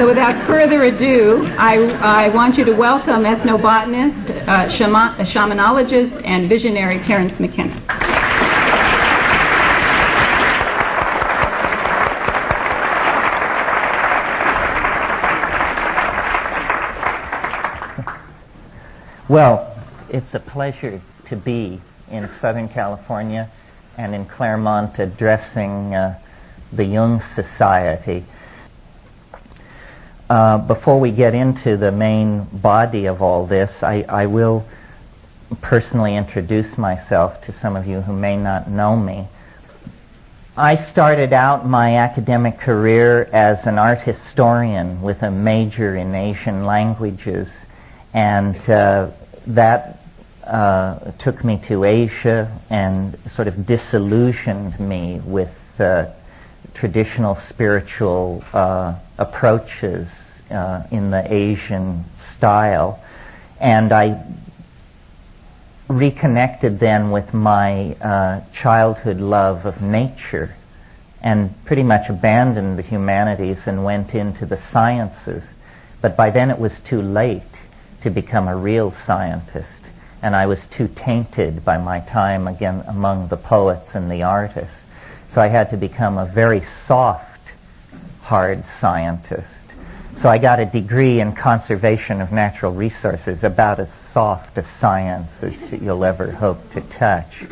So without further ado, I want you to welcome ethnobotanist, shamanologist, and visionary Terence McKenna. Well, it's a pleasure to be in Southern California and in Claremont addressing the Jung Society. Before we get into the main body of all this, I will personally introduce myself to some of you who may not know me. I started out my academic career as an art historian with a major in Asian languages, and that took me to Asia and sort of disillusioned me with traditional spiritual approaches in the Asian style. And I reconnected then with my childhood love of nature and pretty much abandoned the humanities and went into the sciences. But by then it was too late to become a real scientist, and I was too tainted by my time again among the poets and the artists. So I had to become a very soft, hard scientist. So I got a degree in conservation of natural resources, about as soft a science as you'll ever hope to touch.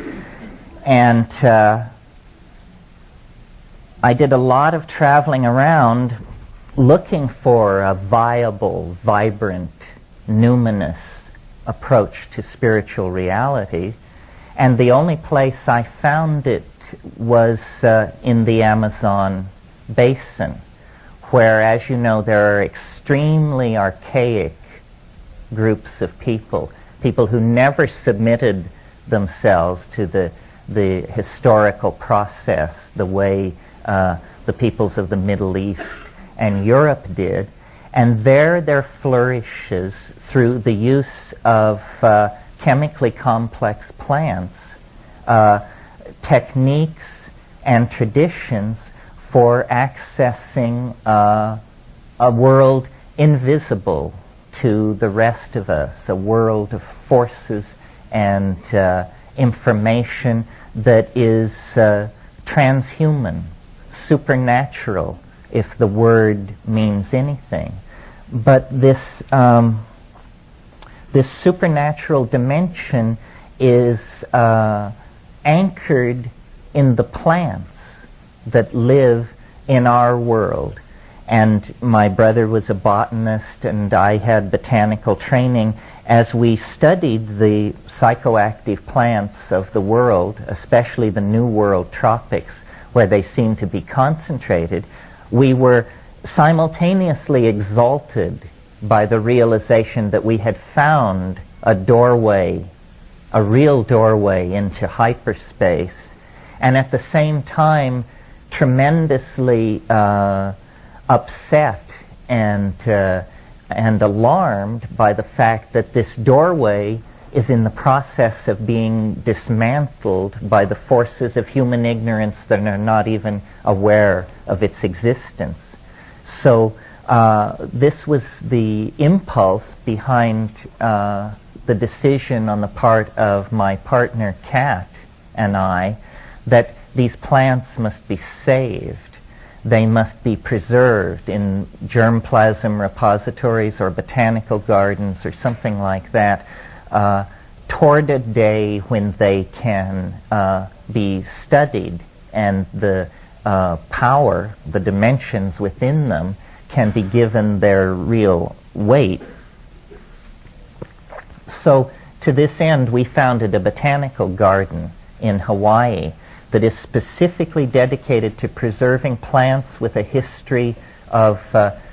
And I did a lot of traveling around looking for a viable, vibrant, numinous approach to spiritual reality, and the only place I found it was in the Amazon basin, where, as you know, there are extremely archaic groups of people who never submitted themselves to the historical process the way the peoples of the Middle East and Europe did. And there flourishes, through the use of chemically complex plants, techniques and traditions for accessing a world invisible to the rest of us, a world of forces and information that is transhuman, supernatural, if the word means anything. But this supernatural dimension is anchored in the plants that live in our world. And my brother was a botanist, and I had botanical training. As we studied the psychoactive plants of the world, especially the New World tropics, where they seem to be concentrated, we were simultaneously exalted by the realization that we had found a doorway, a real doorway into hyperspace, and at the same time tremendously upset and alarmed by the fact that this doorway is in the process of being dismantled by the forces of human ignorance that are not even aware of its existence. So this was the impulse behind the decision on the part of my partner Kat and I that these plants must be saved. They must be preserved in germplasm repositories or botanical gardens or something like that, toward a day when they can be studied and the power, the dimensions within them, can be given their real weight. So to this end, we founded a botanical garden in Hawaii that is specifically dedicated to preserving plants with a history of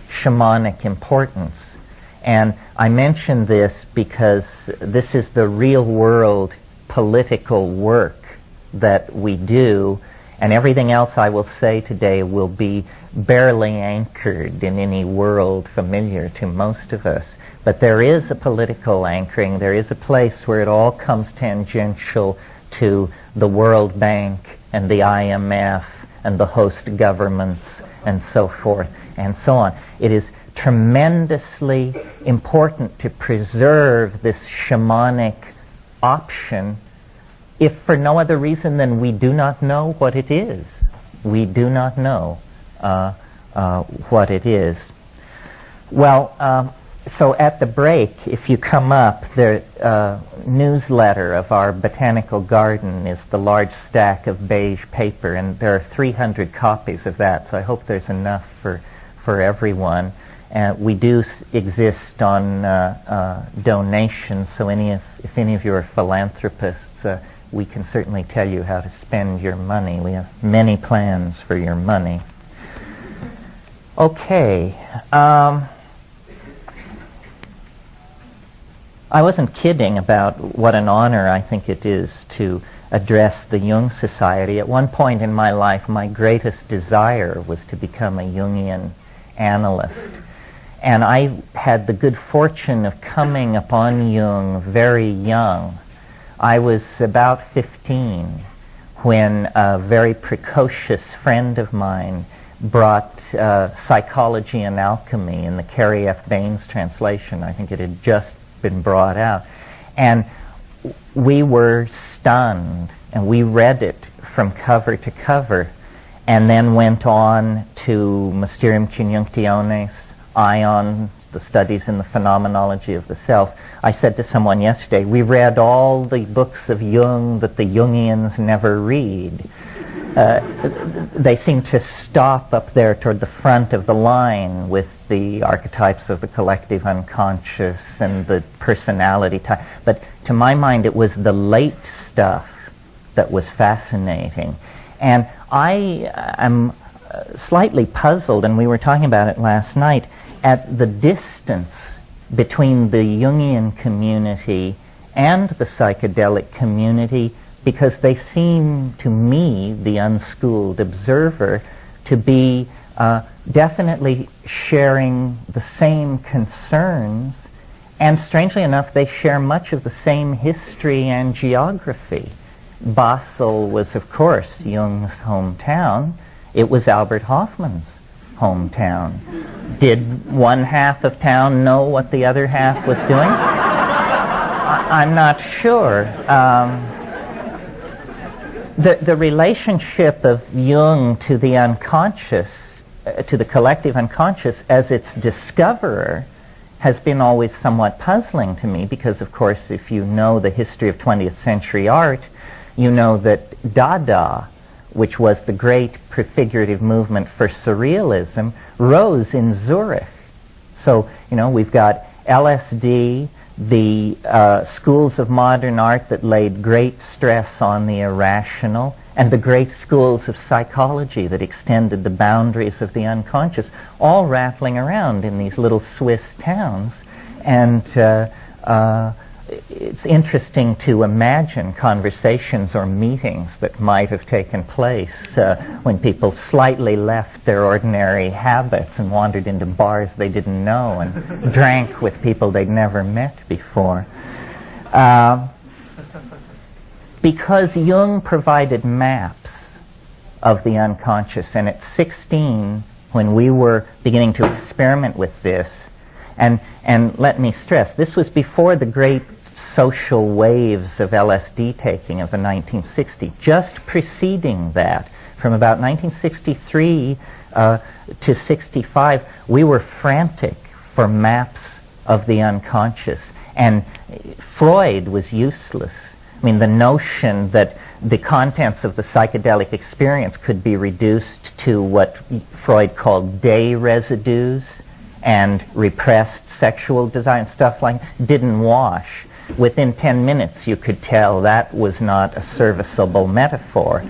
shamanic importance. And I mention this because this is the real-world political work that we do, and everything else I will say today will be barely anchored in any world familiar to most of us. But there is a political anchoring. There is a place where it all comes tangential to the World Bank and the IMF and the host governments and so forth and so on. It is tremendously important to preserve this shamanic option, if for no other reason than we do not know what it is. We do not know what it is. Well, so at the break, if you come up, the newsletter of our botanical garden is the large stack of beige paper, and there are 300 copies of that, so I hope there's enough for everyone. We do exist on donations, so if any of you are philanthropists, we can certainly tell you how to spend your money. We have many plans for your money. Okay. I wasn't kidding about what an honor I think it is to address the Jung Society. At one point in my life, my greatest desire was to become a Jungian analyst. And I had the good fortune of coming upon Jung very young. I was about 15 when a very precocious friend of mine brought Psychology and Alchemy in the Carrie F. Baines translation. I think it had just been brought out. And we were stunned, and we read it from cover to cover, and then went on to Mysterium Conjunctionis, Ion, the studies in the phenomenology of the self. I said to someone yesterday, we read all the books of Jung that the Jungians never read. They seem to stop up there toward the front of the line with the archetypes of the collective unconscious and the personality type. But to my mind, it was the late stuff that was fascinating. And I am slightly puzzled, and we were talking about it last night, at the distance between the Jungian community and the psychedelic community, because they seem to me, the unschooled observer, to be definitely sharing the same concerns, and strangely enough, they share much of the same history and geography. Basel was, of course, Jung's hometown. It was Albert Hoffman's hometown. Did one half of town know what the other half was doing? I'm not sure. The relationship of Jung to the unconscious, to the collective unconscious as its discoverer, has been always somewhat puzzling to me, because of course if you know the history of 20th century art, you know that Dada, which was the great prefigurative movement for surrealism, rose in Zurich. So, we've got LSD, the schools of modern art that laid great stress on the irrational, and the great schools of psychology that extended the boundaries of the unconscious, all rattling around in these little Swiss towns. And it's interesting to imagine conversations or meetings that might have taken place when people slightly left their ordinary habits and wandered into bars they didn't know and drank with people they'd never met before. Because Jung provided maps of the unconscious, and at 16, when we were beginning to experiment with this, and let me stress, this was before the great social waves of LSD taking of the 1960s. Just preceding that, from about 1963 to 65, we were frantic for maps of the unconscious. And Freud was useless. I mean, the notion that the contents of the psychedelic experience could be reduced to what Freud called day residues and repressed sexual desire and stuff like that didn't wash. Within 10 minutes you could tell that was not a serviceable metaphor.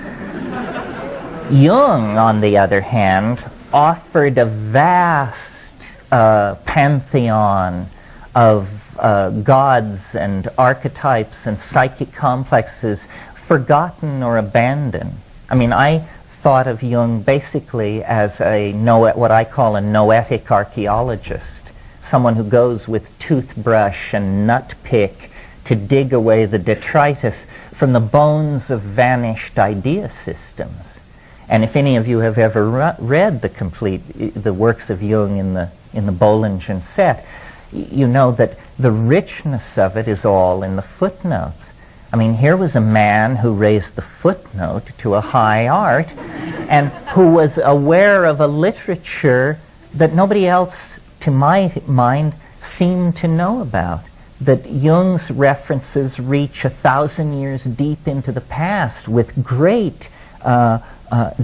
Jung, on the other hand, offered a vast pantheon of gods and archetypes and psychic complexes forgotten or abandoned. I mean, I thought of Jung basically as what I call a noetic archaeologist. Someone who goes with toothbrush and nut pick to dig away the detritus from the bones of vanished idea systems. And if any of you have ever read the works of Jung in the Bollinger set, you know that the richness of it is all in the footnotes. I mean, here was a man who raised the footnote to a high art and who was aware of a literature that nobody else, to my mind, seemed to know about. That Jung's references reach 1,000 years deep into the past with great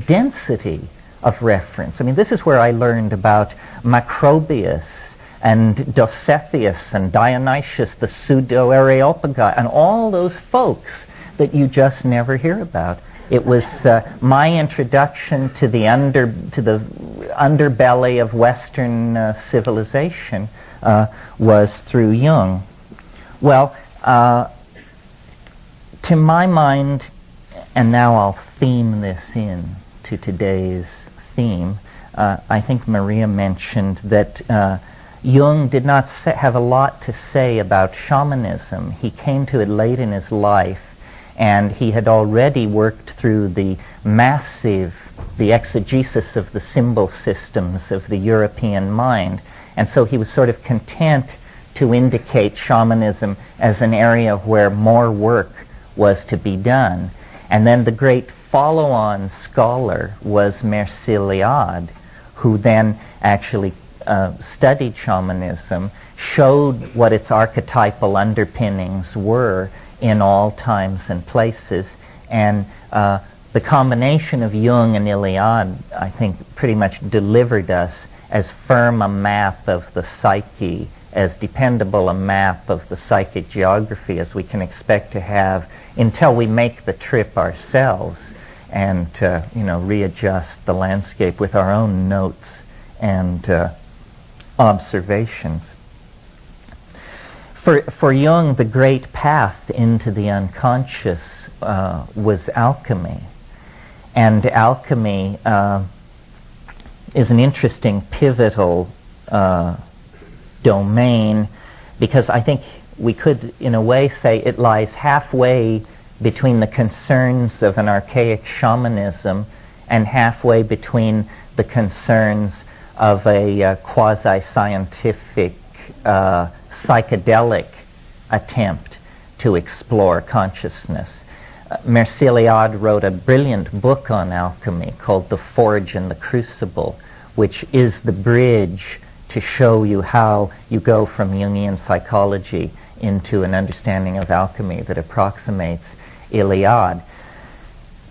density of reference. I mean, this is where I learned about Macrobius and Dositheus and Dionysius, the pseudo-Areopagus, and all those folks that you just never hear about. It was my introduction to the underbelly of Western civilization was through Jung. Well, to my mind, and now I'll theme this in to today's theme, I think Maria mentioned that Jung did not have a lot to say about shamanism. He came to it late in his life, and he had already worked through the exegesis of the symbol systems of the European mind, and so he was sort of content to indicate shamanism as an area where more work was to be done. And then the great follow-on scholar was Merciliade, who then actually studied shamanism, showed what its archetypal underpinnings were in all times and places, and the combination of Jung and Iliade, I think, pretty much delivered us as firm a map of the psyche, as dependable a map of the psychic geography as we can expect to have until we make the trip ourselves and readjust the landscape with our own notes and observations. For Jung, the great path into the unconscious was alchemy. And alchemy is an interesting pivotal domain, because I think we could, in a way, say it lies halfway between the concerns of an archaic shamanism and halfway between the concerns of a quasi-scientific psychedelic attempt to explore consciousness. Merciliade wrote a brilliant book on alchemy called The Forge and the Crucible, which is the bridge to show you how you go from Jungian psychology into an understanding of alchemy that approximates Iliade.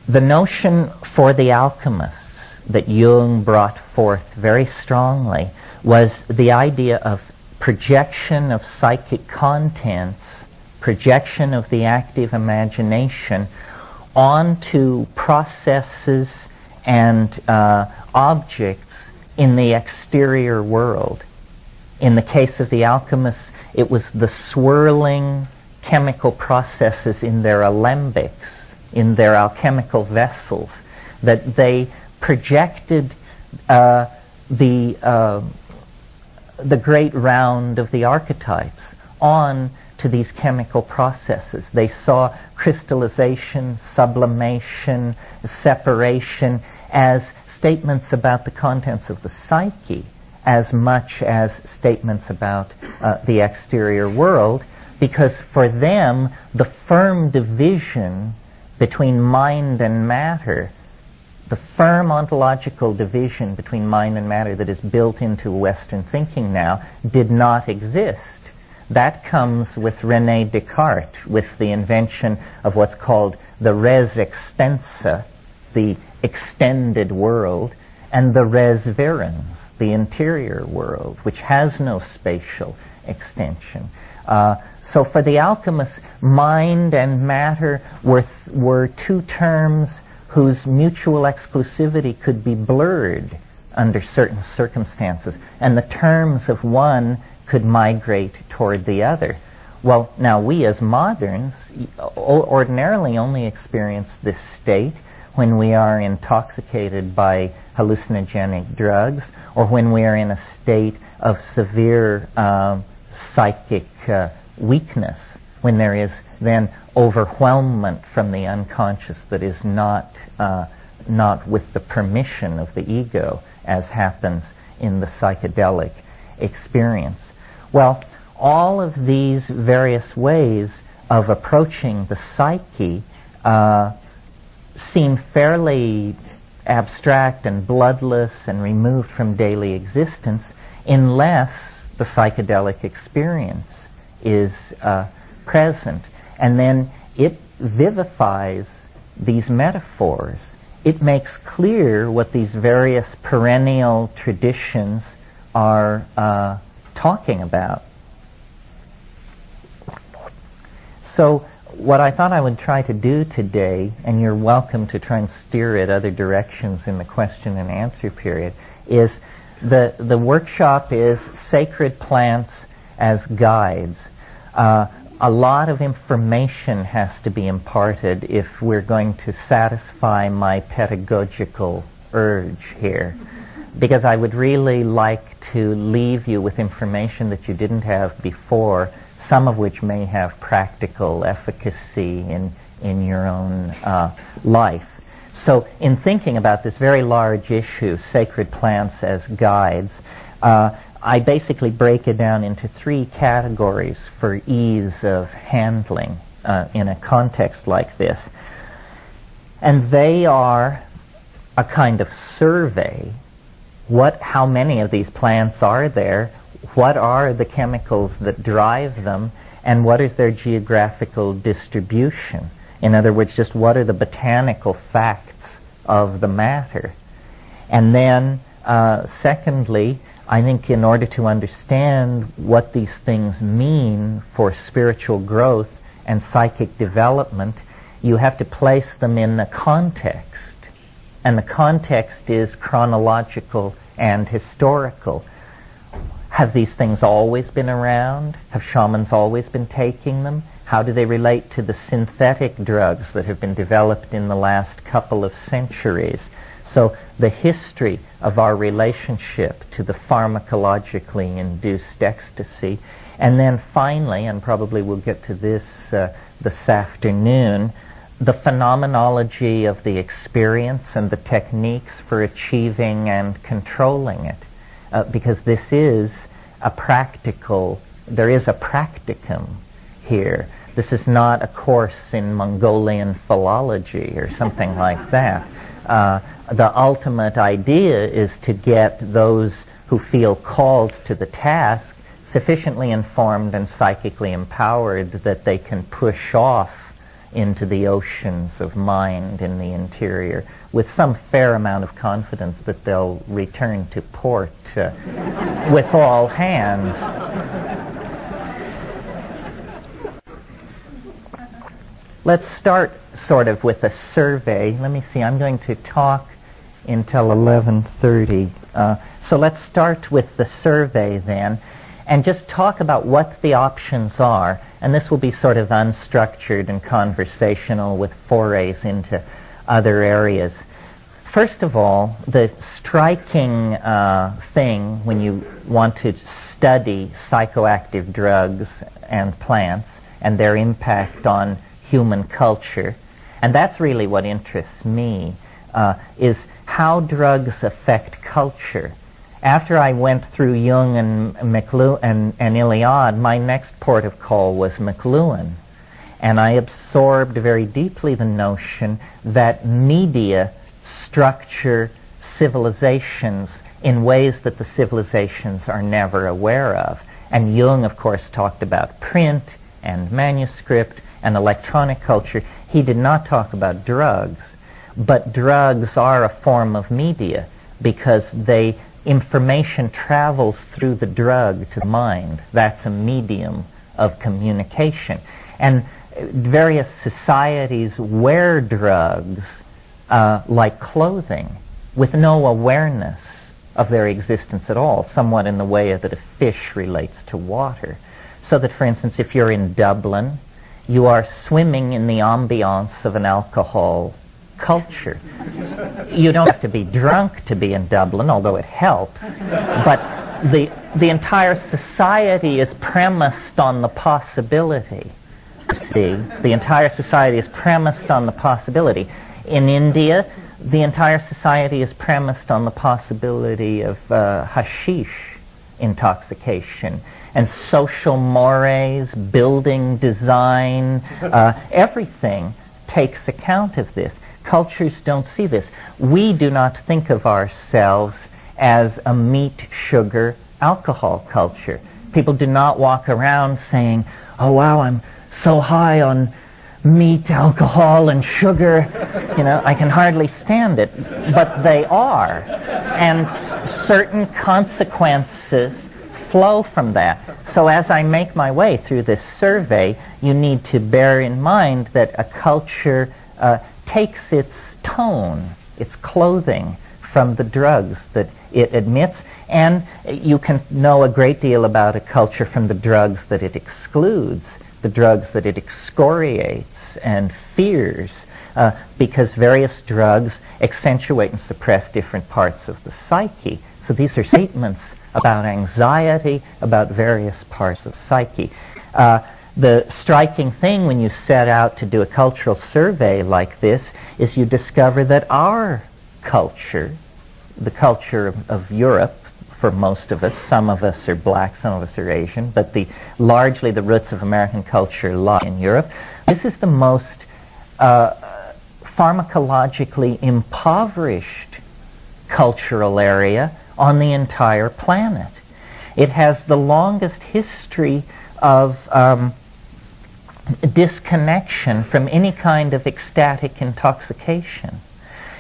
The notion for the alchemists that Jung brought forth very strongly was the idea of projection of psychic contents, projection of the active imagination onto processes and objects in the exterior world. In the case of the alchemists, it was the swirling chemical processes in their alembics, in their alchemical vessels, that they projected the great round of the archetypes on to these chemical processes. They saw crystallization, sublimation, separation as statements about the contents of the psyche as much as statements about the exterior world, because for them the firm division between mind and matter, the firm ontological division between mind and matter that is built into Western thinking now, did not exist. That comes with René Descartes, with the invention of what's called the res extensa, the extended world, and the res verens, the interior world, which has no spatial extension. So for the alchemists, mind and matter were two terms whose mutual exclusivity could be blurred under certain circumstances, and the terms of one could migrate toward the other. Well, now we as moderns ordinarily only experience this state when we are intoxicated by hallucinogenic drugs, or when we are in a state of severe psychic weakness, when there is then overwhelmment from the unconscious that is not not with the permission of the ego, as happens in the psychedelic experience. Well, all of these various ways of approaching the psyche seem fairly abstract and bloodless and removed from daily existence unless the psychedelic experience is present. And then it vivifies these metaphors. It makes clear what these various perennial traditions are talking about. So what I thought I would try to do today, and you're welcome to try and steer it other directions in the question and answer period, is the workshop is Sacred Plants as Guides. A lot of information has to be imparted if we're going to satisfy my pedagogical urge here, because I would really like to leave you with information that you didn't have before, some of which may have practical efficacy in your own life. So in thinking about this very large issue, Sacred Plants as Guides, I basically break it down into three categories for ease of handling in a context like this. And they are a kind of survey. How many of these plants are there? What are the chemicals that drive them? And what is their geographical distribution? In other words, just what are the botanical facts of the matter? And then, secondly, I think in order to understand what these things mean for spiritual growth and psychic development, you have to place them in a context. And the context is chronological and historical. Have these things always been around? Have shamans always been taking them? How do they relate to the synthetic drugs that have been developed in the last couple of centuries? So the history of our relationship to the pharmacologically induced ecstasy. And then finally, and probably we'll get to this this afternoon, the phenomenology of the experience and the techniques for achieving and controlling it. Because this is there is a practicum here. This is not a course in Mongolian philology or something like that. The ultimate idea is to get those who feel called to the task sufficiently informed and psychically empowered that they can push off into the oceans of mind in the interior with some fair amount of confidence that they'll return to port with all hands. Let's start sort of with a survey. Let me see, I'm going to talk until 11:30. So let's start with the survey then, and just talk about what the options are. And this will be sort of unstructured and conversational with forays into other areas. First of all, the striking thing when you want to study psychoactive drugs and plants and their impact on human culture, and that's really what interests me, is how drugs affect culture. After I went through Jung and Iliad, my next port of call was McLuhan. And I absorbed very deeply the notion that media structure civilizations in ways that the civilizations are never aware of. And Jung, of course, talked about print and manuscript and electronic culture. He did not talk about drugs. But drugs are a form of media because information travels through the drug to the mind. That's a medium of communication. And various societies wear drugs like clothing with no awareness of their existence at all, somewhat in the way that a fish relates to water. So that, for instance, if you're in Dublin, you are swimming in the ambiance of an alcohol culture. You don't have to be drunk to be in Dublin, although it helps. But the entire society is premised on the possibility. You see, the entire society is premised on the possibility. In India, the entire society is premised on the possibility of hashish intoxication, and social mores, building design, everything takes account of this. Cultures don't see this. We do not think of ourselves as a meat, sugar, alcohol culture. People do not walk around saying, oh wow, I'm so high on meat, alcohol, and sugar, you know, I can hardly stand it. But they are. And certain consequences flow from that. So as I make my way through this survey, you need to bear in mind that a culture takes its tone, its clothing, from the drugs that it admits, and you can know a great deal about a culture from the drugs that it excludes, the drugs that it excoriates and fears, because various drugs accentuate and suppress different parts of the psyche. So these are statements about anxiety, about various parts of psyche. The striking thing when you set out to do a cultural survey like this is you discover that our culture, the culture of Europe, for most of us, some of us are black, some of us are Asian, but largely the roots of American culture lie in Europe. This is the most pharmacologically impoverished cultural area on the entire planet. It has the longest history of disconnection from any kind of ecstatic intoxication.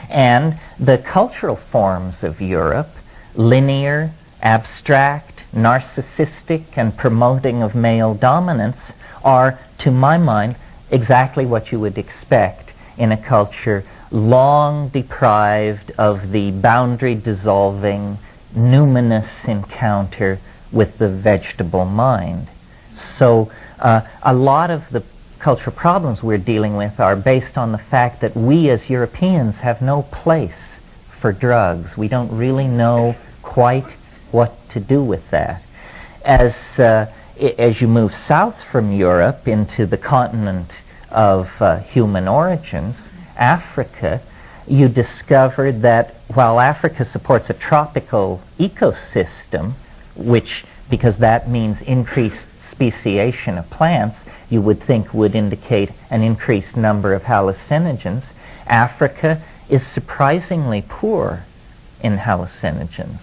And the cultural forms of Europe, linear, abstract, narcissistic, and promoting of male dominance, are, to my mind, exactly what you would expect in a culture long deprived of the boundary-dissolving, numinous encounter with the vegetable mind. So a lot of the cultural problems we're dealing with are based on the fact that we as Europeans have no place for drugs. We don't really know quite what to do with that. As you move south from Europe into the continent of human origins, Africa, you discover that while Africa supports a tropical ecosystem, which, because that means increased speciation of plants, you would think would indicate an increased number of hallucinogens, Africa is surprisingly poor in hallucinogens.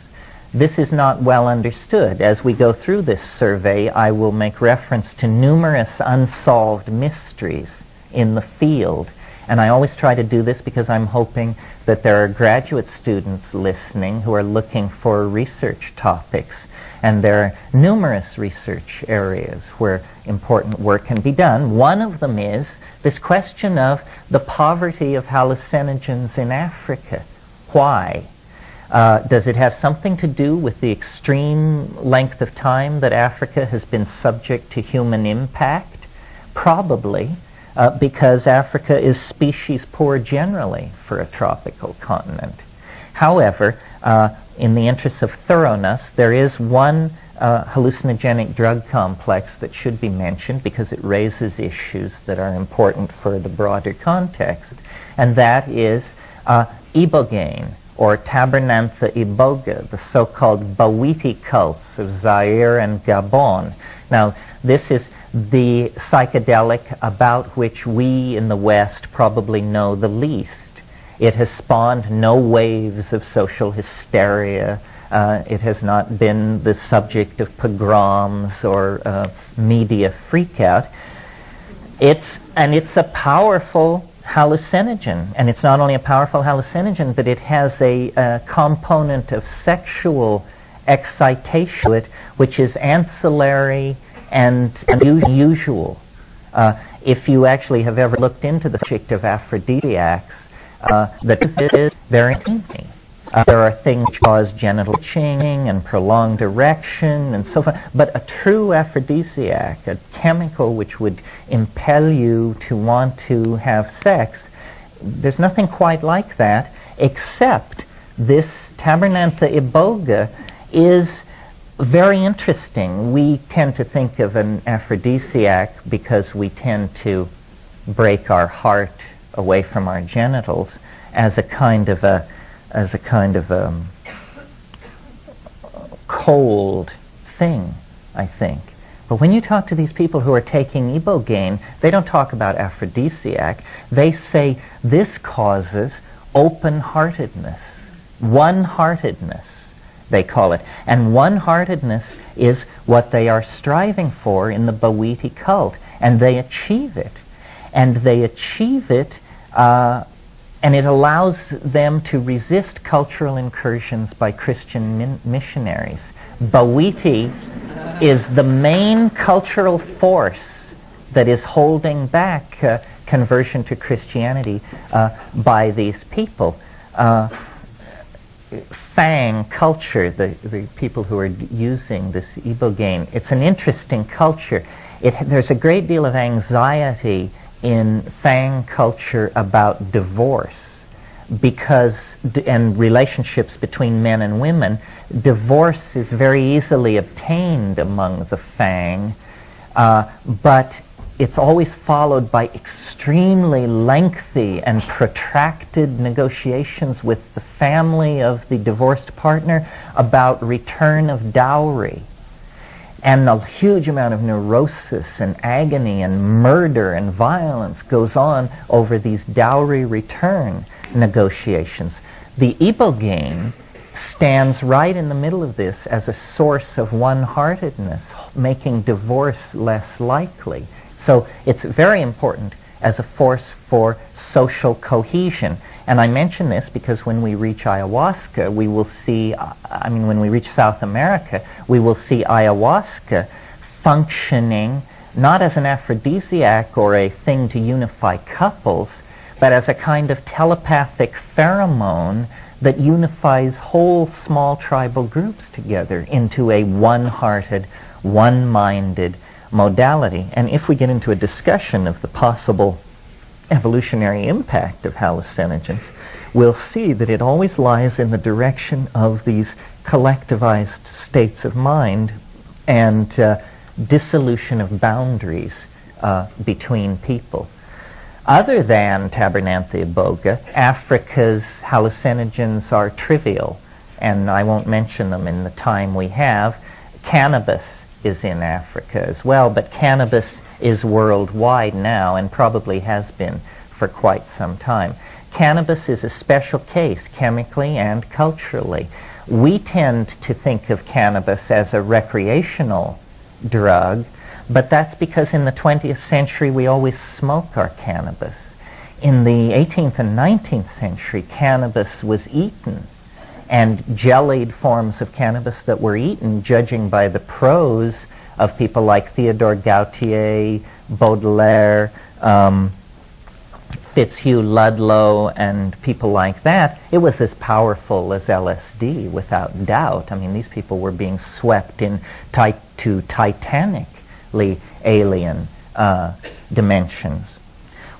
This is not well understood. As we go through this survey, I will make reference to numerous unsolved mysteries in the field. And I always try to do this because I'm hoping that there are graduate students listening who are looking for research topics. And there are numerous research areas where important work can be done. One of them is this question of the poverty of hallucinogens in Africa. Why? Does it have something to do with the extreme length of time that Africa has been subject to human impact? Probably, because Africa is species poor generally for a tropical continent. However, in the interest of thoroughness, there is one hallucinogenic drug complex that should be mentioned because it raises issues that are important for the broader context, and that is ibogaine, or Tabernantha iboga, the so-called Bawiti cults of Zaire and Gabon. Now, this is the psychedelic about which we in the West probably know the least. It has spawned no waves of social hysteria. It has not been the subject of pogroms or media freakout. It's a powerful hallucinogen, and it's not only a powerful hallucinogen, but it has a component of sexual excitation to it, which is ancillary and unusual. If you actually have ever looked into the subject of aphrodisiacs, the truth is very interesting. There are things which cause genital itching and prolonged erection and so forth, but a true aphrodisiac, a chemical which would impel you to want to have sex, there's nothing quite like that, except this Tabernantha iboga is very interesting. We tend to think of an aphrodisiac because we tend to break our heart away from our genitals as a kind of cold thing, I think. But when you talk to these people who are taking ibogaine, they don't talk about aphrodisiac. They say this causes open-heartedness, one-heartedness, they call it. And one-heartedness is what they are striving for in the Bhawiti cult, and they achieve it. And they achieve it, and it allows them to resist cultural incursions by Christian missionaries. Bhawiti is the main cultural force that is holding back conversion to Christianity by these people. Fang culture, the people who are using this ibogaine, it's an interesting culture. There's a great deal of anxiety in Fang culture about divorce and relationships between men and women. Divorce is very easily obtained among the Fang, but it's always followed by extremely lengthy and protracted negotiations with the family of the divorced partner about return of dowry. And a huge amount of neurosis and agony and murder and violence goes on over these dowry return negotiations. The ibogaine stands right in the middle of this as a source of one-heartedness, making divorce less likely. So it's very important as a force for social cohesion. And I mention this because when we reach ayahuasca, we will see, when we reach South America, we will see ayahuasca functioning not as an aphrodisiac or a thing to unify couples, but as a kind of telepathic pheromone that unifies whole small tribal groups together into a one-hearted, one-minded modality. And if we get into a discussion of the possible evolutionary impact of hallucinogens, we'll see that it always lies in the direction of these collectivized states of mind and dissolution of boundaries between people. Other than Tabernanthe iboga, Africa's hallucinogens are trivial, and I won't mention them in the time we have. Cannabis is in Africa as well, but cannabis is worldwide now and probably has been for quite some time. Cannabis is a special case chemically and culturally. We tend to think of cannabis as a recreational drug, but that's because in the 20th century we always smoked our cannabis. In the 18th and 19th century, cannabis was eaten, and jellied forms of cannabis that were eaten, judging by the prose of people like Theodore Gautier, Baudelaire, Fitzhugh Ludlow, and people like that, it was as powerful as LSD, without doubt. I mean, these people were being swept to titanically alien dimensions.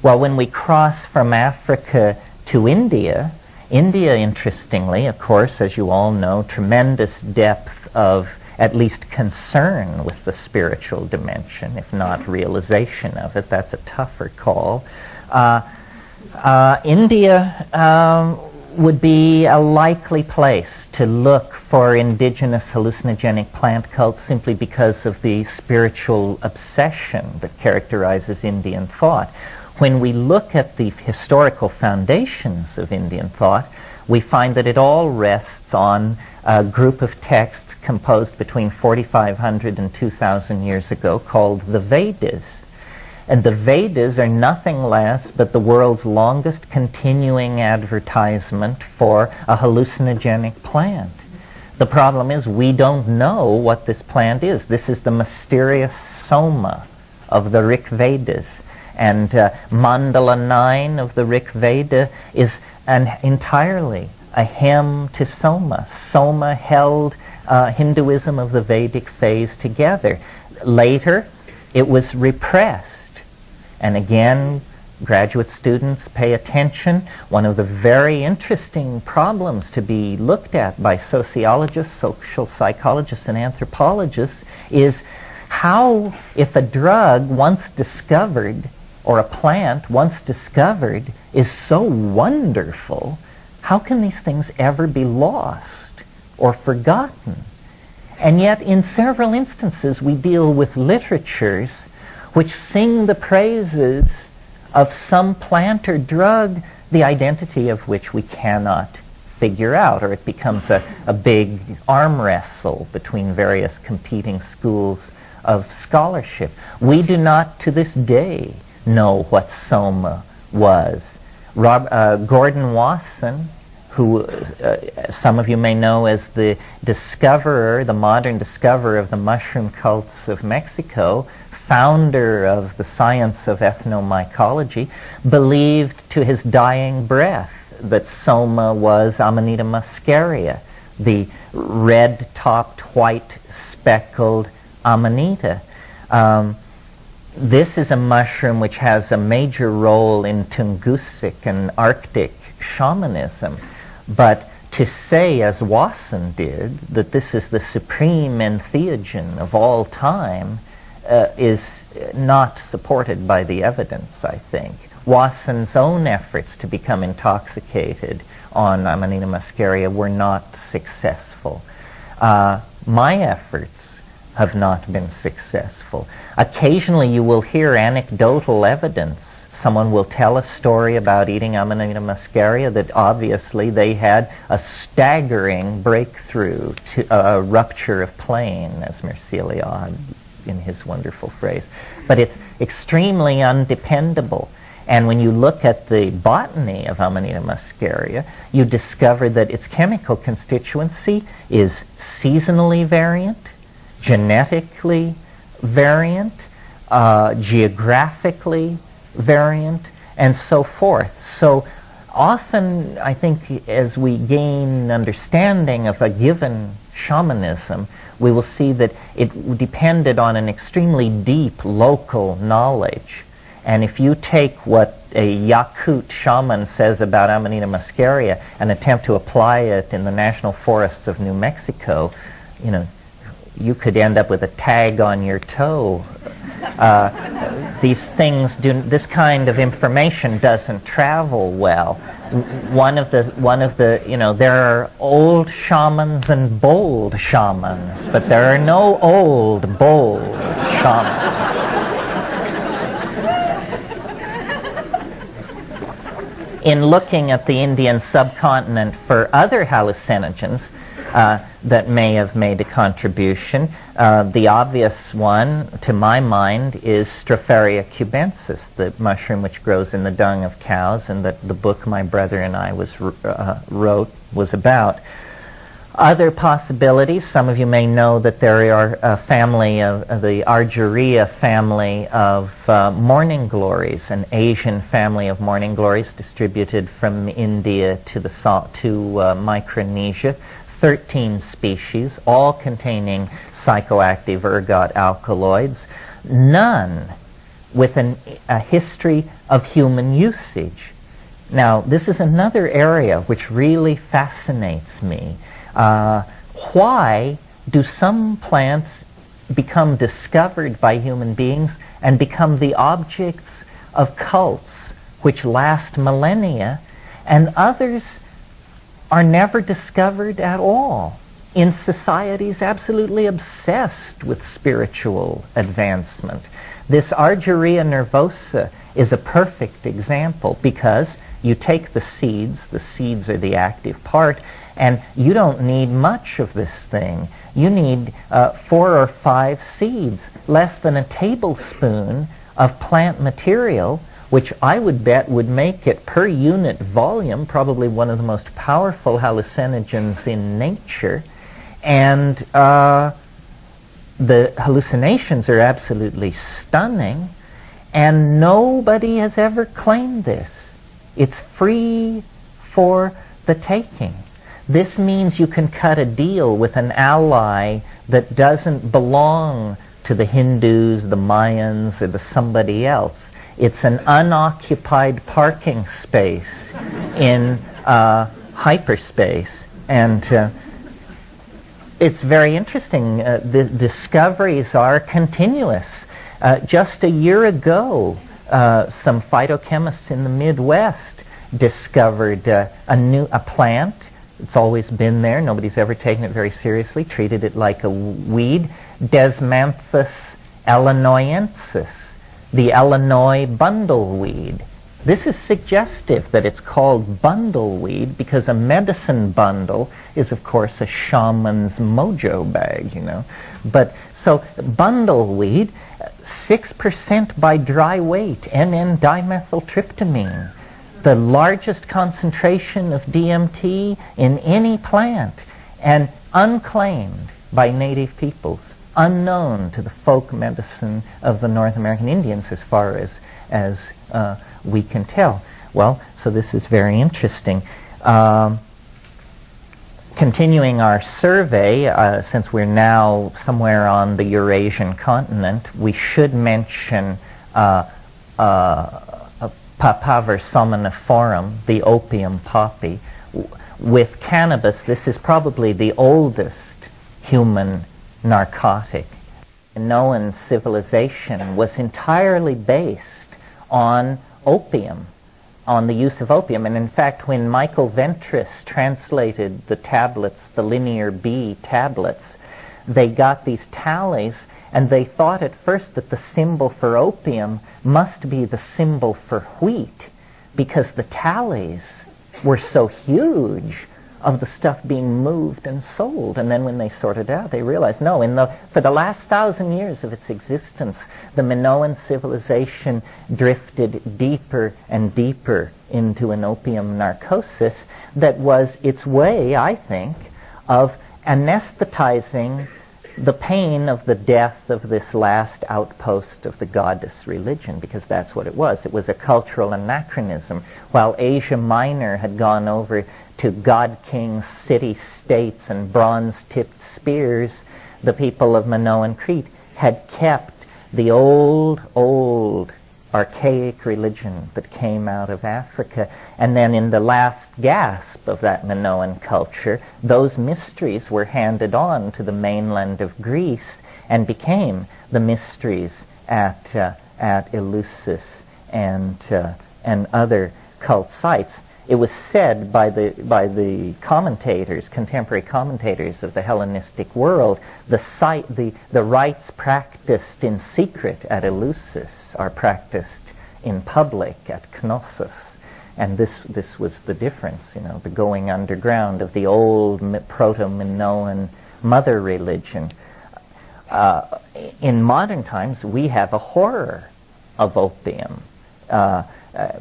Well, when we cross from Africa to India, interestingly, of course, as you all know, tremendous depth of at least concern with the spiritual dimension, if not realization of it. That's a tougher call. India would be a likely place to look for indigenous hallucinogenic plant cults simply because of the spiritual obsession that characterizes Indian thought. When we look at the historical foundations of Indian thought, we find that it all rests on a group of texts composed between 4,500 and 2,000 years ago called the Vedas. And the Vedas are nothing less but the world's longest continuing advertisement for a hallucinogenic plant. The problem is we don't know what this plant is. This is the mysterious soma of the Rig Vedas. And Mandala 9 of the Rig Veda is entirely a hymn to Soma. Soma held Hinduism of the Vedic phase together. Later, it was repressed. And again, graduate students, pay attention. One of the very interesting problems to be looked at by sociologists, social psychologists, and anthropologists is how, if a drug once discovered or a plant once discovered is so wonderful, how can these things ever be lost or forgotten? And yet in several instances we deal with literatures which sing the praises of some plant or drug, the identity of which we cannot figure out, or it becomes a big arm wrestle between various competing schools of scholarship. We do not to this day know what soma was. Gordon Wasson, who some of you may know as the discoverer, the modern discoverer of the mushroom cults of Mexico, founder of the science of ethnomycology, believed to his dying breath that soma was Amanita muscaria, the red-topped, white-speckled amanita. This is a mushroom which has a major role in Tungusic and Arctic shamanism, but to say, as Wasson did, that this is the supreme entheogen of all time is not supported by the evidence, I think. Wasson's own efforts to become intoxicated on Amanita muscaria were not successful. My efforts have not been successful. Occasionally you will hear anecdotal evidence. Someone will tell a story about eating Amanita muscaria that obviously they had a staggering breakthrough, to a rupture of plane, as Merceliod in his wonderful phrase. But it's extremely undependable. And when you look at the botany of Amanita muscaria, you discover that its chemical constituency is seasonally variant, genetically variant, geographically variant, and so forth. So often, I think, as we gain understanding of a given shamanism, we will see that it depended on an extremely deep local knowledge. And if you take what a Yakut shaman says about Amanita muscaria and attempt to apply it in the national forests of New Mexico, you know, you could end up with a tag on your toe. These things this kind of information doesn't travel well. One of the, you know, there are old shamans and bold shamans, but there are no old, bold shamans. In looking at the Indian subcontinent for other hallucinogens that may have made a contribution, the obvious one, to my mind, is Stropharia cubensis, the mushroom which grows in the dung of cows, and that the book my brother and I wrote was about. Other possibilities, some of you may know that there are a family of the Argyria family of morning glories, an Asian family of morning glories distributed from India to Micronesia. 13 species, all containing psychoactive ergot alkaloids, none with a history of human usage. Now, this is another area which really fascinates me. Why do some plants become discovered by human beings and become the objects of cults which last millennia, and others are never discovered at all in societies absolutely obsessed with spiritual advancement? This Argyria nervosa is a perfect example, because you take the seeds are the active part, and you don't need much of this thing. You need 4 or 5 seeds, less than a tablespoon of plant material, which I would bet would make it per unit volume probably one of the most powerful hallucinogens in nature. And the hallucinations are absolutely stunning, and nobody has ever claimed this. It's free for the taking. This means you can cut a deal with an ally that doesn't belong to the Hindus, the Mayans, or the somebody else. It's an unoccupied parking space in hyperspace. And it's very interesting. The discoveries are continuous. Just a year ago, some phytochemists in the Midwest discovered a plant. It's always been there. Nobody's ever taken it very seriously, treated it like a weed. Desmanthus illinoisensis, the Illinois bundleweed. This is suggestive that it's called bundleweed because a medicine bundle is, of course, a shaman's mojo bag, you know. But so bundleweed, 6% by dry weight, N,N-dimethyltryptamine, the largest concentration of DMT in any plant, and unclaimed by native peoples, unknown to the folk medicine of the North American Indians as far as we can tell. Well, so this is very interesting. Continuing our survey, since we're now somewhere on the Eurasian continent, we should mention Papaver somniferum, the opium poppy. With cannabis, this is probably the oldest human narcotic. Minoan civilization was entirely based on opium, on the use of opium. And in fact, when Michael Ventris translated the tablets, the Linear B tablets, they got these tallies, and they thought at first that the symbol for opium must be the symbol for wheat, because the tallies were so huge of the stuff being moved and sold. And then when they sorted it out, they realized, no, for the last 1,000 years of its existence, the Minoan civilization drifted deeper and deeper into an opium narcosis that was its way, I think, of anesthetizing the pain of the death of this last outpost of the goddess religion, because that's what it was. It was a cultural anachronism. While Asia Minor had gone over to god-king city-states and bronze-tipped spears, the people of Minoan Crete had kept the old, archaic religion that came out of Africa. And then in the last gasp of that Minoan culture, those mysteries were handed on to the mainland of Greece and became the mysteries at Eleusis and other cult sites. It was said by the commentators, contemporary commentators of the Hellenistic world, the rites practiced in secret at Eleusis are practiced in public at Knossos. And this was the difference, you know, the going underground of the old proto-Minoan mother religion. In modern times, we have a horror of opium. I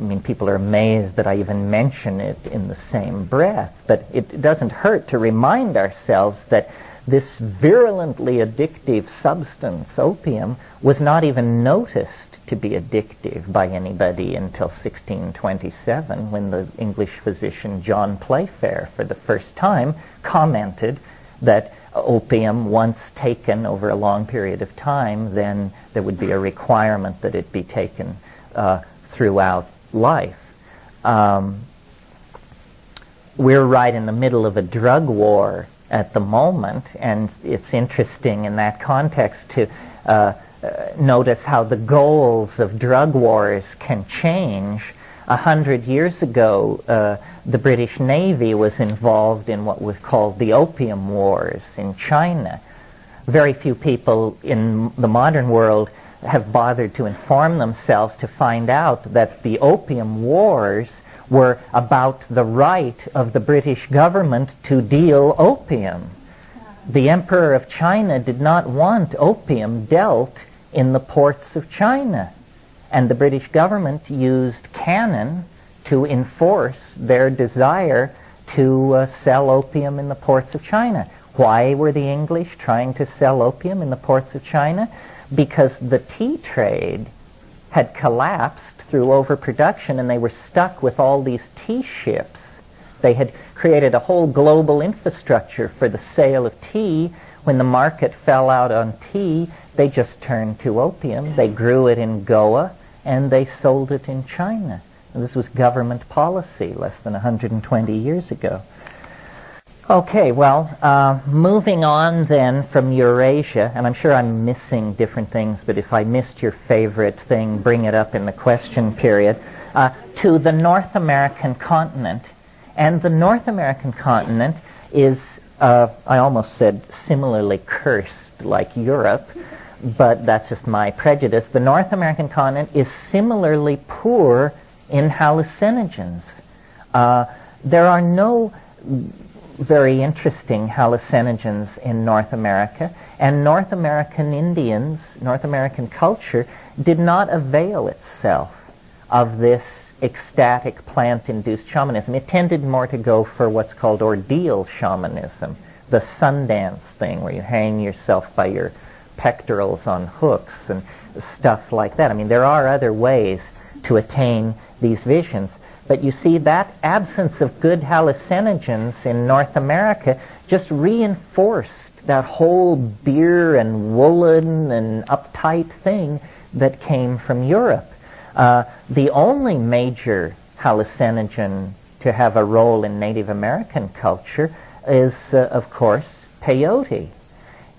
mean, people are amazed that I even mention it in the same breath, but it doesn't hurt to remind ourselves that this virulently addictive substance, opium, was not even noticed to be addictive by anybody until 1627, when the English physician John Playfair, for the first time, commented that opium, once taken over a long period of time, then there would be a requirement that it be taken throughout life. We're right in the middle of a drug war at the moment, and it's interesting in that context to notice how the goals of drug wars can change. 100 years ago, the British Navy was involved in what was called the Opium Wars in China. Very few people in the modern world have bothered to inform themselves to find out that the Opium Wars were about the right of the British government to deal opium. The Emperor of China did not want opium dealt in the ports of China, and the British government used cannon to enforce their desire to sell opium in the ports of China. Why were the English trying to sell opium in the ports of China? Because the tea trade had collapsed through overproduction, and they were stuck with all these tea ships. They had created a whole global infrastructure for the sale of tea. When the market fell out on tea, they just turned to opium. They grew it in Goa, and they sold it in China. And this was government policy less than 120 years ago. Okay, well, moving on then from Eurasia, and I'm sure I'm missing different things, but if I missed your favorite thing, bring it up in the question period, to the North American continent. And the North American continent is, I almost said similarly cursed like Europe, but that's just my prejudice. The North American continent is similarly poor in hallucinogens. There are no very interesting hallucinogens in North America, and North American Indians, North American culture, did not avail itself of this ecstatic plant-induced shamanism. It tended more to go for what's called ordeal shamanism, the Sundance thing where you hang yourself by your pectorals on hooks and stuff like that. I mean, there are other ways to attain these visions. But you see, that absence of good hallucinogens in North America just reinforced that whole beer and woolen and uptight thing that came from Europe. The only major hallucinogen to have a role in Native American culture is, of course, peyote.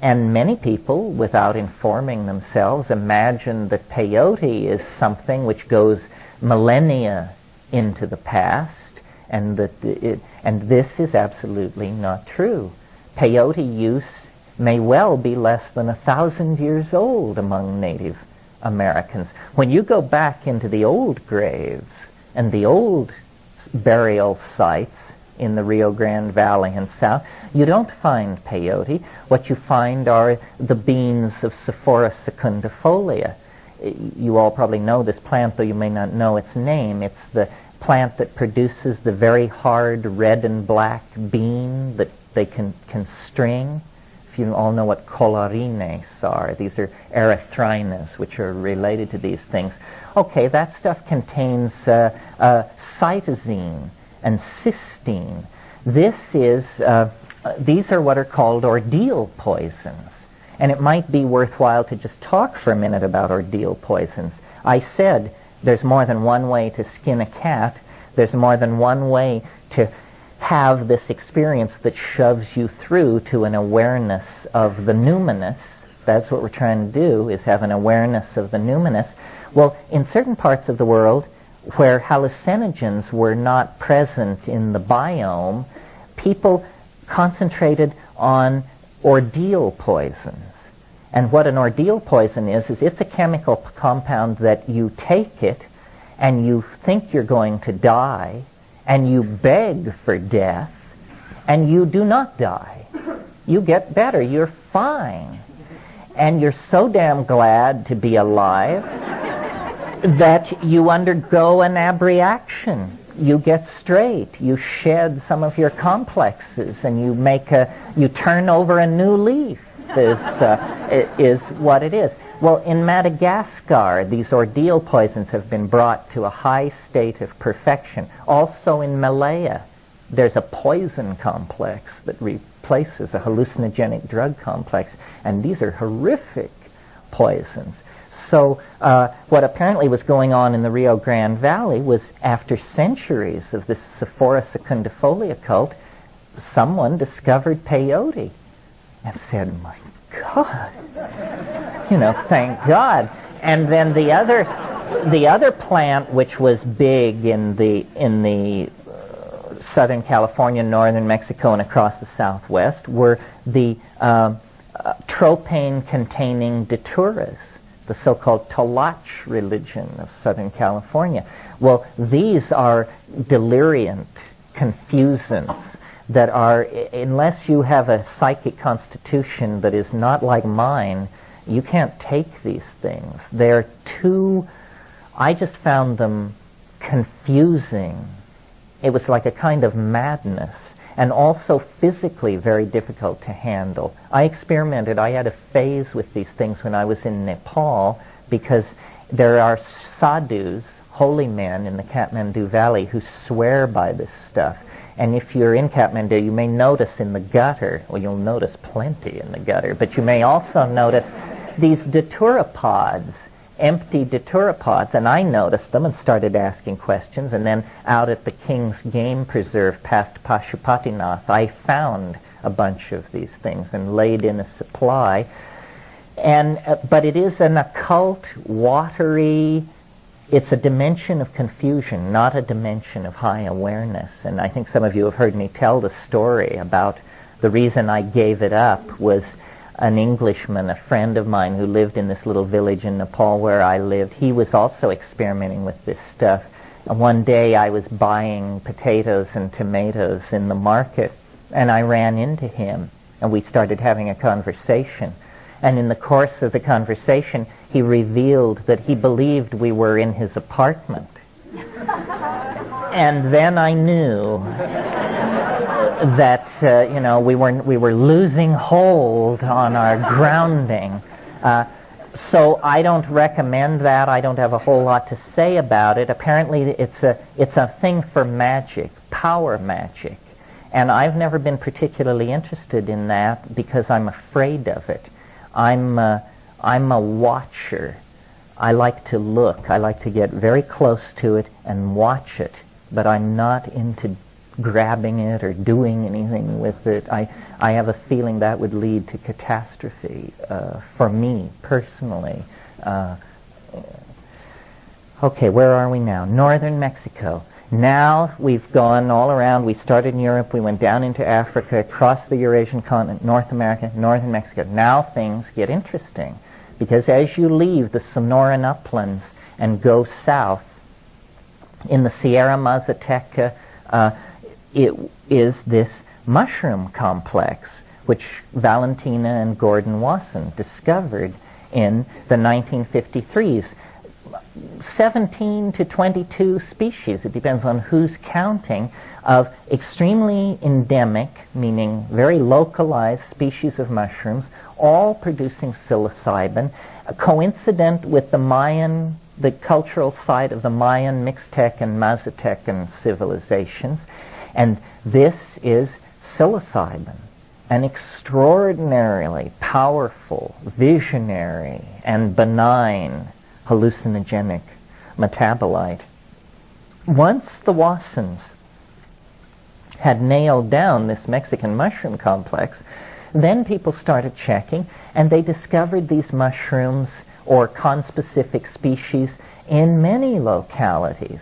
And many people, without informing themselves, imagine that peyote is something which goes millennia into the past, and this is absolutely not true. Peyote use may well be less than 1,000 years old among Native Americans. When you go back into the old graves and the old burial sites in the Rio Grande Valley and south, you don't find peyote. What you find are the beans of Sephora secundifolia. You all probably know this plant, though you may not know its name. It's the plant that produces the very hard red and black bean that they can string. If you all know what collarines are, these are erythrinas, which are related to these things. Okay, that stuff contains cytosine and cysteine. These are what are called ordeal poisons. And it might be worthwhile to just talk for a minute about ordeal poisons. I said there's more than one way to skin a cat. There's more than one way to have this experience that shoves you through to an awareness of the numinous. That's what we're trying to do, is have an awareness of the numinous. Well, in certain parts of the world where hallucinogens were not present in the biome, people concentrated on ordeal poisons. And what an ordeal poison is it's a chemical compound that you take it and you think you're going to die and you beg for death and you do not die. You get better. You're fine. And you're so damn glad to be alive that you undergo an abreaction. You get straight. You shed some of your complexes and you turn over a new leaf. Is what it is. Well, in Madagascar, these ordeal poisons have been brought to a high state of perfection. Also in Malaya, there's a poison complex that replaces a hallucinogenic drug complex, and these are horrific poisons. So what apparently was going on in the Rio Grande Valley was, after centuries of this Sephora secundifolia cult, someone discovered peyote and said, "My God, thank God." And then the other plant which was big in the Southern California, northern Mexico, and across the Southwest were the tropane-containing daturas, the so-called Tolach religion of Southern California. Well, these are deliriant confusants that are, unless you have a psychic constitution that is not like mine, you can't take these things. They're I just found them confusing. It was like a kind of madness, and also physically very difficult to handle. I experimented. I had a phase with these things when I was in Nepal, because there are sadhus, holy men in the Kathmandu Valley, who swear by this stuff. And if you're in Kathmandu, you may notice in the gutter, well, you'll notice plenty in the gutter, but you may also notice these datura pods empty datura pods, and I noticed them and started asking questions, and then out at the King's Game Preserve past Pashupatinath, I found a bunch of these things and laid in a supply. And but it is an occult, watery, it's a dimension of confusion, not a dimension of high awareness. And I think some of you have heard me tell the story about the reason I gave it up was an Englishman, a friend of mine who lived in this little village in Nepal where I lived. He was also experimenting with this stuff. And one day I was buying potatoes and tomatoes in the market, and I ran into him, and we started having a conversation. And in the course of the conversation, he revealed that he believed we were in his apartment. And then I knew that we were losing hold on our grounding. So I don't recommend that. I don't have a whole lot to say about it. Apparently, it's a thing for magic, power magic, and I've never been particularly interested in that because I'm afraid of it. I'm a watcher. I like to look. I like to get very close to it and watch it, but I'm not into grabbing it or doing anything with it. I have a feeling that would lead to catastrophe for me personally. Okay, where are we now? Northern Mexico. Now we've gone all around. We started in Europe, we went down into Africa, across the Eurasian continent, North America, northern Mexico. Now things get interesting, because as you leave the Sonoran uplands and go south, in the Sierra Mazateca, it is this mushroom complex, which Valentina and Gordon Wasson discovered in the 1953s. 17 to 22 species, it depends on who's counting, of extremely endemic, meaning very localized species of mushrooms, all producing psilocybin, coincident with the Mayan, the cultural site of the Mayan, Mixtec, and Mazatecan civilizations. And this is psilocybin, an extraordinarily powerful, visionary, and benign hallucinogenic metabolite. Once the Wassons had nailed down this Mexican mushroom complex, then people started checking, and they discovered these mushrooms or conspecific species in many localities.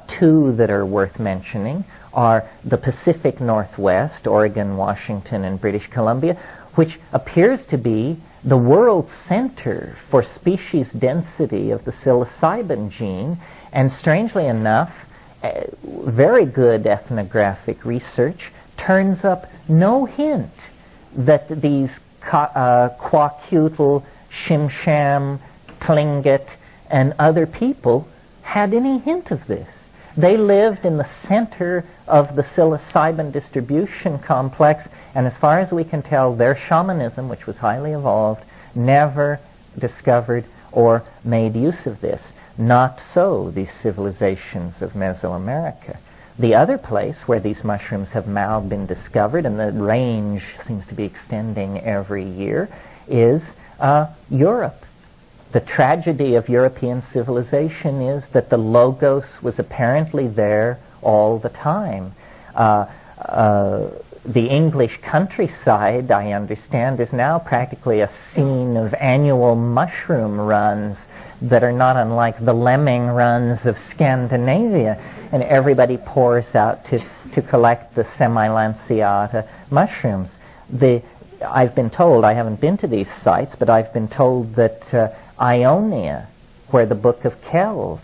Two that are worth mentioning are the Pacific Northwest, Oregon, Washington, and British Columbia, which appears to be the world center for species density of the psilocybin gene, and strangely enough, very good ethnographic research turns up no hint that these Kwakiutl, Shimsham, Tlingit, and other people had any hint of this. They lived in the center of the psilocybin distribution complex, and as far as we can tell, their shamanism, which was highly evolved, never discovered or made use of this. Not so these civilizations of Mesoamerica. The other place where these mushrooms have now been discovered, and the range seems to be extending every year, is Europe. The tragedy of European civilization is that the Logos was apparently there all the time. The English countryside, I understand, is now practically a scene of annual mushroom runs that are not unlike the lemming runs of Scandinavia, and everybody pours out to collect the semi-lanceata mushrooms. I've been told, I haven't been to these sites, but I've been told that Ionia, where the Book of Kells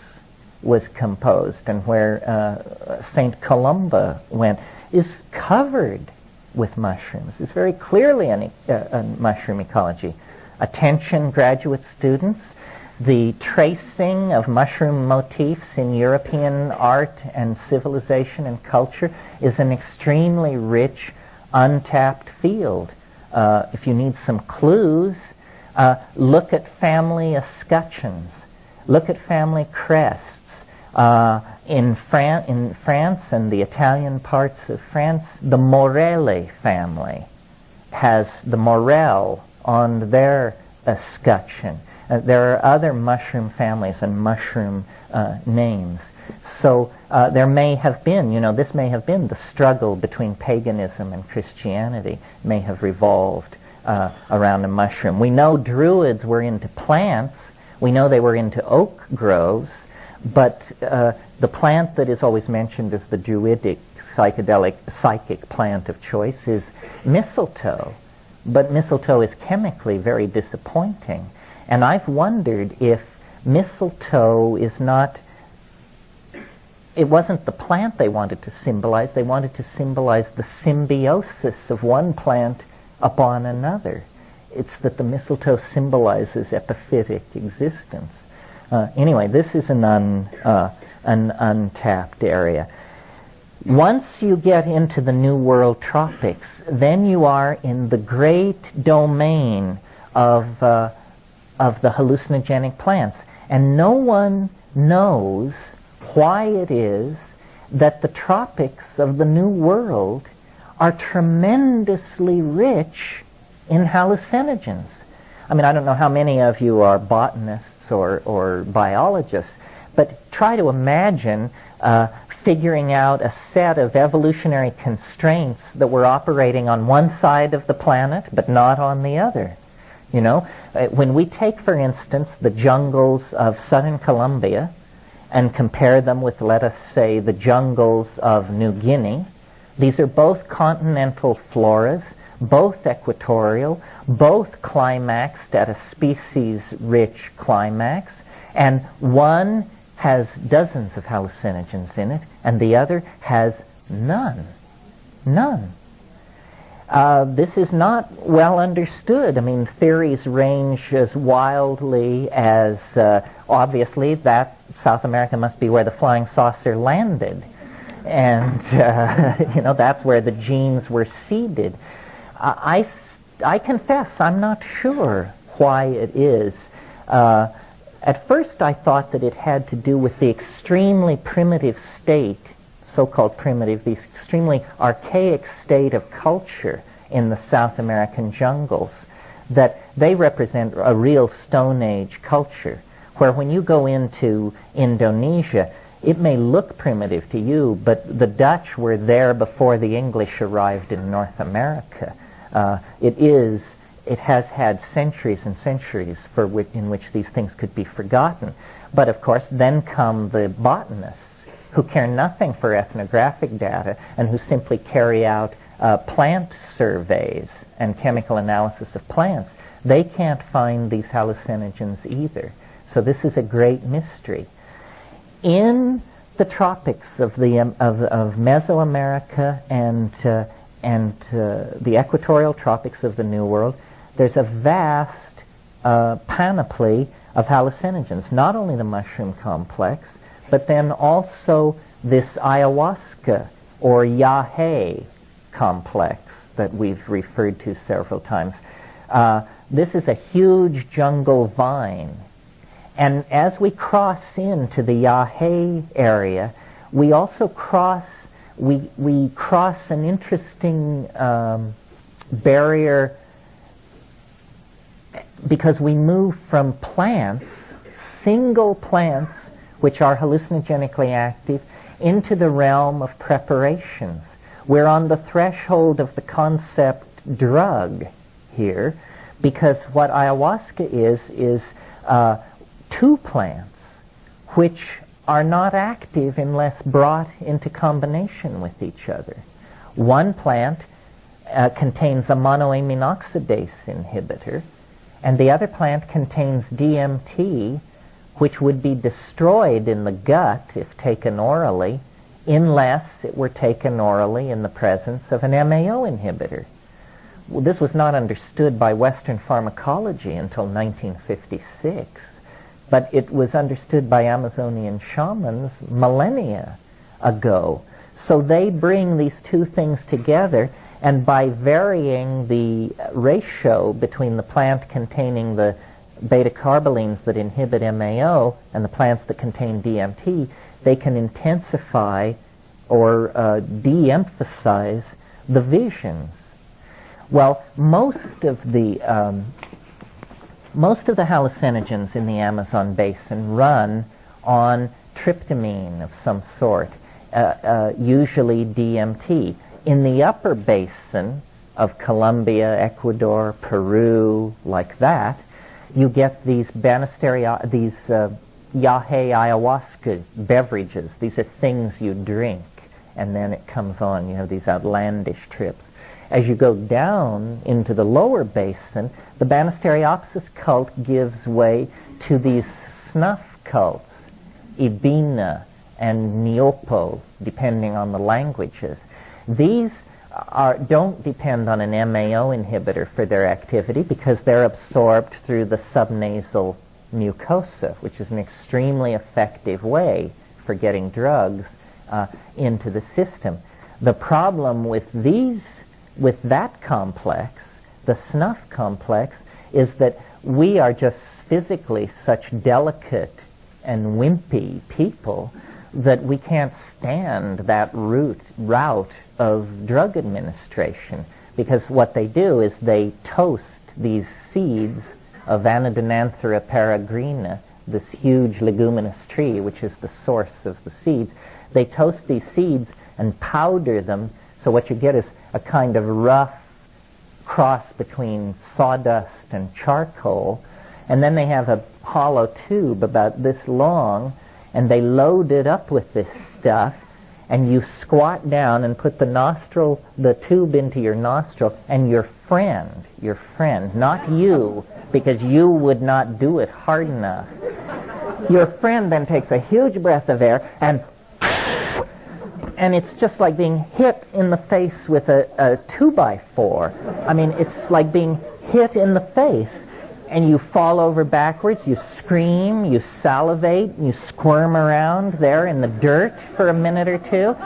was composed and where St. Columba went, is covered with mushrooms. It's very clearly a mushroom ecology. Attention, graduate students, the tracing of mushroom motifs in European art and civilization and culture is an extremely rich, untapped field. If you need some clues, look at family escutcheons, look at family crests. In France and the Italian parts of France, the Morelli family has the Morel on their escutcheon. There are other mushroom families and mushroom names. So there may have been, this may have been the struggle between paganism and Christianity may have revolved around a mushroom. We know Druids were into plants. We know they were into oak groves. But the plant that is always mentioned as the Druidic psychedelic psychic plant of choice is mistletoe. But mistletoe is chemically very disappointing. And I've wondered if mistletoe is not... It wasn't the plant they wanted to symbolize. They wanted to symbolize the symbiosis of one plant upon another. It's that the mistletoe symbolizes epiphytic existence. Anyway, this is an untapped area. Once you get into the New World tropics, then you are in the great domain of the hallucinogenic plants. And no one knows why it is that the tropics of the New World are tremendously rich in hallucinogens. I mean, I don't know how many of you are botanists or biologists, but try to imagine figuring out a set of evolutionary constraints that were operating on one side of the planet but not on the other. When we take, for instance, the jungles of southern Colombia and compare them with, let us say, the jungles of New Guinea, these are both continental floras, both equatorial, both climaxed at a species-rich climax, and one has dozens of hallucinogens in it, and the other has none. None. This is not well understood. I mean, theories range as wildly as, obviously, that South America must be where the flying saucer landed. And, that's where the genes were seeded. I confess, I'm not sure why it is. At first I thought that it had to do with the extremely primitive state, so-called primitive, the extremely archaic state of culture in the South American jungles, that they represent a real Stone Age culture, where when you go into Indonesia, it may look primitive to you, but the Dutch were there before the English arrived in North America. It has had centuries and centuries in which these things could be forgotten. But of course, then come the botanists who care nothing for ethnographic data and who simply carry out plant surveys and chemical analysis of plants. They can't find these hallucinogens either. So this is a great mystery. In the tropics of Mesoamerica and the equatorial tropics of the New World, there's a vast panoply of hallucinogens, not only the mushroom complex, but then also this ayahuasca or yahe complex that we've referred to several times. This is a huge jungle vine. And as we cross into the yahe area, we also cross an interesting barrier, because we move from plants, single plants, which are hallucinogenically active, into the realm of preparations. We're on the threshold of the concept drug here, because what ayahuasca is two plants which are not active unless brought into combination with each other. One plant contains a monoamine oxidase inhibitor, and the other plant contains DMT, which would be destroyed in the gut if taken orally, unless it were taken orally in the presence of an MAO inhibitor. Well, this was not understood by Western pharmacology until 1956, but it was understood by Amazonian shamans millennia ago. So they bring these two things together, and by varying the ratio between the plant containing the beta-carbolines that inhibit MAO and the plants that contain DMT, they can intensify or de-emphasize the visions. Well, most of the most of the hallucinogens in the Amazon basin run on tryptamine of some sort, usually DMT. In the upper basin of Colombia, Ecuador, Peru, like that, you get these yahe ayahuasca beverages. These are things you drink, and then it comes on. You have these outlandish trips. As you go down into the lower basin, the Banisteriopsis cult gives way to these snuff cults, Ibina and Niopo, depending on the languages. These don't depend on an MAO inhibitor for their activity because they're absorbed through the subnasal mucosa, which is an extremely effective way for getting drugs into the system. The problem with that complex, the snuff complex, is that we are just physically such delicate and wimpy people that we can't stand that route of drug administration, because what they do is they toast these seeds of Anodonanthera peregrina, this huge leguminous tree which is the source of the seeds. They toast these seeds and powder them, so what you get is a kind of rough cross between sawdust and charcoal, and then they have a hollow tube about this long, and they load it up with this stuff, and you squat down and put the tube into your nostril, and your friend, not you, because you would not do it hard enough. Your friend then takes a huge breath of air, and it's just like being hit in the face with a 2x4. I mean, it's like being hit in the face, and you fall over backwards, you scream, you salivate, you squirm around there in the dirt for a minute or two,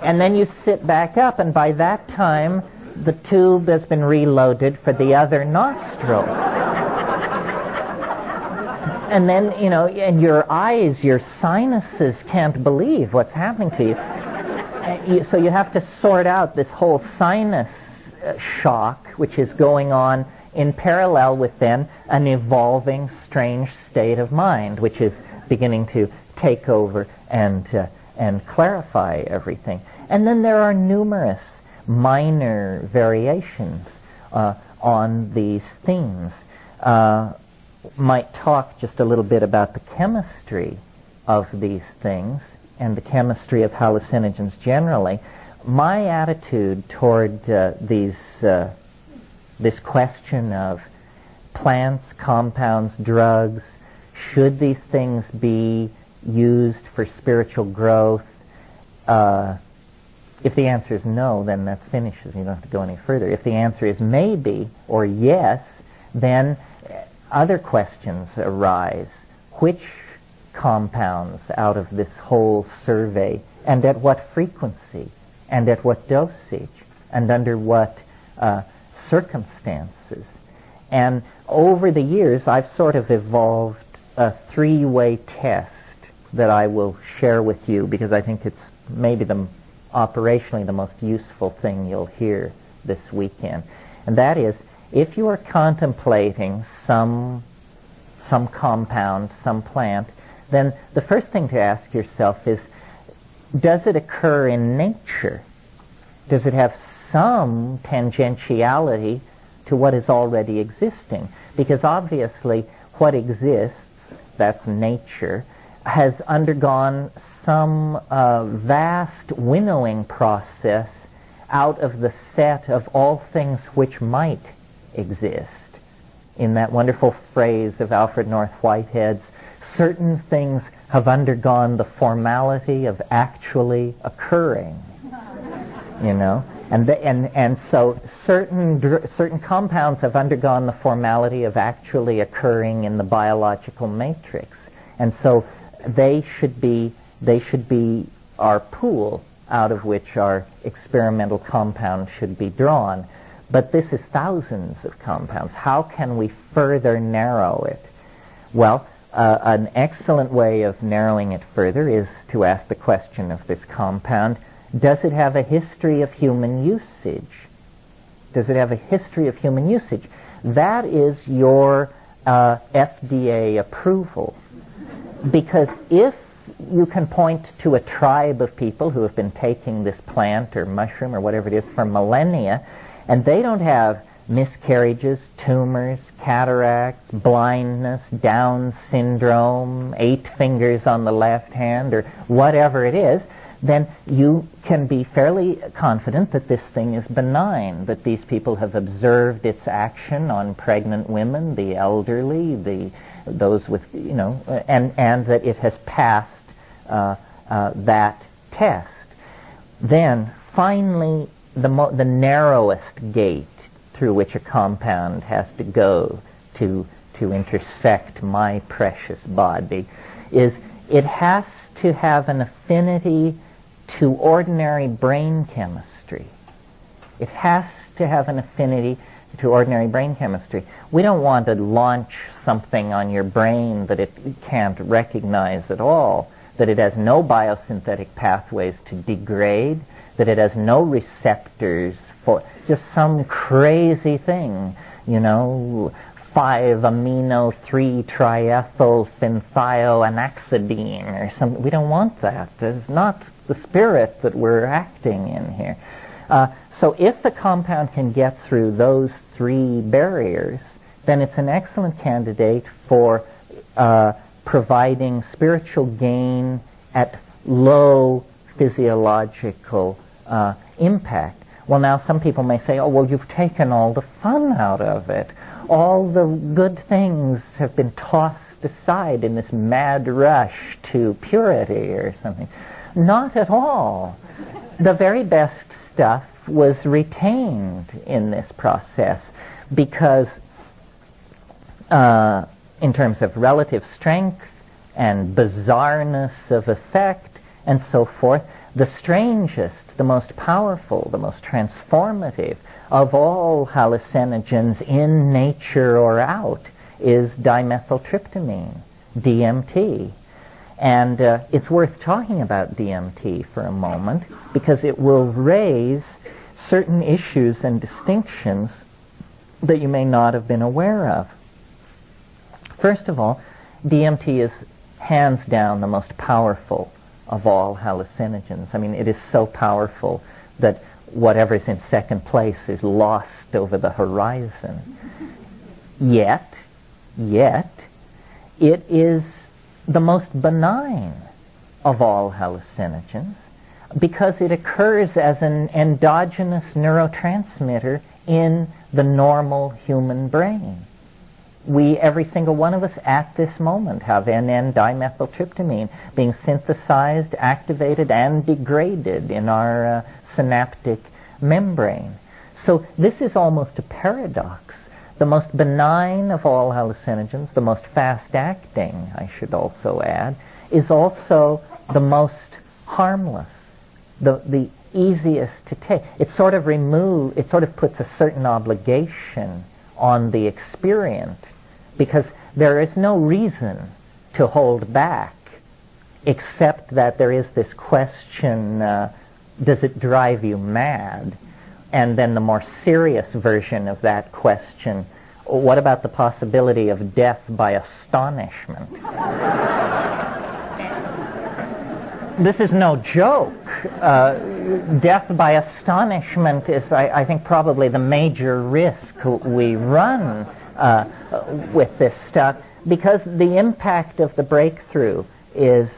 and then you sit back up, and by that time, the tube has been reloaded for the other nostril. And then, and your eyes, your sinuses can't believe what's happening to you. So you have to sort out this whole sinus shock, which is going on in parallel with then an evolving strange state of mind, which is beginning to take over and clarify everything. And then there are numerous minor variations on these themes. Might talk just a little bit about the chemistry of these things and the chemistry of hallucinogens generally. My attitude toward this question of plants, compounds, drugs, should these things be used for spiritual growth? If the answer is no, then that finishes. You don't have to go any further. If the answer is maybe or yes, then other questions arise. Which compounds out of this whole survey, and at what frequency, and at what dosage, and under what circumstances? And over the years, I've sort of evolved a three-way test that I will share with you, because I think it's maybe operationally the most useful thing you'll hear this weekend. And that is, if you are contemplating some compound, some plant, then the first thing to ask yourself is, does it occur in nature? Does it have some tangentiality to what is already existing? Because obviously what exists, that's nature, has undergone some vast winnowing process out of the set of all things which might exist. In that wonderful phrase of Alfred North Whitehead's, certain things have undergone the formality of actually occurring. And so certain compounds have undergone the formality of actually occurring in the biological matrix, and so they should be our pool out of which our experimental compounds should be drawn. But this is thousands of compounds. How can we further narrow it? Well, an excellent way of narrowing it further is to ask the question of this compound, does it have a history of human usage? Does it have a history of human usage? that is your FDA approval. Because if you can point to a tribe of people who have been taking this plant or mushroom or whatever it is for millennia, and they don't have miscarriages, tumors, cataracts, blindness, Down syndrome, 8 fingers on the left hand, or whatever it is, then you can be fairly confident that this thing is benign, that these people have observed its action on pregnant women, the elderly, those with, and that it has passed that test. Then, finally, the narrowest gate through which a compound has to go to intersect my precious body is it has to have an affinity to ordinary brain chemistry. It has to have an affinity to ordinary brain chemistry. We don't want to launch something on your brain that it can't recognize at all, that it has no biosynthetic pathways to degrade, that it has no receptors for just some crazy thing, 5-amino-3-triethylphenthioanaxidine or something. We don't want that. There's not the spirit that we're acting in here. So if the compound can get through those 3 barriers, then it's an excellent candidate for providing spiritual gain at low physiological impact. Well, now some people may say, oh, well, you've taken all the fun out of it. All the good things have been tossed aside in this mad rush to purity or something. Not at all. The very best stuff was retained in this process because in terms of relative strength and bizarreness of effect and so forth, the strangest, the most powerful, the most transformative of all hallucinogens in nature or out is dimethyltryptamine, DMT. And it's worth talking about DMT for a moment because it will raise certain issues and distinctions that you may not have been aware of. First of all, DMT is hands down the most powerful of all hallucinogens. I mean, it is so powerful that whatever's in second place is lost over the horizon. Yet, it is the most benign of all hallucinogens because it occurs as an endogenous neurotransmitter in the normal human brain. Every single one of us at this moment have N,N-dimethyltryptamine being synthesized, activated, and degraded in our synaptic membrane. So this is almost a paradox. The most benign of all hallucinogens, the most fast-acting, I should also add, is also the most harmless, the easiest to take. It sort of puts a certain obligation on the experient because there is no reason to hold back except that there is this question, does it drive you mad? And then the more serious version of that question, what about the possibility of death by astonishment? This is no joke. Death by astonishment is, I think, probably the major risk we run with this stuff because the impact of the breakthrough is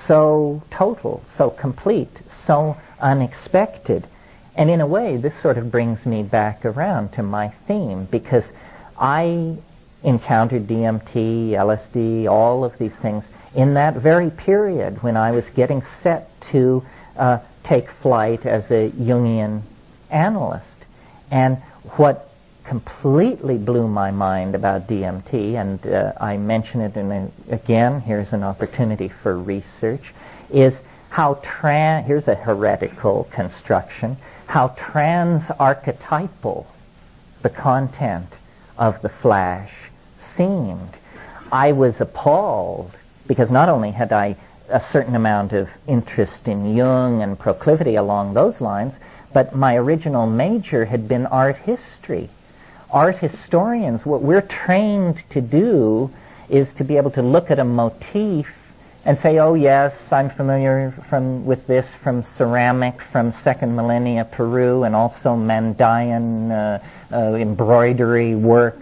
so total, so complete, so unexpected. And in a way, this sort of brings me back around to my theme because I encountered DMT, LSD, all of these things in that very period when I was getting set to take flight as a Jungian analyst. And what completely blew my mind about DMT, and I mention it again, here's an opportunity for research, is how here's a heretical construction, how trans-archetypal the content of the flash seemed. I was appalled because not only had I a certain amount of interest in Jung and proclivity along those lines, but my original major had been art history. art historians, what we're trained to do is to be able to look at a motif and say, oh yes, I'm familiar with this from ceramic from second millennia Peru and also Mandaean embroidery work.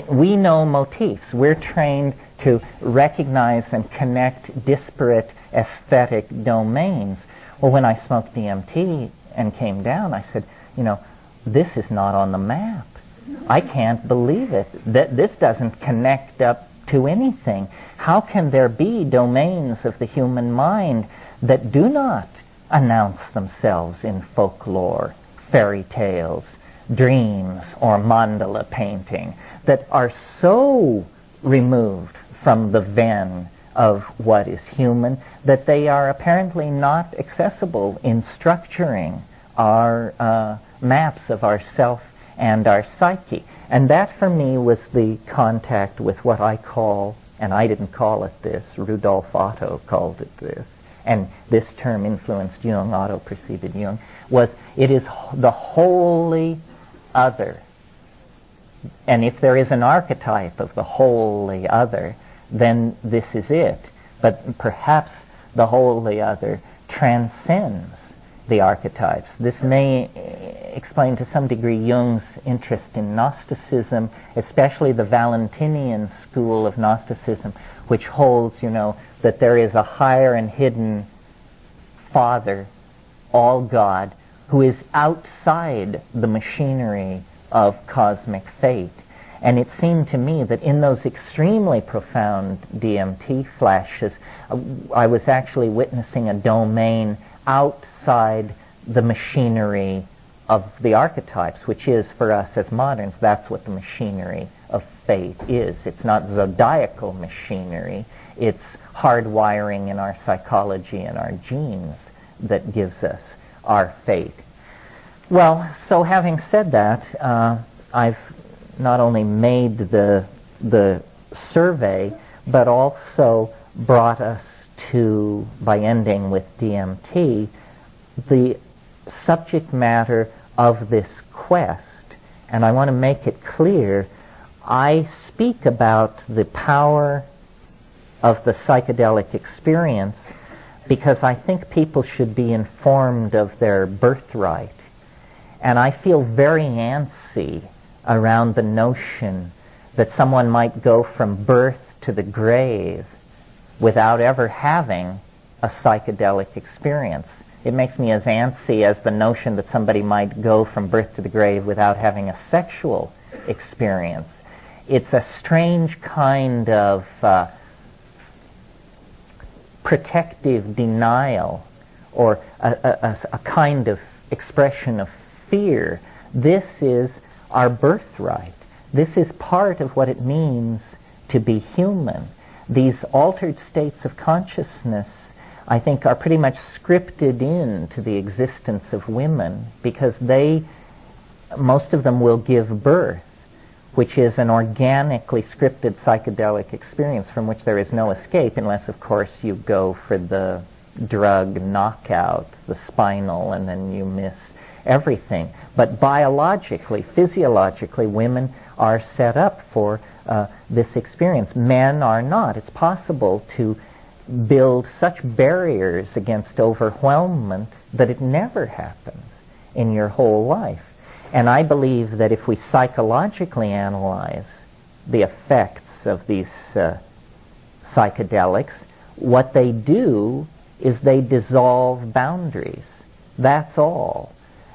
We know motifs. We're trained to recognize and connect disparate aesthetic domains. Well, when I smoked DMT and came down, I said, this is not on the map. I can't believe it. This doesn't connect up to anything. How can there be domains of the human mind that do not announce themselves in folklore, fairy tales, dreams, or mandala painting, that are so removed from the ven of what is human that they are apparently not accessible in structuring our maps of ourself and our psyche? And that for me was the contact with what I call, and I didn't call it this, Rudolf Otto called it this, and this term influenced Jung, Otto preceded Jung, it is the wholly other. And if there is an archetype of the wholly other, then this is it. But perhaps the wholly other transcends the archetypes. This may explain to some degree Jung's interest in Gnosticism, especially the Valentinian school of Gnosticism, which holds, that there is a higher and hidden Father, all God, who is outside the machinery of cosmic fate. And it seemed to me that in those extremely profound DMT flashes, I was actually witnessing a domain outside the machinery of the archetypes, which is, for us as moderns, that's what the machinery of fate is. It's not zodiacal machinery. It's hardwiring in our psychology and our genes that gives us our fate. Well, so having said that, I've not only made the survey, but also brought us to, by ending with DMT, the subject matter of this quest. And I want to make it clear, I speak about the power of the psychedelic experience because I think people should be informed of their birthright. And I feel very antsy around the notion that someone might go from birth to the grave without ever having a psychedelic experience. It makes me as antsy as the notion that somebody might go from birth to the grave without having a sexual experience. It's a strange kind of protective denial, or a kind of expression of fear. This is our birthright. This is part of what it means to be human. These altered states of consciousness, I think, are pretty much scripted into the existence of women because most of them will give birth, which is an organically scripted psychedelic experience from which there is no escape unless, of course, you go for the drug knockout, the spinal, and then you miss everything. But biologically, physiologically, women are set up for this experience. Men are not. It's possible to build such barriers against overwhelmment that it never happens in your whole life. And I believe that if we psychologically analyze the effects of these psychedelics, what they do is they dissolve boundaries. That's all.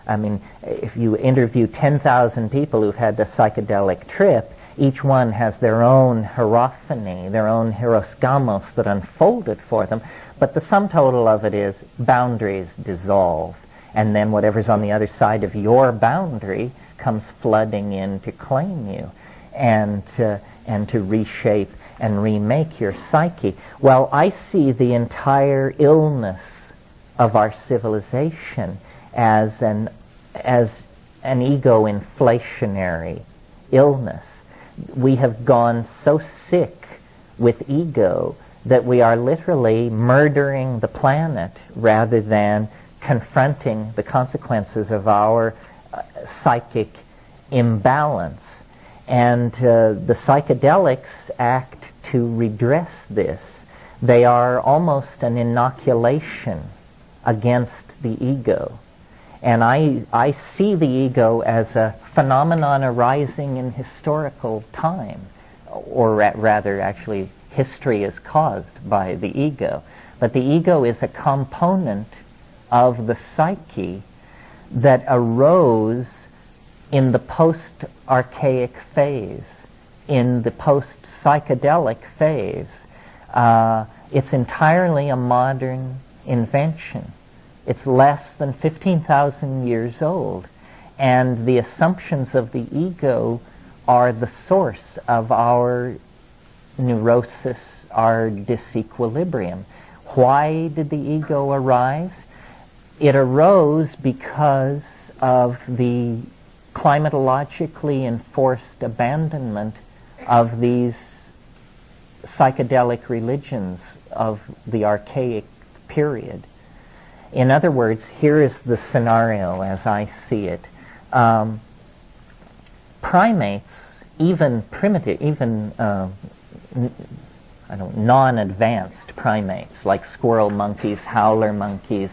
I mean, if you interview 10,000 people who've had a psychedelic trip, each one has their own hierophany, their own hieroskamos that unfolded for them, but the sum total of it is boundaries dissolve, and then whatever's on the other side of your boundary comes flooding in to claim you and to reshape and remake your psyche. Well, I see the entire illness of our civilization as an ego-inflationary illness. We have gone so sick with ego that we are literally murdering the planet rather than confronting the consequences of our psychic imbalance. And the psychedelics act to redress this. They are almost an inoculation against the ego. And I see the ego as a phenomenon arising in historical time, or rather, actually, history is caused by the ego. But the ego is a component of the psyche that arose in the post-archaic phase, in the post-psychedelic phase. It's entirely a modern invention. It's less than 15,000 years old. And the assumptions of the ego are the source of our neurosis, our disequilibrium. Why did the ego arise? It arose because of the climatologically enforced abandonment of these psychedelic religions of the archaic period. In other words, here is the scenario as I see it. Primates, even primitive, even non-advanced primates like squirrel monkeys, howler monkeys,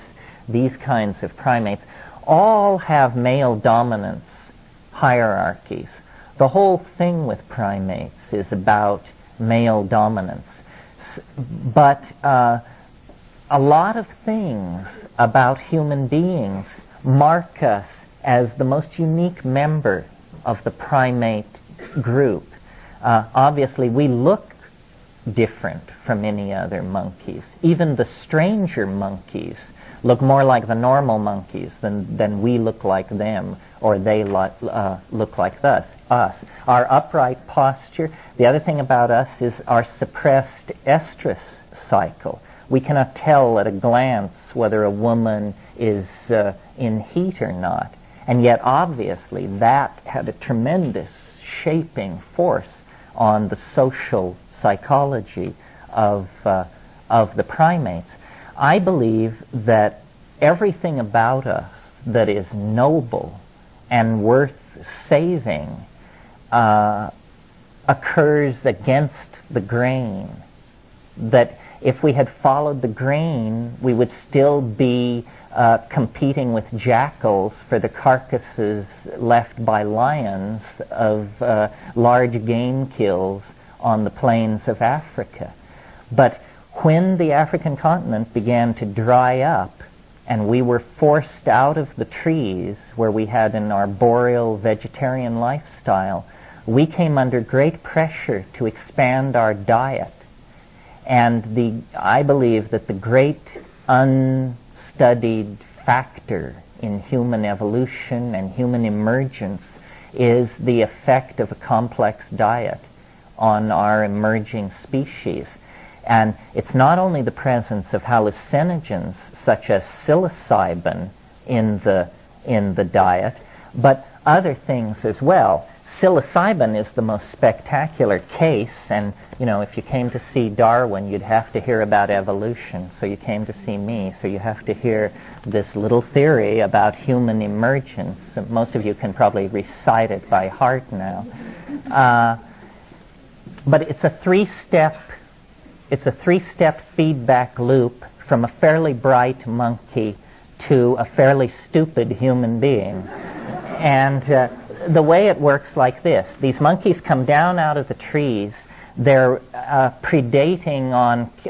these kinds of primates, all have male dominance hierarchies. The whole thing with primates is about male dominance. But a lot of things about human beings mark us as the most unique member of the primate group. Obviously, we look different from any other monkeys. Even the stranger monkeys look more like the normal monkeys than we look like them, or they look like us. Our upright posture. The other thing about us is our suppressed estrus cycle. We cannot tell at a glance whether a woman is in heat or not. And yet, obviously, that had a tremendous shaping force on the social psychology of the primates. I believe that everything about us that is noble and worth saving occurs against the grain. That if we had followed the grain, we would still be competing with jackals for the carcasses left by lions of large game kills on the plains of Africa. But when the African continent began to dry up and we were forced out of the trees where we had an arboreal vegetarian lifestyle, we came under great pressure to expand our diet. And I believe that the great unstudied factor in human evolution and human emergence is the effect of a complex diet on our emerging species. And it's not only the presence of hallucinogens such as psilocybin in the diet, but other things as well. Psilocybin is the most spectacular case, and if you came to see Darwin, you'd have to hear about evolution. So you came to see me, so you have to hear this little theory about human emergence. Most of you can probably recite it by heart now. But it's a three-step feedback loop from a fairly bright monkey to a fairly stupid human being. And the way it works like this. These monkeys come down out of the trees. They're predating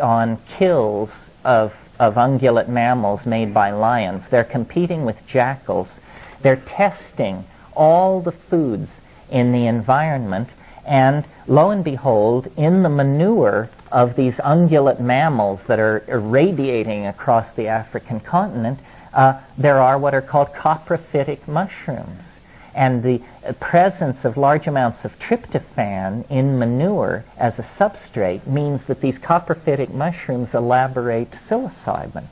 on kills of ungulate mammals made by lions. They're competing with jackals. They're testing all the foods in the environment. And lo and behold, in the manure of these ungulate mammals that are irradiating across the African continent, there are what are called coprophytic mushrooms. And the presence of large amounts of tryptophan in manure as a substrate means that these coprophytic mushrooms elaborate psilocybin.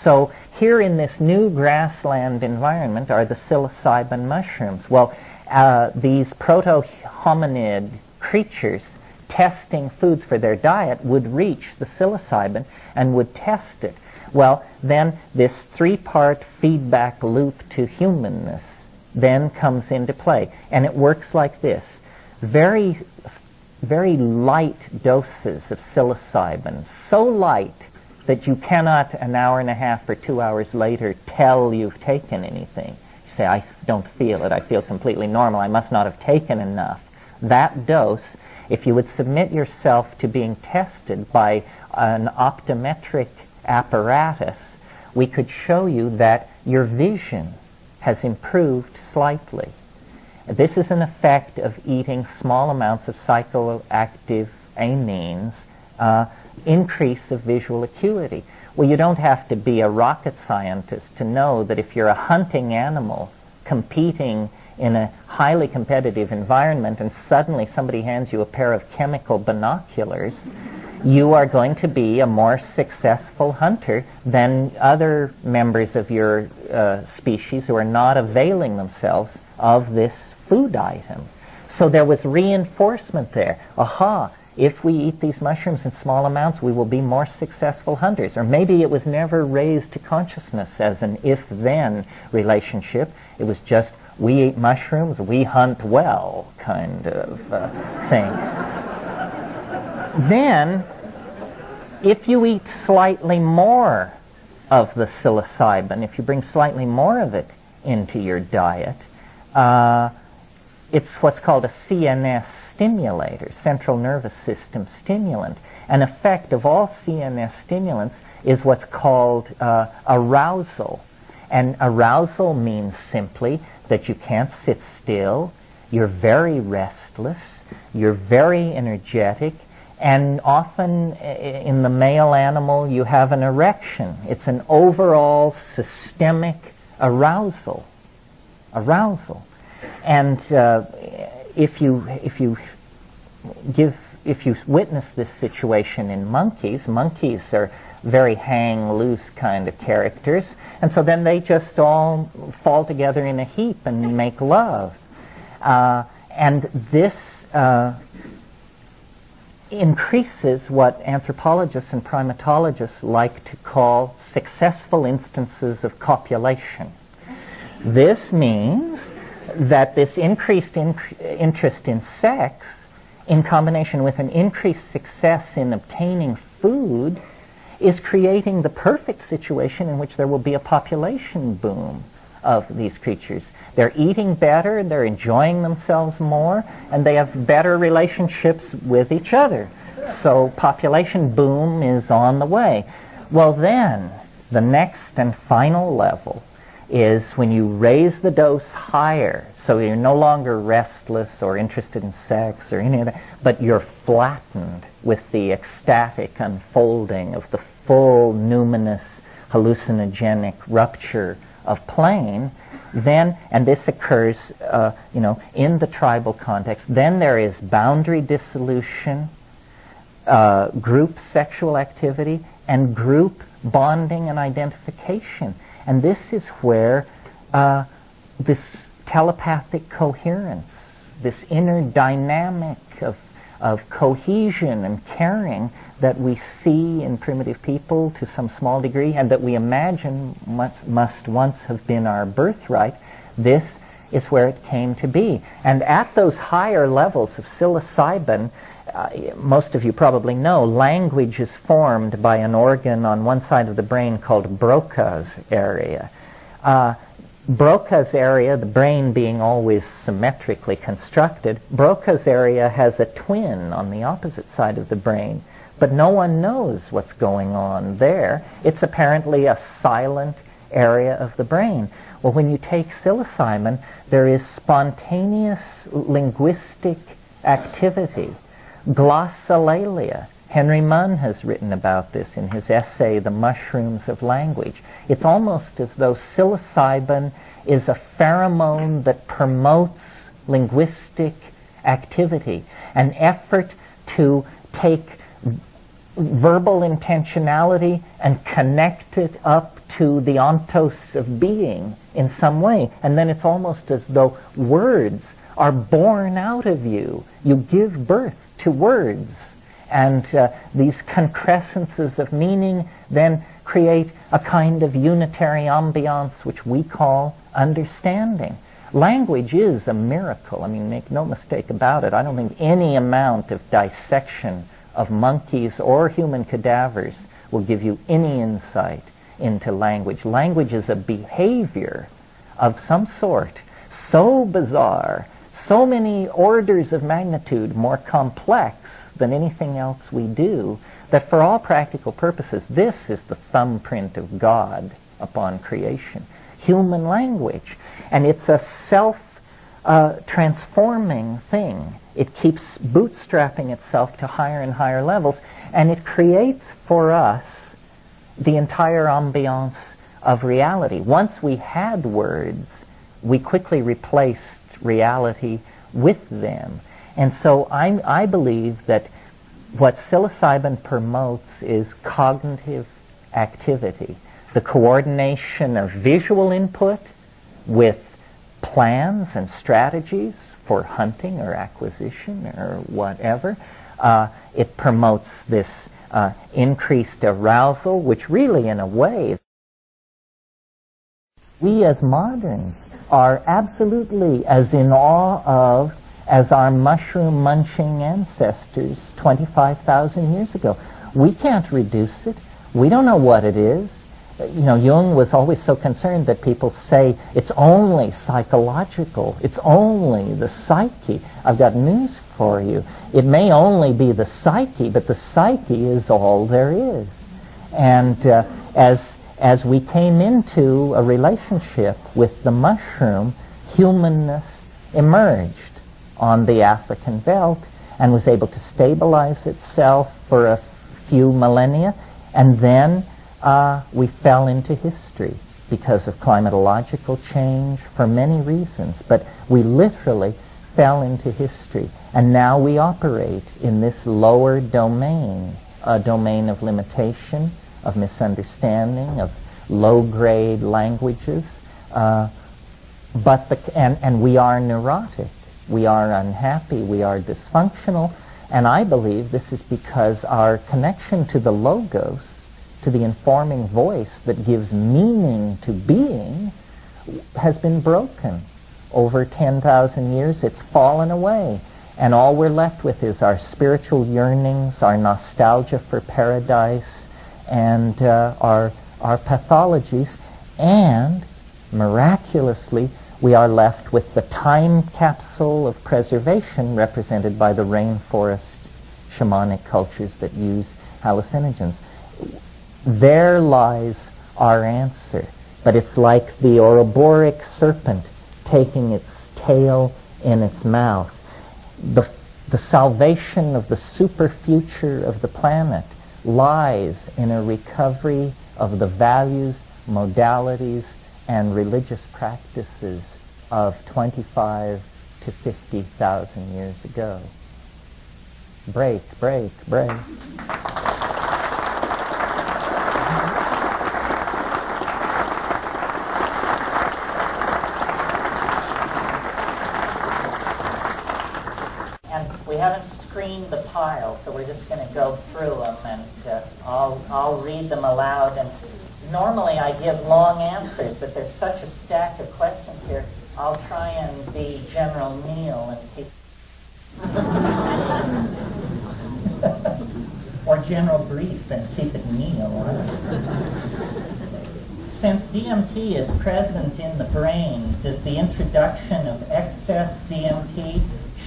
So here in this new grassland environment are the psilocybin mushrooms. Well, these proto-hominid creatures testing foods for their diet would reach the psilocybin and would test it. Well, then this three-part feedback loop to humanness then comes into play. And it works like this. very, very light doses of psilocybin, so light that you cannot an hour and a half or 2 hours later tell you've taken anything. You say, I don't feel it, I feel completely normal, I must not have taken enough. That dose, if you would submit yourself to being tested by an optometric apparatus, we could show you that your vision has improved slightly. This is an effect of eating small amounts of psychoactive amines, increase of visual acuity. Well, you don't have to be a rocket scientist to know that if you're a hunting animal competing in a highly competitive environment and suddenly somebody hands you a pair of chemical binoculars, you are going to be a more successful hunter than other members of your species who are not availing themselves of this food item. So there was reinforcement there. Aha, if we eat these mushrooms in small amounts, we will be more successful hunters. Or maybe it was never raised to consciousness as an if-then relationship. It was just, we eat mushrooms, we hunt well kind of thing. Then, if you eat slightly more of the psilocybin, if you bring slightly more of it into your diet, it's what's called a CNS stimulator, central nervous system stimulant. An effect of all CNS stimulants is what's called arousal. And arousal means simply that you can't sit still, you're very restless, you're very energetic, and often in the male animal you have an erection. It's an overall systemic arousal. And if you witness this situation in monkeys are very hang-loose kind of characters, and so then they just all fall together in a heap and make love. And this increases what anthropologists and primatologists like to call successful instances of copulation. This means that this increased interest in sex, in combination with an increased success in obtaining food, is creating the perfect situation in which there will be a population boom of these creatures. They're eating better, they're enjoying themselves more, and they have better relationships with each other. So population boom is on the way. Well then, the next and final level is when you raise the dose higher, so you're no longer restless or interested in sex or any of that, but you're flattened with the ecstatic unfolding of the full numinous hallucinogenic rupture of plane, then, and this occurs in the tribal context, then there is boundary dissolution, group sexual activity, and group bonding and identification. And this is where this telepathic coherence, this inner dynamic of cohesion and caring that we see in primitive people to some small degree and that we imagine must once have been our birthright, this is where it came to be. And at those higher levels of psilocybin, most of you probably know, language is formed by an organ on one side of the brain called Broca's area. Broca's area, the brain being always symmetrically constructed, Broca's area has a twin on the opposite side of the brain, but no one knows what's going on there. It's apparently a silent area of the brain. Well, when you take psilocybin, there is spontaneous linguistic activity, glossolalia. Henry Munn has written about this in his essay, The Mushrooms of Language. It's almost as though psilocybin is a pheromone that promotes linguistic activity, an effort to take verbal intentionality and connect it up to the ontos of being in some way. And then it's almost as though words are born out of you. You give birth to words. And these concrescences of meaning then create a kind of unitary ambiance which we call understanding. Language is a miracle. I mean, make no mistake about it. I don't think any amount of dissection of monkeys or human cadavers will give you any insight into language. Language is a behavior of some sort, so bizarre, so many orders of magnitude more complex than anything else we do, that for all practical purposes, this is the thumbprint of God upon creation. Human language. And it's a self-transforming thing. It keeps bootstrapping itself to higher and higher levels, and it creates for us the entire ambiance of reality. Once we had words, we quickly replaced reality with them. And so I believe that what psilocybin promotes is cognitive activity, the coordination of visual input with plans and strategies for hunting or acquisition or whatever. It promotes this increased arousal, which really, in a way, we as moderns are absolutely as in awe of as our mushroom-munching ancestors 25,000 years ago. We can't reduce it. We don't know what it is. You know, Jung was always so concerned that people say it's only psychological, it's only the psyche. I've got news for you. It may only be the psyche, but the psyche is all there is. And as we came into a relationship with the mushroom, humanness emerged on the African veldt and was able to stabilize itself for a few millennia, and then we fell into history because of climatological change, for many reasons, but we literally fell into history. And now we operate in this lower domain, a domain of limitation, of misunderstanding, of low-grade languages, and we are neurotic, we are unhappy, we are dysfunctional, and I believe this is because our connection to the logos, to the informing voice that gives meaning to being, has been broken. Over 10,000 years, it's fallen away. And all we're left with is our spiritual yearnings, our nostalgia for paradise, and our pathologies. And, miraculously, we are left with the time capsule of preservation represented by the rainforest shamanic cultures that use hallucinogens. There lies our answer. But it's like the Ouroboros serpent taking its tail in its mouth. The salvation of the super future of the planet lies in a recovery of the values, modalities, and religious practices of 25 to 50,000 years ago. Break, break, break. We haven't screened the pile, so we're just going to go through them, and I'll read them aloud. And normally I give long answers, but there's such a stack of questions here. I'll try and be General Neal and keep or General Brief and keep it Neal. Since DMT is present in the brain, does the introduction of excess DMT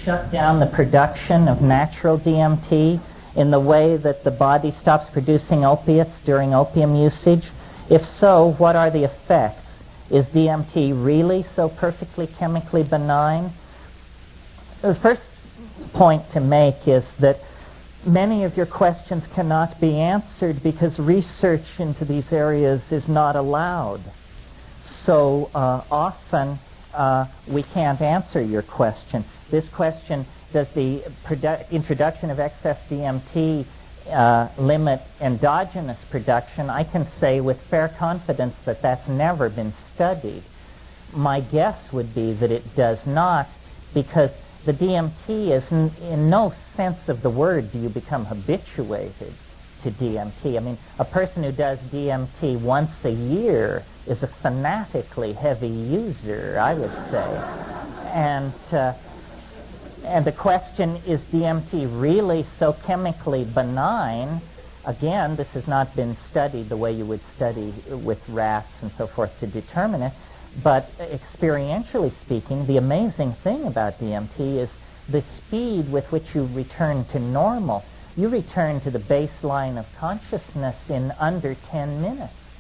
shut down the production of natural DMT in the way that the body stops producing opiates during opium usage? If so, what are the effects? Is DMT really so perfectly chemically benign? The first point to make is that many of your questions cannot be answered because research into these areas is not allowed. So often we can't answer your question. This question, does the introduction of excess DMT limit endogenous production? I can say with fair confidence that that's never been studied. My guess would be that it does not, because the DMT is in no sense of the word do you become habituated to DMT. I mean, a person who does DMT once a year is a fanatically heavy user, I would say. And the question, is DMT really so chemically benign? Again, this has not been studied the way you would study with rats and so forth to determine it. But experientially speaking, the amazing thing about DMT is the speed with which you return to normal. You return to the baseline of consciousness in under 10 minutes.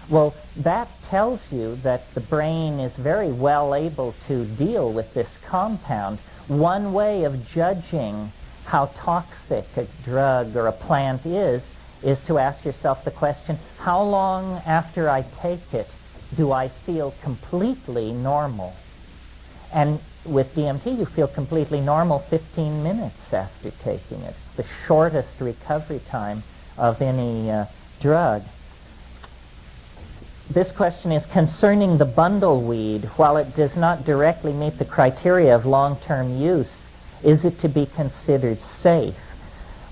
Well, that tells you that the brain is very well able to deal with this compound. One way of judging how toxic a drug or a plant is to ask yourself the question, how long after I take it do I feel completely normal? And with DMT, you feel completely normal 15 minutes after taking it. It's the shortest recovery time of any drug. This question is concerning the bundle weed. While it does not directly meet the criteria of long-term use, is it to be considered safe?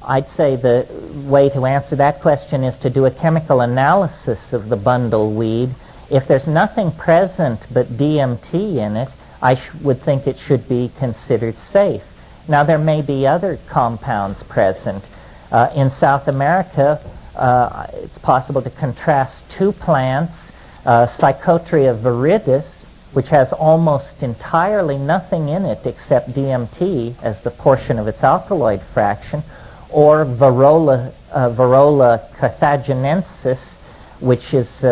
I'd say the way to answer that question is to do a chemical analysis of the bundle weed. If there's nothing present but DMT in it, I would think it should be considered safe. Now, there may be other compounds present. In South America, it's possible to contrast two plants, Psychotria viridis, which has almost entirely nothing in it except DMT as the portion of its alkaloid fraction, or Varrola carthaginensis, which is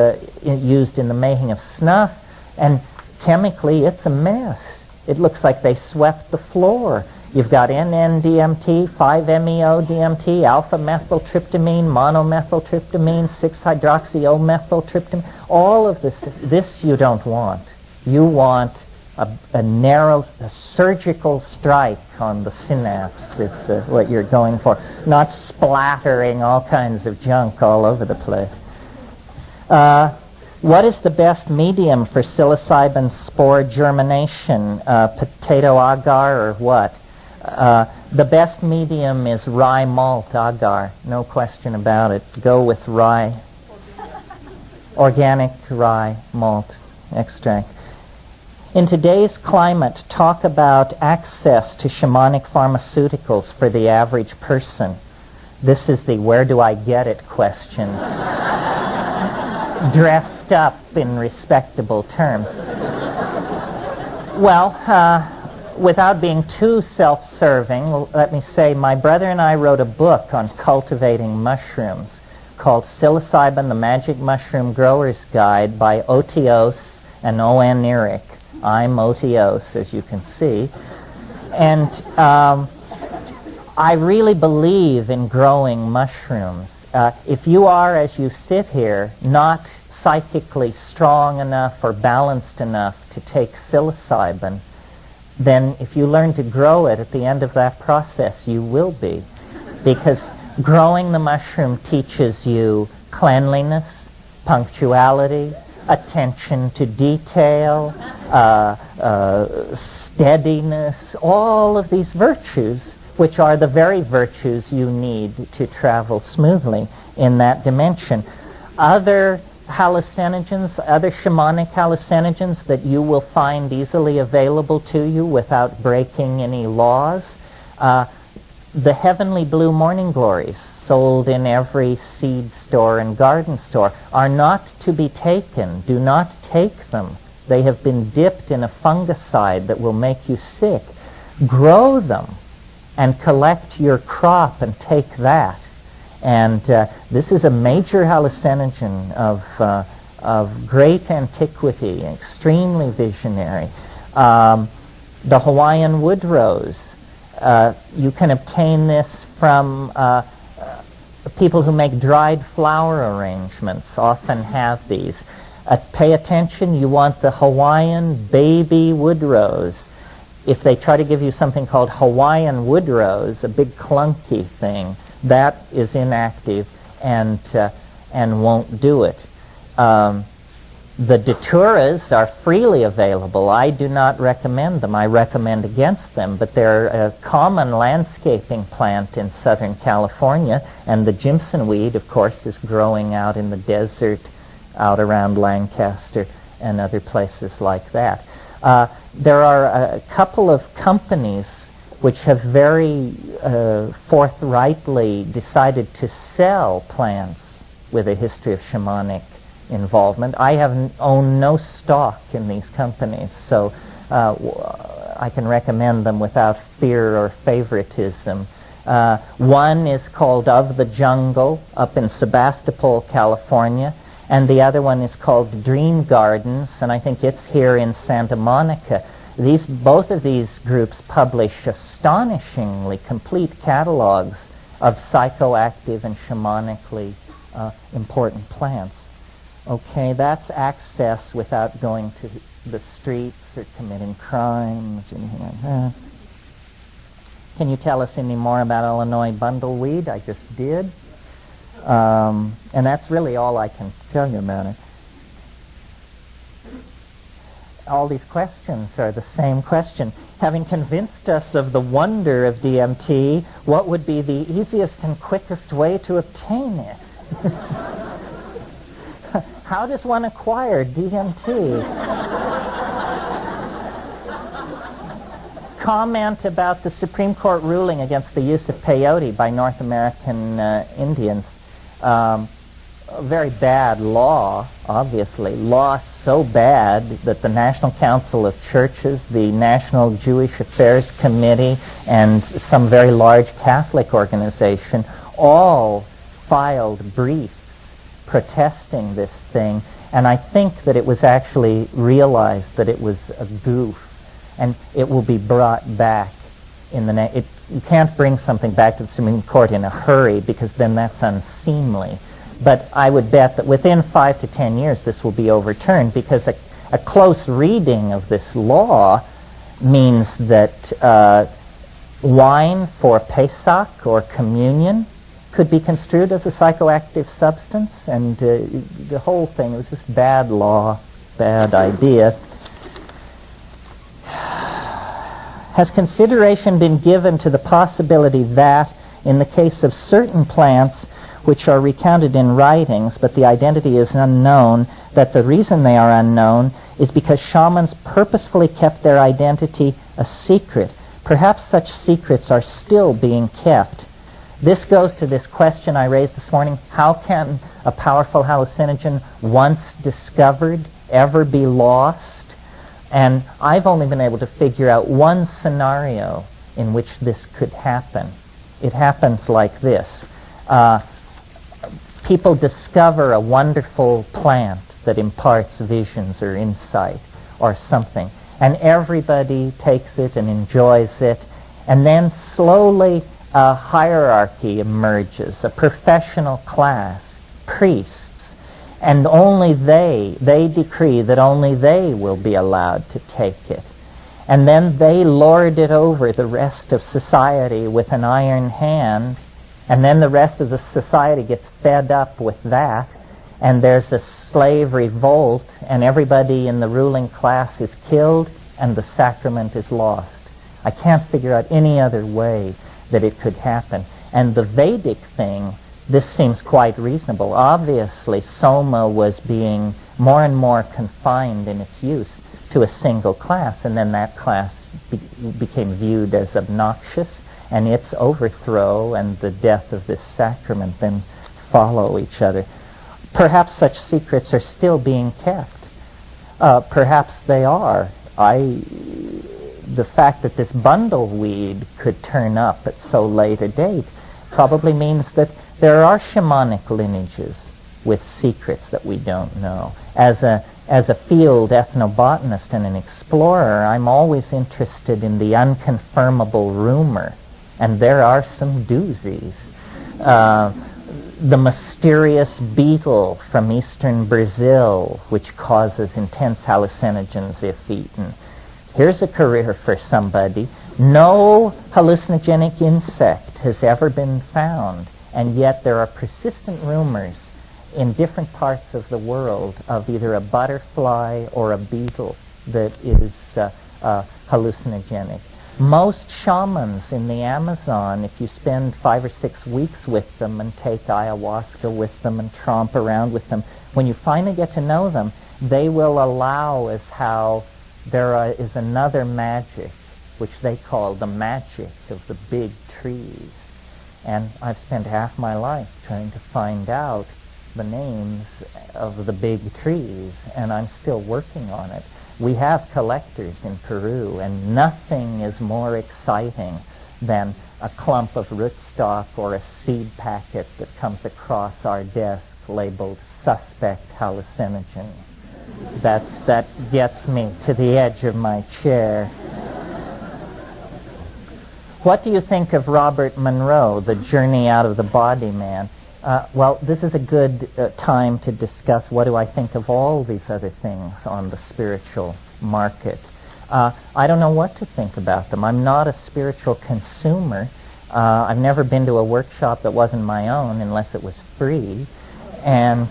used in the making of snuff, and chemically it's a mess. It looks like they swept the floor. You've got NN-DMT, 5-MeO-DMT, alpha-methyltryptamine, monomethyltryptamine, 6-hydroxy-O-methyltryptamine. All of this you don't want. You want a narrow, surgical strike on the synapse is what you're going for, not splattering all kinds of junk all over the place. What is the best medium for psilocybin spore germination? Potato agar or what? The best medium is rye malt agar, no question about it. Go with rye, organic rye malt extract. In today's climate, talk about access to shamanic pharmaceuticals for the average person. This is the where do I get it question, dressed up in respectable terms. Well, without being too self-serving, let me say my brother and I wrote a book on cultivating mushrooms called Psilocybin, the Magic Mushroom Grower's Guide by Otios and O.N. Eric. I'm Otios, as you can see. And I really believe in growing mushrooms. If you are, as you sit here, not psychically strong enough or balanced enough to take psilocybin, then if you learn to grow it at the end of that process, you will be. Because growing the mushroom teaches you cleanliness, punctuality, attention to detail, steadiness, all of these virtues, which are the very virtues you need to travel smoothly in that dimension. Other hallucinogens, other shamanic hallucinogens that you will find easily available to you without breaking any laws, the heavenly blue morning glories sold in every seed store and garden store are not to be taken. Do not take them. They have been dipped in a fungicide that will make you sick. Grow them and collect your crop and take that. And this is a major hallucinogen of great antiquity, extremely visionary. The Hawaiian wood rose. You can obtain this from people who make dried flower arrangements, often have these. Pay attention, you want the Hawaiian baby wood rose. If they try to give you something called Hawaiian wood rose, a big clunky thing, that is inactive and won't do it. The daturas are freely available. I do not recommend them. I recommend against them, but they're a common landscaping plant in Southern California, and the Jimson weed, of course, is growing out in the desert out around Lancaster and other places like that. There are a couple of companies which have very forthrightly decided to sell plants with a history of shamanic involvement. I own no stock in these companies, so I can recommend them without fear or favoritism. One is called Of the Jungle up in Sebastopol, California, and the other one is called Dream Gardens, and I think it's here in Santa Monica. Both of these groups publish astonishingly complete catalogs of psychoactive and shamanically important plants. Okay, that's access without going to the streets or committing crimes or anything like that. Can you tell us any more about Illinois bundleweed? I just did. And that's really all I can tell you about it. All these questions are the same question. Having convinced us of the wonder of DMT, what would be the easiest and quickest way to obtain it? How does one acquire DMT? Comment about the Supreme Court ruling against the use of peyote by North American Indians. A very bad law, obviously. Law so bad that the National Council of Churches, the National Jewish Affairs Committee, and some very large Catholic organization all filed briefs protesting this thing, and I think that it was actually realized that it was a goof, and it will be brought back in the you can't bring something back to the Supreme Court in a hurry, because then that's unseemly. But I would bet that within 5 to 10 years this will be overturned, because a close reading of this law means that wine for Pesach or communion could be construed as a psychoactive substance, and the whole thing was just bad law, bad idea. Has consideration been given to the possibility that, in the case of certain plants which are recounted in writings, but the identity is unknown, that the reason they are unknown is because shamans purposefully kept their identity a secret? Perhaps such secrets are still being kept. This goes to this question I raised this morning: how can a powerful hallucinogen once discovered ever be lost? And I've only been able to figure out one scenario in which this could happen. It happens like this. People discover a wonderful plant that imparts visions or insight or something, and everybody takes it and enjoys it, and then slowly a hierarchy emerges, a professional class, priests, and only they decree that only they will be allowed to take it. And then they lord it over the rest of society with an iron hand, and then the rest of the society gets fed up with that, and there's a slave revolt, and everybody in the ruling class is killed, and the sacrament is lost. I can't figure out any other way that it could happen. And the Vedic thing, this seems quite reasonable. Obviously, Soma was being more and more confined in its use to a single class, and then that class became viewed as obnoxious, and its overthrow and the death of this sacrament then follow each other. Perhaps such secrets are still being kept. Perhaps they are. The fact that this bundleweed could turn up at so late a date probably means that there are shamanic lineages with secrets that we don't know. As a field ethnobotanist and an explorer, I'm always interested in the unconfirmable rumor, and there are some doozies. The mysterious beetle from eastern Brazil, which causes intense hallucinogens if eaten. Here's a career for somebody. No hallucinogenic insect has ever been found, and yet there are persistent rumors in different parts of the world of either a butterfly or a beetle that is hallucinogenic. Most shamans in the Amazon, if you spend 5 or 6 weeks with them and take ayahuasca with them and tromp around with them, when you finally get to know them, they will allow as how there is another magic, which they call the magic of the big trees. And I've spent half my life trying to find out the names of the big trees, and I'm still working on it. We have collectors in Peru, and nothing is more exciting than a clump of rootstock or a seed packet that comes across our desk labeled suspect hallucinogen. That gets me to the edge of my chair. What do you think of Robert Monroe, The Journey Out of the Body Man? Well, this is a good time to discuss what do I think of all these other things on the spiritual market. I don't know what to think about them. I'm not a spiritual consumer. I've never been to a workshop that wasn't my own unless it was free. And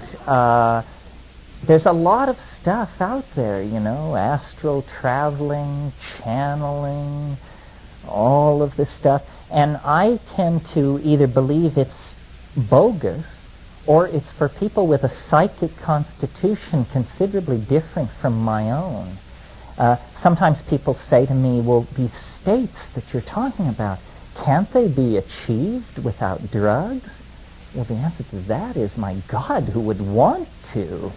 there's a lot of stuff out there, you know, astral traveling, channeling, all of this stuff. And I tend to either believe it's bogus or it's for people with a psychic constitution considerably different from my own. Sometimes people say to me, well, these states that you're talking about, can't they be achieved without drugs? Well, the answer to that is, my God, who would want to?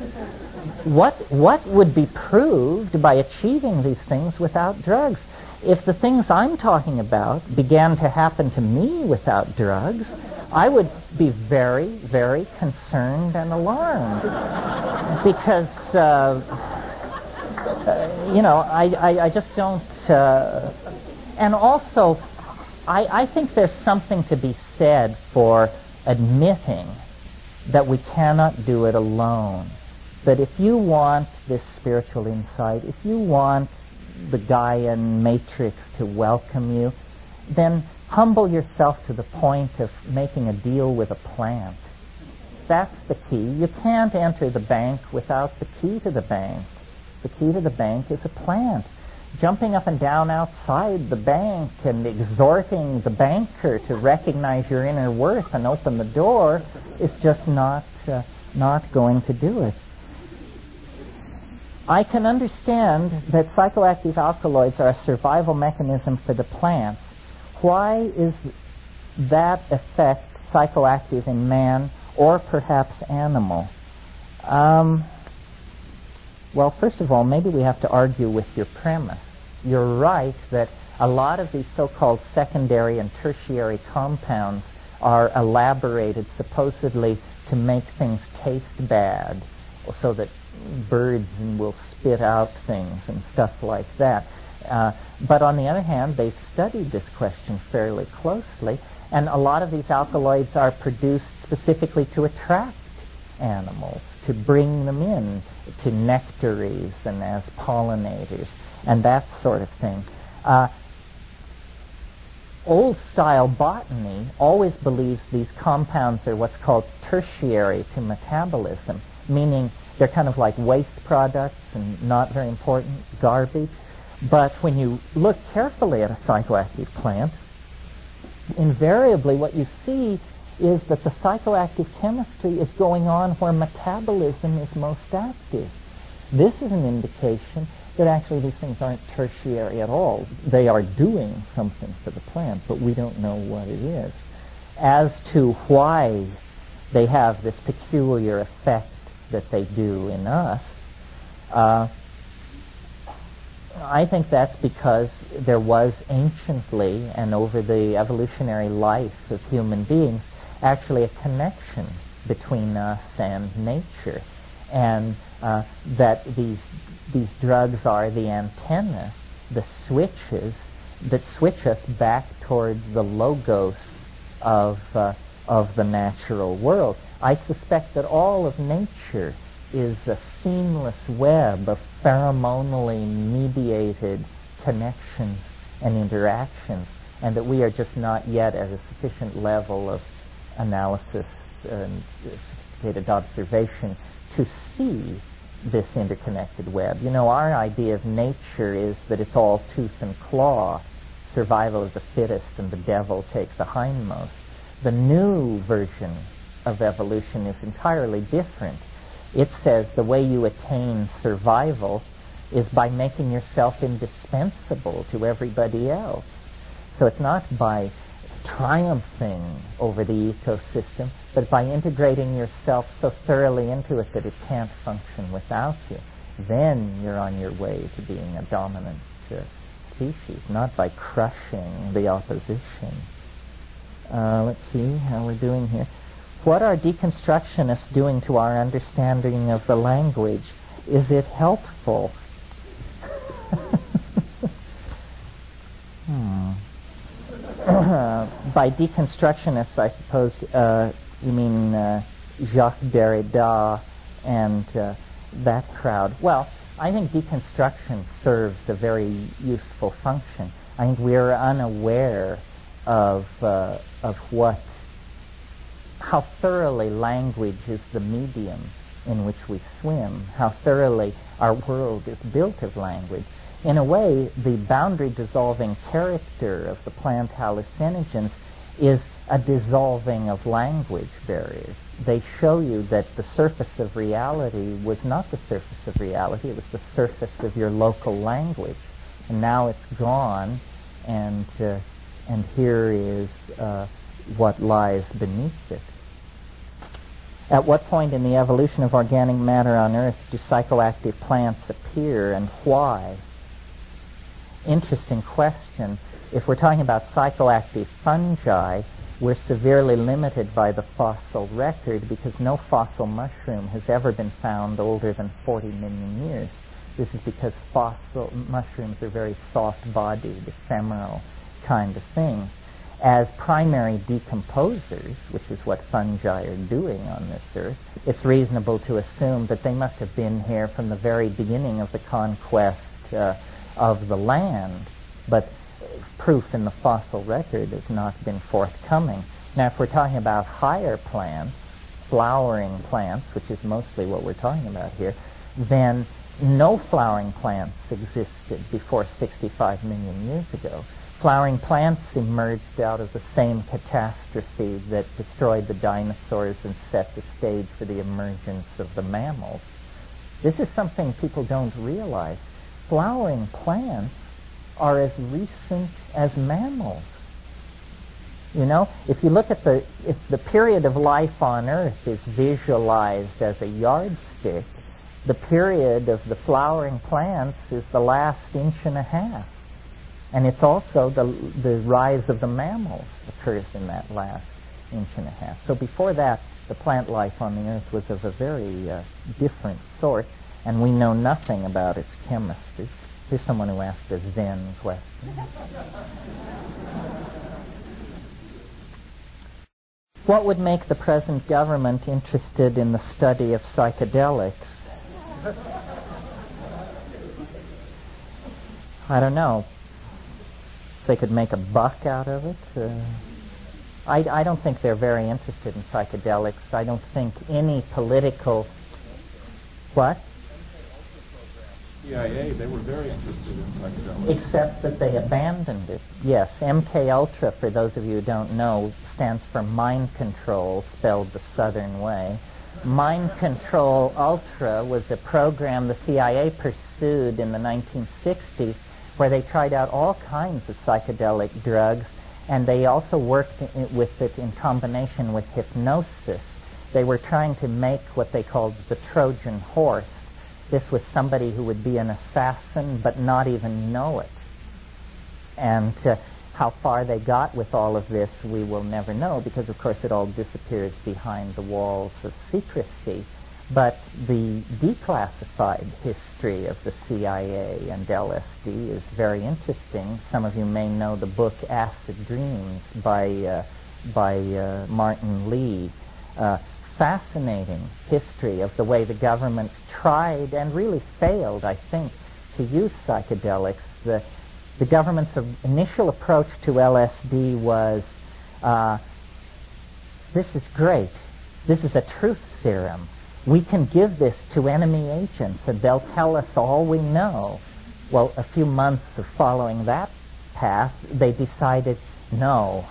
What would be proved by achieving these things without drugs? If the things I'm talking about began to happen to me without drugs, I would be very, very concerned and alarmed. Because, you know, I just don't... and also, I think there's something to be said for admitting that we cannot do it alone. That if you want this spiritual insight, if you want the Gaian matrix to welcome you, then humble yourself to the point of making a deal with a plant. That's the key. You can't enter the bank without the key to the bank. The key to the bank is a plant. Jumping up and down outside the bank and exhorting the banker to recognize your inner worth and open the door is just not going to do it. I can understand that psychoactive alkaloids are a survival mechanism for the plants. Why is that effect psychoactive in man or perhaps animal? Well, first of all, maybe we have to argue with your premise. You're right that a lot of these so-called secondary and tertiary compounds are elaborated supposedly to make things taste bad, so that birds will spit out things and stuff like that. But on the other hand, they've studied this question fairly closely, and a lot of these alkaloids are produced specifically to attract animals, to bring them in to nectaries and as pollinators and that sort of thing. Old-style botany always believes these compounds are what's called tertiary to metabolism, meaning they're kind of like waste products and not very important, garbage. But when you look carefully at a psychoactive plant, invariably what you see is that the psychoactive chemistry is going on where metabolism is most active. This is an indication that actually these things aren't tertiary at all. They are doing something for the plant, but we don't know what it is. As to why they have this peculiar effect that they do in us, I think that's because there was anciently and over the evolutionary life of human beings actually a connection between us and nature, and that these drugs are the antenna, the switches that switch us back toward the logos of the natural world. I suspect that all of nature is a seamless web of pheromonally mediated connections and interactions, and that we are just not yet at a sufficient level of analysis and sophisticated observation to see this interconnected web. You know, our idea of nature is that it's all tooth and claw, survival of the fittest, and the devil takes the hindmost. The new version of evolution is entirely different. It says the way you attain survival is by making yourself indispensable to everybody else. So it's not by triumphing over the ecosystem, but by integrating yourself so thoroughly into it that it can't function without you. Then you're on your way to being a dominant species, not by crushing the opposition. Let's see how we're doing here. What are deconstructionists doing to our understanding of the language? Is it helpful? By deconstructionists, I suppose you mean Jacques Derrida and that crowd. Well, I think deconstruction serves a very useful function. I think we are unaware of how thoroughly language is the medium in which we swim, how thoroughly our world is built of language. In a way, the boundary-dissolving character of the plant hallucinogens is a dissolving of language barriers. They show you that the surface of reality was not the surface of reality, it was the surface of your local language. And now it's gone, and here is what lies beneath it. At what point in the evolution of organic matter on Earth do psychoactive plants appear, and why? Interesting question. If we're talking about psychoactive fungi, we're severely limited by the fossil record because no fossil mushroom has ever been found older than 40 million years. This is because fossil mushrooms are very soft-bodied, ephemeral kind of things. As primary decomposers, which is what fungi are doing on this Earth, it's reasonable to assume that they must have been here from the very beginning of the conquest of the land, but proof in the fossil record has not been forthcoming. Now, if we're talking about higher plants, flowering plants, which is mostly what we're talking about here, then no flowering plants existed before 65 million years ago. Flowering plants emerged out of the same catastrophe that destroyed the dinosaurs and set the stage for the emergence of the mammals. This is something people don't realize. Flowering plants are as recent as mammals. You know, if you look at if the period of life on Earth is visualized as a yardstick, the period of the flowering plants is the last inch and a half. And it's also the rise of the mammals occurs in that last inch and a half. So before that, the plant life on the Earth was of a very different sort, and we know nothing about its chemistry. Here's someone who asked a Zen question. What would make the present government interested in the study of psychedelics? I don't know. They could make a buck out of it. I don't think they're very interested in psychedelics. I don't think any political... What? CIA, they were very interested in psychedelics. Except that they abandoned it. Yes, MK Ultra, for those of you who don't know, stands for Mind Control, spelled the Southern way. Mind Control Ultra was a program the CIA pursued in the 1960s where they tried out all kinds of psychedelic drugs, and they also worked with it in combination with hypnosis. They were trying to make what they called the Trojan horse. This was somebody who would be an assassin but not even know it. And how far they got with all of this, we will never know, because of course it all disappears behind the walls of secrecy. But the declassified history of the CIA and LSD is very interesting. Some of you may know the book Acid Dreams by Martin Lee. Fascinating history of the way the government tried and really failed, I think, to use psychedelics. The government's initial approach to LSD was, this is great. this is a truth serum. We can give this to enemy agents and they'll tell us all we know. Well, a few months of following that path, they decided, no,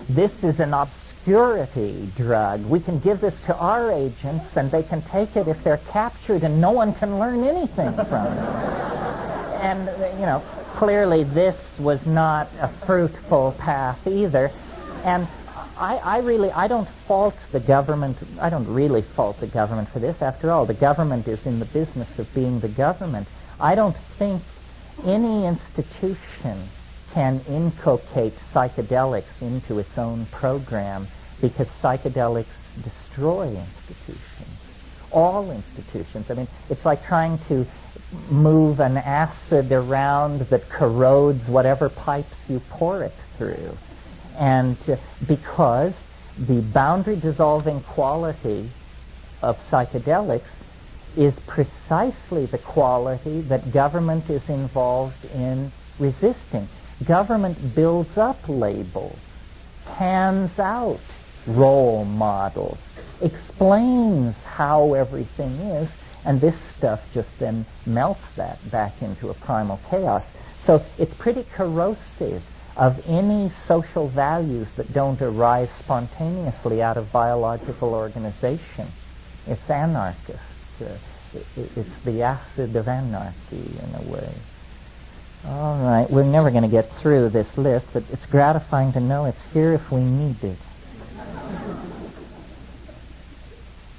this is an obscurity drug. We can give this to our agents and they can take it if they're captured and no one can learn anything from it. And, clearly this was not a fruitful path either. And I don't fault the government. I don't really fault the government for this. After all, the government is in the business of being the government. I don't think any institution can inculcate psychedelics into its own program because psychedelics destroy institutions. All institutions. I mean, it's like trying to move an acid around that corrodes whatever pipes you pour it through. And because the boundary dissolving quality of psychedelics is precisely the quality that government is involved in resisting. Government builds up labels, hands out role models, explains how everything is, and this stuff just then melts that back into a primal chaos. So it's pretty corrosive of any social values that don't arise spontaneously out of biological organization. It's anarchist. It's the acid of anarchy in a way. All right, we're never going to get through this list, but it's gratifying to know it's here if we need it.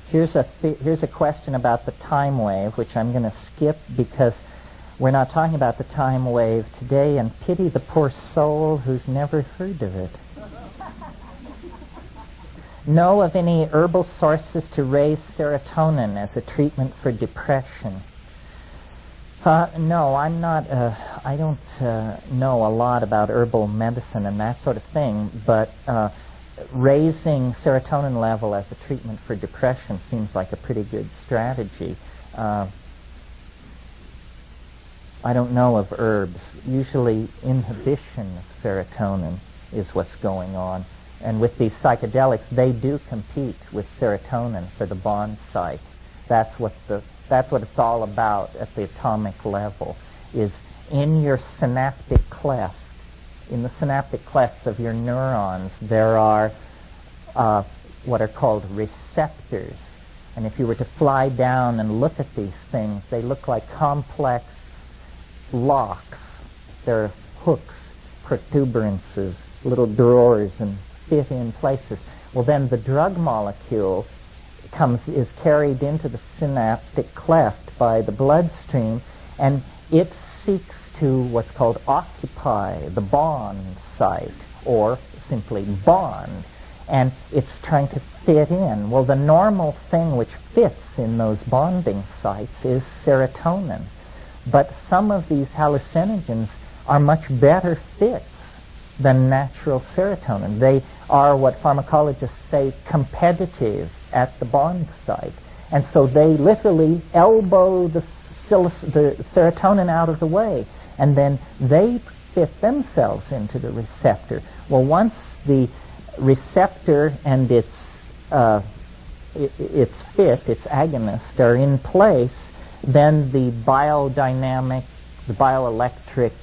Here's a question about the time wave, which I'm going to skip because we're not talking about the time wave today, and pity the poor soul who's never heard of it. Know of any herbal sources to raise serotonin as a treatment for depression? No, I'm not. I don't know a lot about herbal medicine and that sort of thing, but raising serotonin level as a treatment for depression seems like a pretty good strategy. I don't know of herbs. Usually inhibition of serotonin is what's going on. And with these psychedelics, they do compete with serotonin for the bond site. That's what it's all about at the atomic level, is in your synaptic cleft. In the synaptic clefts of your neurons, there are what are called receptors. And if you were to fly down and look at these things, they look like complex locks. They're hooks, protuberances, little drawers, and fit in places. Well, then the drug molecule is carried into the synaptic cleft by the bloodstream, and it seeks to what's called occupy the bond site, or simply bond, and it's trying to fit in. Well, the normal thing which fits in those bonding sites is serotonin, but some of these hallucinogens are much better fits than natural serotonin. They are what pharmacologists say competitive at the bond site, and so they literally elbow the serotonin out of the way, and then they fit themselves into the receptor. Well, once the receptor and its agonist are in place, then the biodynamic, the bioelectric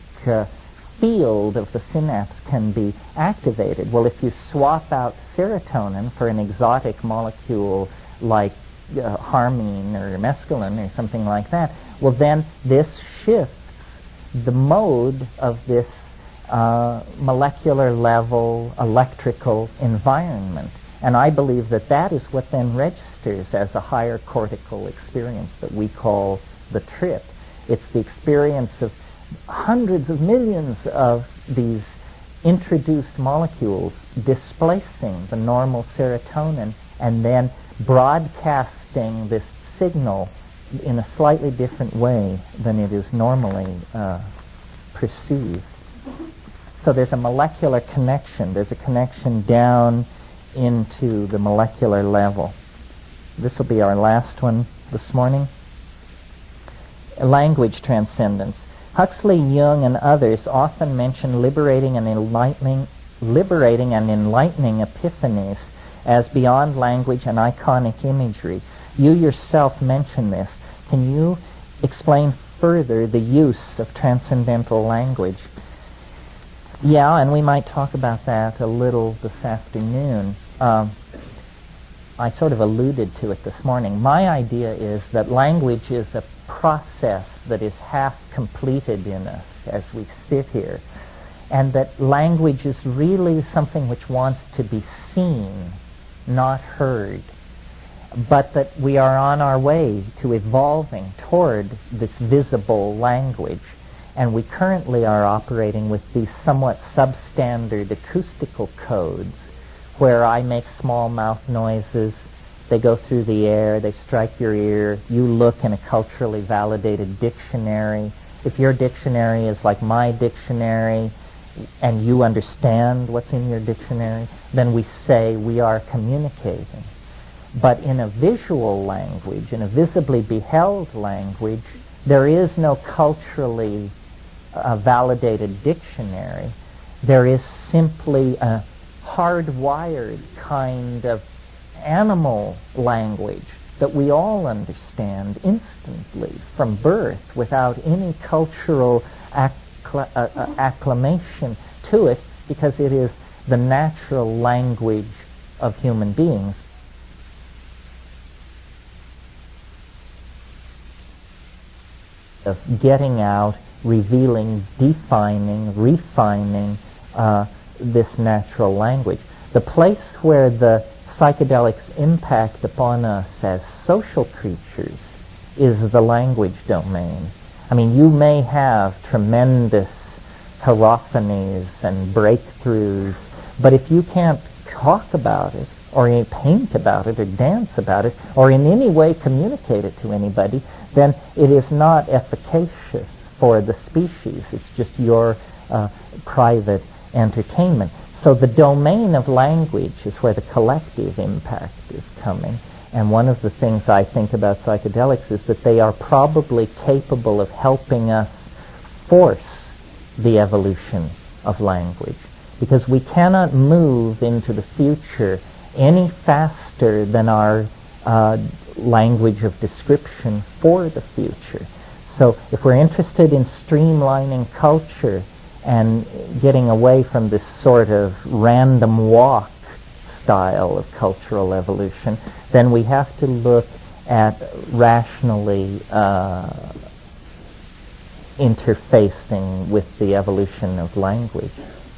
field of the synapse can be activated. Well, if you swap out serotonin for an exotic molecule like harmine or mescaline or something like that, well, then this shifts the mode of this molecular level electrical environment. And I believe that that is what then registers as a higher cortical experience that we call the trip. It's the experience of hundreds of millions of these introduced molecules displacing the normal serotonin and then broadcasting this signal in a slightly different way than it is normally perceived. So there's a molecular connection. There's a connection down into the molecular level. This will be our last one this morning. Language transcendence. Huxley, Jung, and others often mention liberating and enlightening epiphanies as beyond language and iconic imagery. You yourself mentioned this. Can you explain further the use of transcendental language? Yeah, and we might talk about that a little this afternoon. I sort of alluded to it this morning. My idea is that language is a process that is half completed in us as we sit here, and that language is really something which wants to be seen, not heard, but that we are on our way to evolving toward this visible language. And we currently are operating with these somewhat substandard acoustical codes where I make small mouth noises, they go through the air, they strike your ear, you look in a culturally validated dictionary. If your dictionary is like my dictionary and you understand what's in your dictionary, then we say we are communicating. But in a visual language, in a visibly beheld language, there is no culturally validated dictionary. There is simply a hardwired kind of animal language that we all understand instantly from birth without any cultural acclamation to it, because it is the natural language of human beings. Of getting out, revealing, defining, refining this natural language. The place where the psychedelics impact upon us as social creatures is the language domain. I mean, you may have tremendous cacophonies and breakthroughs, but if you can't talk about it, or paint about it, or dance about it, or in any way communicate it to anybody, then it is not efficacious for the species. It's just your private entertainment. So the domain of language is where the collective impact is coming. And one of the things I think about psychedelics is that they are probably capable of helping us force the evolution of language, because we cannot move into the future any faster than our language of description for the future. So if we're interested in streamlining culture and getting away from this sort of random walk style of cultural evolution, then we have to look at rationally interfacing with the evolution of language.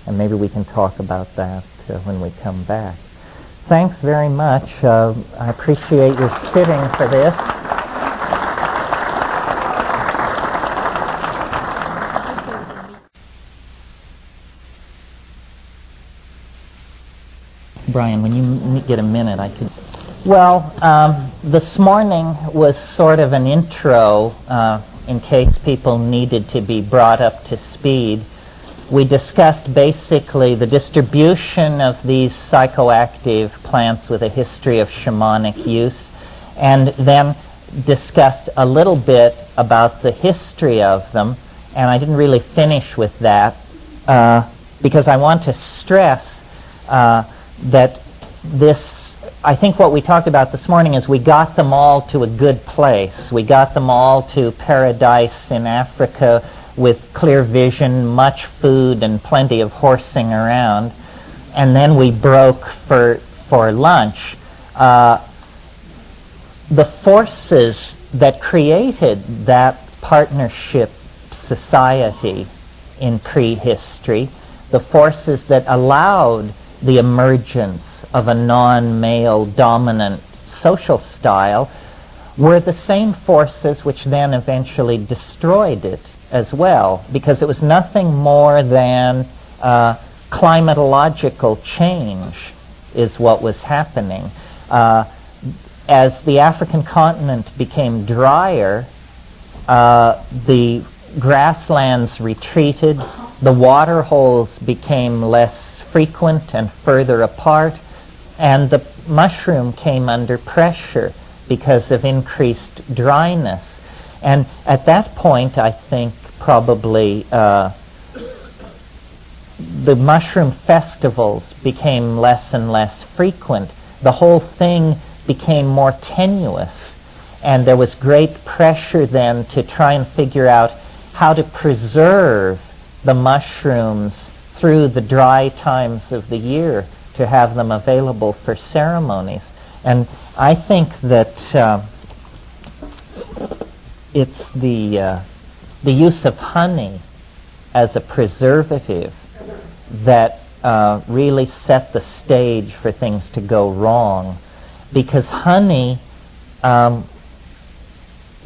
And maybe we can talk about that when we come back. Thanks very much. I appreciate your sitting for this. Brian, when you get a minute, I could... Well, this morning was sort of an intro in case people needed to be brought up to speed. We discussed basically the distribution of these psychoactive plants with a history of shamanic use, and then discussed a little bit about the history of them, and I didn't really finish with that because I want to stress that this, I think what we talked about this morning is we got them all to a good place. We got them all to paradise in Africa with clear vision, much food, and plenty of horsing around. And then we broke for lunch. The forces that created that partnership society in prehistory, the forces that allowed the emergence of a non-male dominant social style, were the same forces which then eventually destroyed it as well, because it was nothing more than climatological change is what was happening. As the African continent became drier, the grasslands retreated, the water holes became less frequent and further apart, and the mushroom came under pressure because of increased dryness. And at that point, I think probably the mushroom festivals became less and less frequent the whole thing became more tenuous. And there was great pressure then to try and figure out how to preserve the mushrooms through the dry times of the year, to have them available for ceremonies. And I think that it's the use of honey as a preservative that really set the stage for things to go wrong, because honey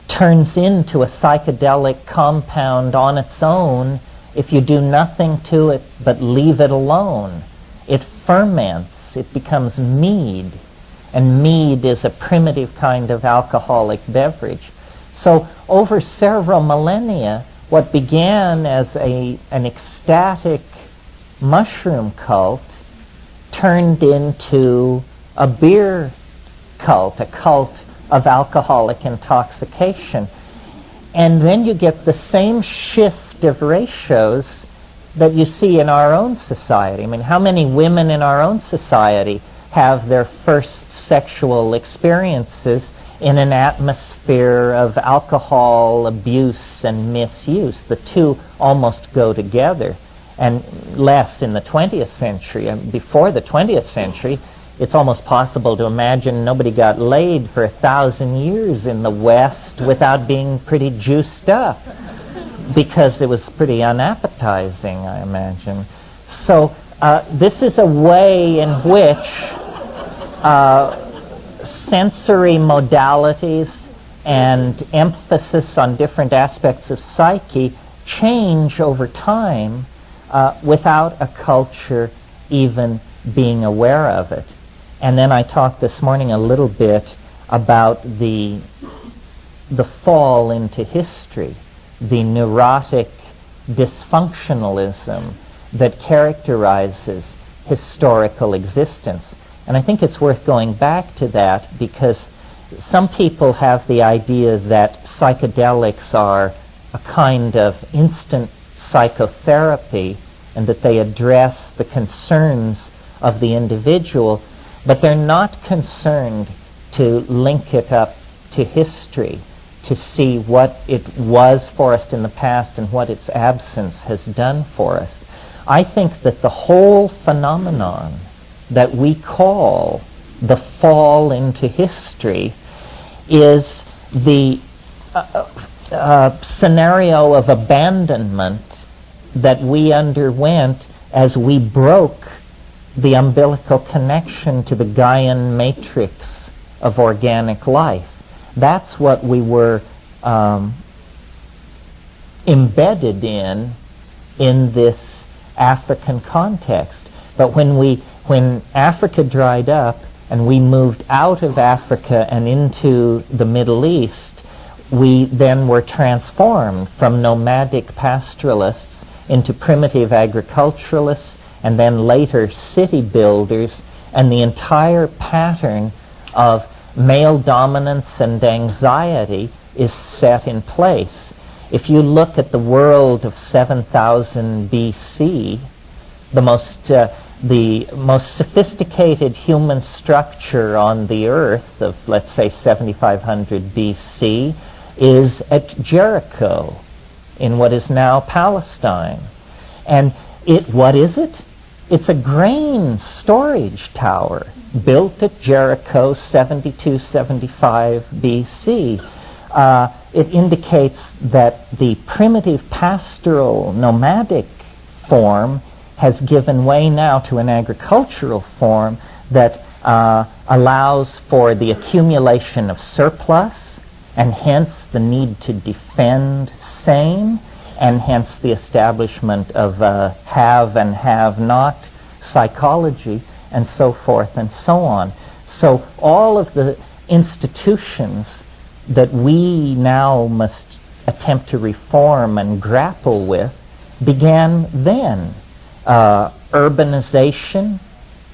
turns into a psychedelic compound on its own if you do nothing to it but leave it alone. It ferments, it becomes mead, and mead is a primitive kind of alcoholic beverage. So over several millennia, what began as an ecstatic mushroom cult turned into a beer cult, a cult of alcoholic intoxication. And then you get the same shift of ratios that you see in our own society. I mean, how many women in our own society have their first sexual experiences in an atmosphere of alcohol abuse and misuse? The two almost go together. And less in the 20th century. Before the 20th century, it's almost possible to imagine nobody got laid for 1,000 years in the West without being pretty juiced up, because it was pretty unappetizing, I imagine. So this is a way in which sensory modalities and emphasis on different aspects of psyche change over time without a culture even being aware of it. And then I talked this morning a little bit about the fall into history, the neurotic dysfunctionalism that characterizes historical existence. And I think it's worth going back to that, because some people have the idea that psychedelics are a kind of instant psychotherapy and that they address the concerns of the individual, but they're not concerned to link it up to history, to see what it was for us in the past and what its absence has done for us. I think that the whole phenomenon that we call the fall into history is the scenario of abandonment that we underwent as we broke the umbilical connection to the Gaian matrix of organic life. That's what we were embedded in this African context. But when Africa dried up and we moved out of Africa and into the Middle East, we then were transformed from nomadic pastoralists into primitive agriculturalists, and then later city builders, and the entire pattern of male dominance and anxiety is set in place. If you look at the world of 7,000 BC, the most sophisticated human structure on the earth of, let's say, 7,500 BC is at Jericho in what is now Palestine. And what is it? It's a grain storage tower built at Jericho 72-75 BC. It indicates that the primitive pastoral nomadic form has given way now to an agricultural form that allows for the accumulation of surplus, and hence the need to defend same, and hence the establishment of have and have not psychology, and so forth and so on. So all of the institutions that we now must attempt to reform and grapple with began then. Urbanization,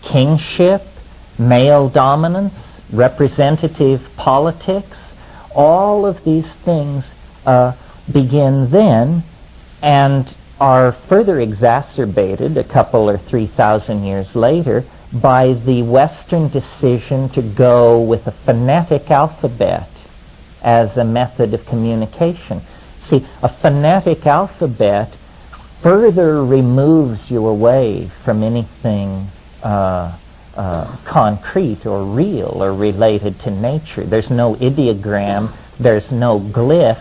kingship, male dominance, representative politics, all of these things begin then and are further exacerbated a couple or 3,000 years later by the Western decision to go with a phonetic alphabet as a method of communication. See, a phonetic alphabet further removes you away from anything concrete or real or related to nature. There's no ideogram, there's no glyph,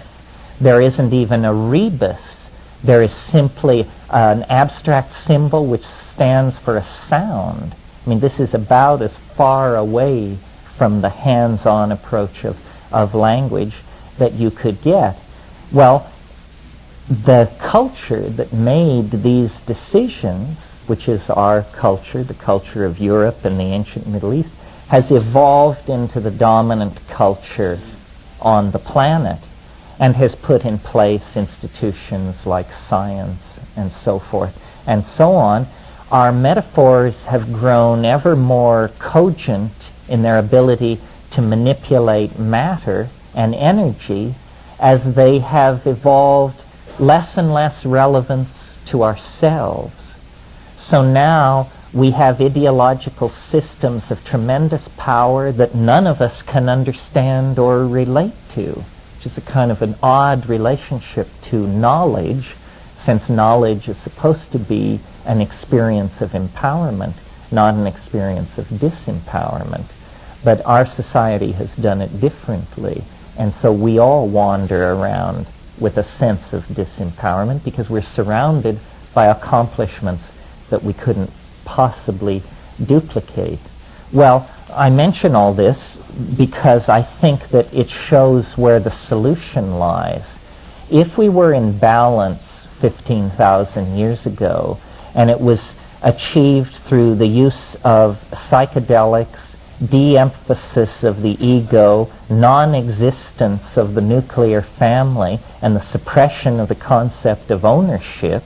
there isn't even a rebus. There is simply an abstract symbol which stands for a sound. I mean, this is about as far away from the hands-on approach of language that you could get. Well, the culture that made these decisions, which is our culture, the culture of Europe and the ancient Middle East, has evolved into the dominant culture on the planet and has put in place institutions like science and so forth and so on. Our metaphors have grown ever more cogent in their ability to manipulate matter and energy as they have evolved less and less relevance to ourselves. So now we have ideological systems of tremendous power that none of us can understand or relate to, which is a kind of an odd relationship to knowledge, since knowledge is supposed to be an experience of empowerment, not an experience of disempowerment. But our society has done it differently, and so we all wander around with a sense of disempowerment because we're surrounded by accomplishments that we couldn't possibly duplicate. Well, I mention all this because I think that it shows where the solution lies. If we were in balance 15,000 years ago, and it was achieved through the use of psychedelics, de-emphasis of the ego, non-existence of the nuclear family, and the suppression of the concept of ownership,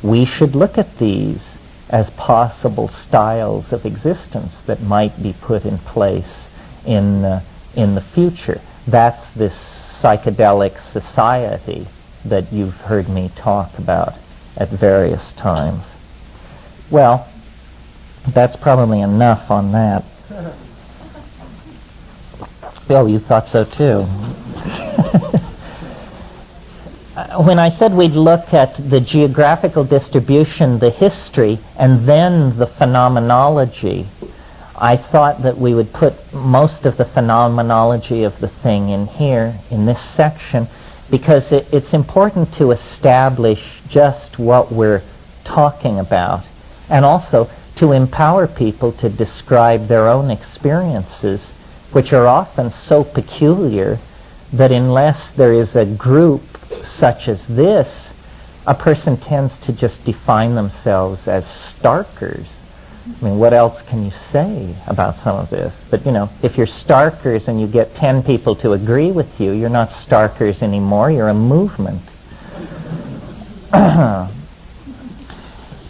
we should look at these as possible styles of existence that might be put in place in the future. That's this psychedelic society that you've heard me talk about at various times. Well, that's probably enough on that. Oh, you thought so too. When I said we'd look at the geographical distribution, the history, and then the phenomenology, I thought that we would put most of the phenomenology of the thing in here, in this section, because it's important to establish just what we're talking about, and also to empower people to describe their own experiences, which are often so peculiar that unless there is a group such as this, a person tends to just define themselves as starkers. I mean, what else can you say about some of this? But, you know, if you're starkers and you get 10 people to agree with you, you're not starkers anymore, you're a movement.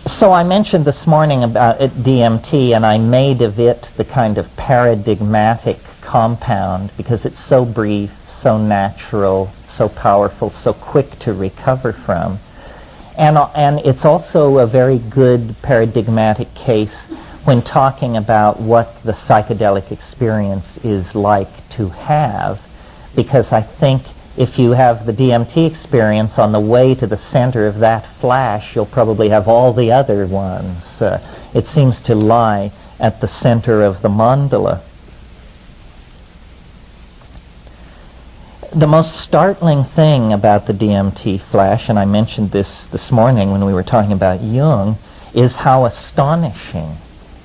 So I mentioned this morning about DMT, and I made of it the kind of paradigmatic compound because it's so brief, so natural, so powerful, so quick to recover from. And it's also a very good paradigmatic case when talking about what the psychedelic experience is like to have, because I think if you have the DMT experience on the way to the center of that flash, you'll probably have all the other ones. It seems to lie at the center of the mandala. The most startling thing about the DMT flash, and I mentioned this morning when we were talking about Jung, is how astonishing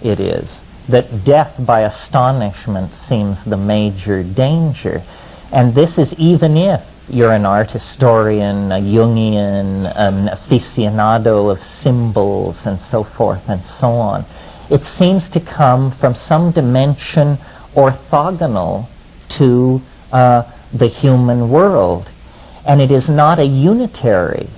it is. That death by astonishment seems the major danger. And this is even if you're an art historian, a Jungian, an aficionado of symbols and so forth and so on. It seems to come from some dimension orthogonal to the human world. And it is not a unitary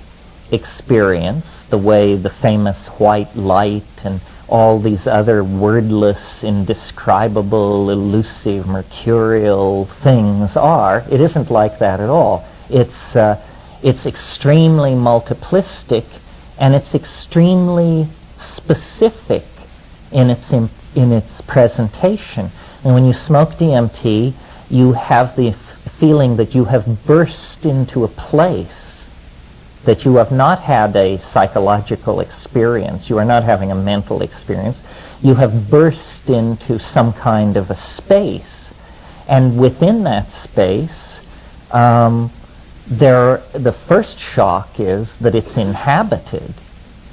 experience, the way the famous white light and all these other wordless, indescribable, elusive, mercurial things are. It isn't like that at all. It's extremely multiplistic, and it's extremely specific in its in its presentation. And when you smoke DMT, you have the feeling that you have burst into a place, that you have not had a psychological experience, you are not having a mental experience, you have burst into some kind of a space. And within that space, the first shock is that it's inhabited.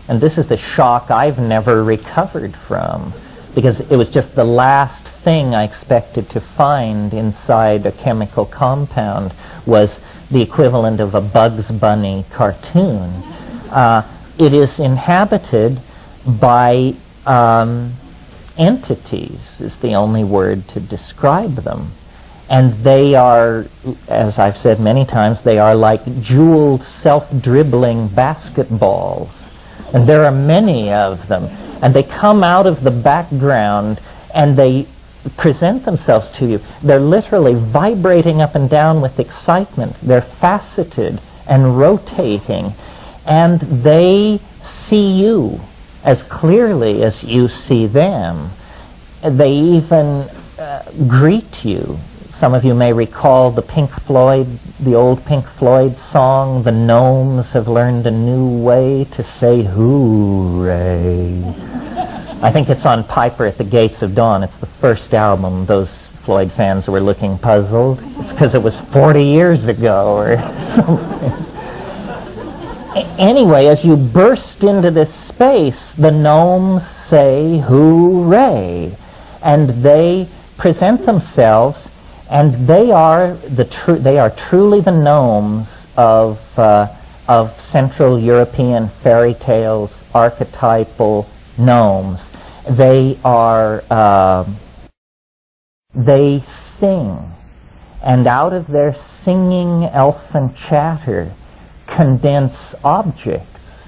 And this is the shock I've never recovered from, because it was just the last thing I expected to find inside a chemical compound was the equivalent of a Bugs Bunny cartoon. It is inhabited by entities, is the only word to describe them. And they are, as I've said many times, they are like jeweled, self-dribbling basketballs. And there are many of them. And they come out of the background and they present themselves to you. They're literally vibrating up and down with excitement. They're faceted and rotating. And they see you as clearly as you see them. They even greet you. Some of you may recall the old Pink Floyd song, "The Gnomes Have Learned a New Way to Say Hooray." I think it's on Piper at the Gates of Dawn. It's the first album. Those Floyd fans were looking puzzled. It's because it was 40 years ago or something. Anyway, as you burst into this space, the gnomes say hooray. And they present themselves, and they are truly the gnomes of Central European fairy tales, archetypal gnomes. They sing, and out of their singing elfin chatter condense objects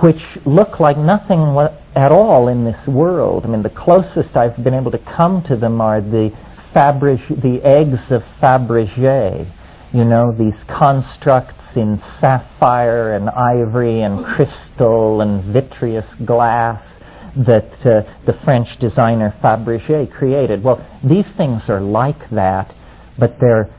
which look like nothing at all in this world. I mean, the closest I've been able to come to them are the eggs of Fabergé, you know, these constructs in sapphire and ivory and crystal and vitreous glass that the French designer Fabergé created. Well, these things are like that, but they're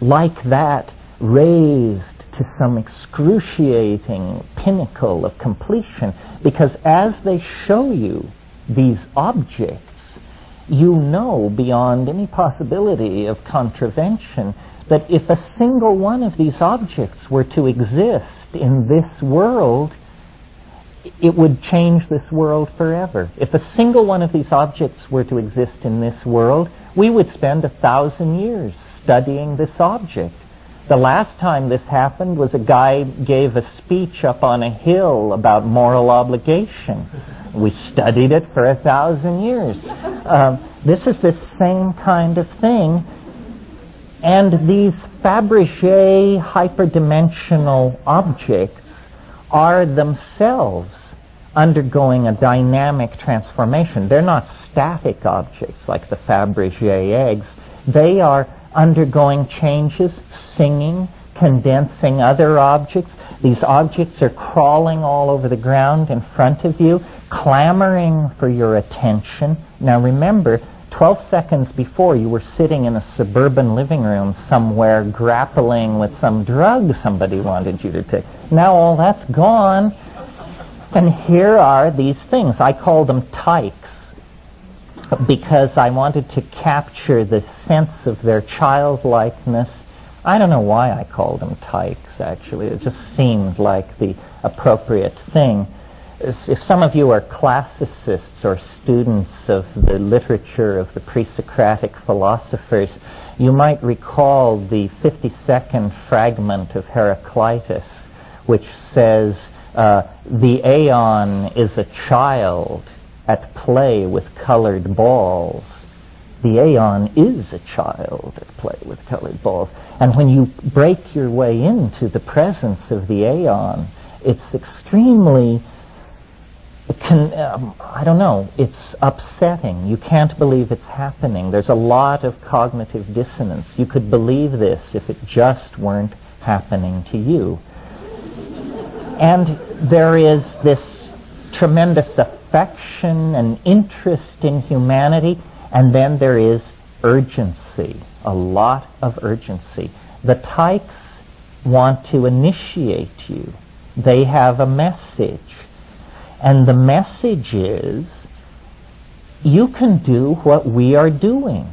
like that raised to some excruciating pinnacle of completion, because as they show you these objects, you know beyond any possibility of contravention that if a single one of these objects were to exist in this world, it would change this world forever. If a single one of these objects were to exist in this world, we would spend 1,000 years studying this object. The last time this happened was a guy gave a speech up on a hill about moral obligation. We studied it for 1,000 years. This is the same kind of thing. And these Fabergé hyperdimensional objects are themselves undergoing a dynamic transformation. They're not static objects like the Fabergé eggs. They are undergoing changes, singing, condensing other objects. These objects are crawling all over the ground in front of you, clamoring for your attention. Now remember, 12 seconds before you were sitting in a suburban living room somewhere grappling with some drug somebody wanted you to take. Now all that's gone, and here are these things. I call them tykes because I wanted to capture the sense of their childlikeness. I don't know why I called them tykes, actually. It just seemed like the appropriate thing. If some of you are classicists or students of the literature of the pre-Socratic philosophers, you might recall the 52nd fragment of Heraclitus, which says, the aeon is a child at play with colored balls. The aeon is a child at play with colored balls. And when you break your way into the presence of the aeon, it's extremely, I don't know, it's upsetting. You can't believe it's happening. There's a lot of cognitive dissonance. You could believe this if it just weren't happening to you. And there is this tremendous affection and interest in humanity, and then there is urgency, a lot of urgency. The tykes want to initiate you. They have a message. And the message is, you can do what we are doing.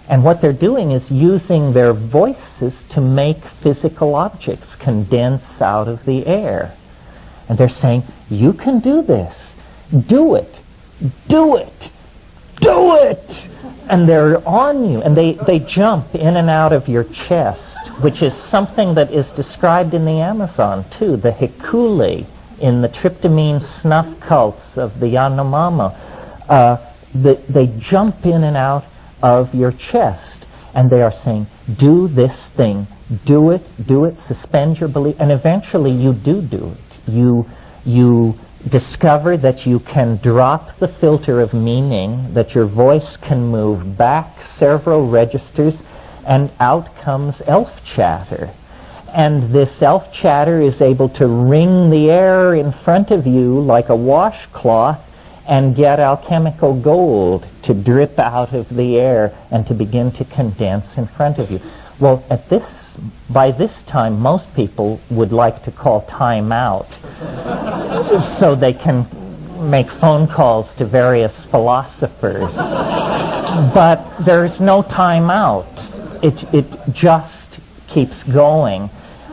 And what they're doing is using their voices to make physical objects condense out of the air. And they're saying, you can do this. Do it. Do it. Do it! And they're on you. And they jump in and out of your chest, which is something that is described in the Amazon, too. The Hikuli in the tryptamine snuff cults of the Yanomamo. They jump in and out of your chest, and they are saying, do this thing, do it, suspend your belief, and eventually you do it. You discover that you can drop the filter of meaning, that your voice can move back several registers, and out comes elf chatter. And this elf chatter is able to wring the air in front of you like a washcloth and get alchemical gold to drip out of the air and to begin to condense in front of you. Well, by this time, most people would like to call time out so they can make phone calls to various philosophers. But there's no time out. It just keeps going.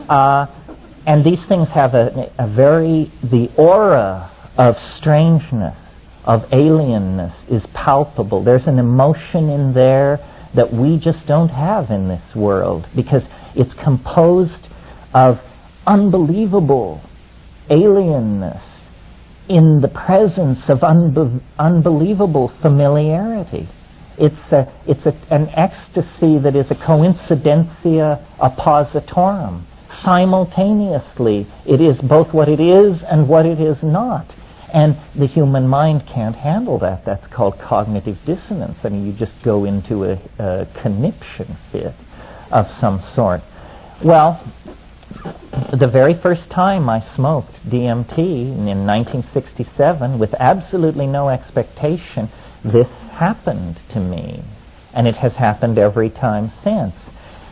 And these things have the aura of strangeness, of alienness is palpable. There's an emotion in there that we just don't have in this world, because it's composed of unbelievable alienness in the presence of unbelievable familiarity. It's an ecstasy that is a coincidentia oppositorum. Simultaneously, it is both what it is and what it is not. And the human mind can't handle that. That's called cognitive dissonance. I mean, you just go into a conniption fit of some sort. Well, the very first time I smoked DMT in 1967, with absolutely no expectation, this happened to me. And it has happened every time since.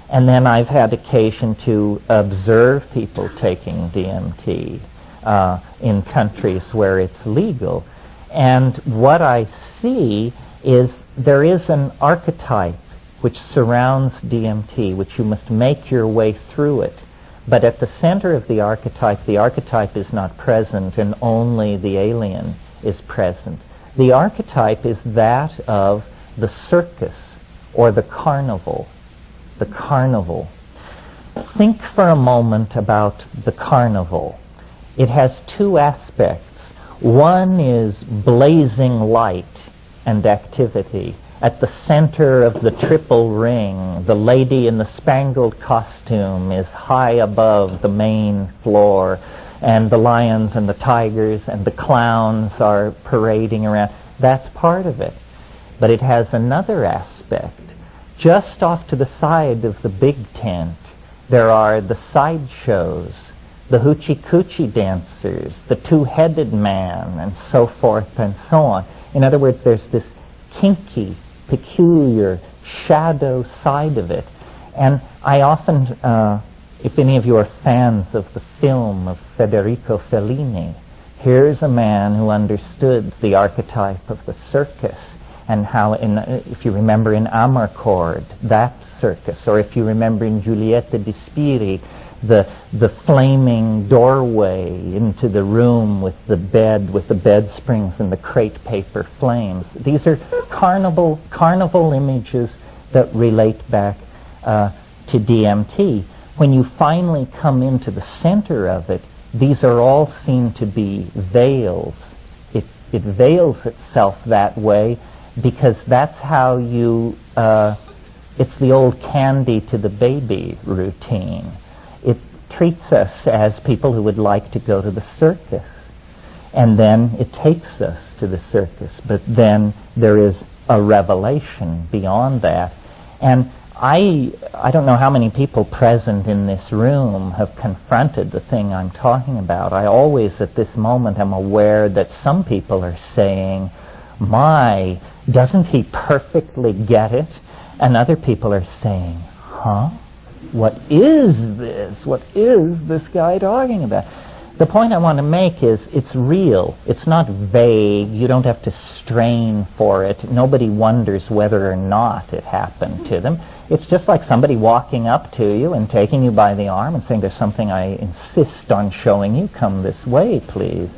And then I've had occasion to observe people taking DMT in countries where it's legal. And what I see is there is an archetype which surrounds DMT, which you must make your way through it. But at the center of the archetype is not present, and only the alien is present. The archetype is that of the circus or the carnival. The carnival. Think for a moment about the carnival. It has two aspects. One is blazing light and activity. At the center of the triple ring, the lady in the spangled costume is high above the main floor, and the lions and the tigers and the clowns are parading around. That's part of it. But it has another aspect. Just off to the side of the big tent, there are the sideshows, the hoochie-coochie dancers, the two-headed man, and so forth and so on. In other words, there's this kinky, peculiar shadow side of it. And I often, if any of you are fans of the film of Federico Fellini, here's a man who understood the archetype of the circus, and how, if you remember in Amarcord, that circus, or if you remember in Giulietta di Spiri, the flaming doorway into the room with the bed springs and the crepe paper flames. These are carnival images that relate back to DMT. When you finally come into the center of it, these are all seen to be veils. It veils itself that way because that's how you, it's the old candy to the baby routine. It treats us as people who would like to go to the circus. And then it takes us to the circus. But then there is a revelation beyond that. And I don't know how many people present in this room have confronted the thing I'm talking about. I always at this moment am aware that some people are saying, my, doesn't he perfectly get it? And other people are saying, huh? What is this? What is this guy talking about? The point I want to make is it's real. It's not vague. You don't have to strain for it. Nobody wonders whether or not it happened to them. It's just like somebody walking up to you and taking you by the arm and saying, there's something I insist on showing you. Come this way, please.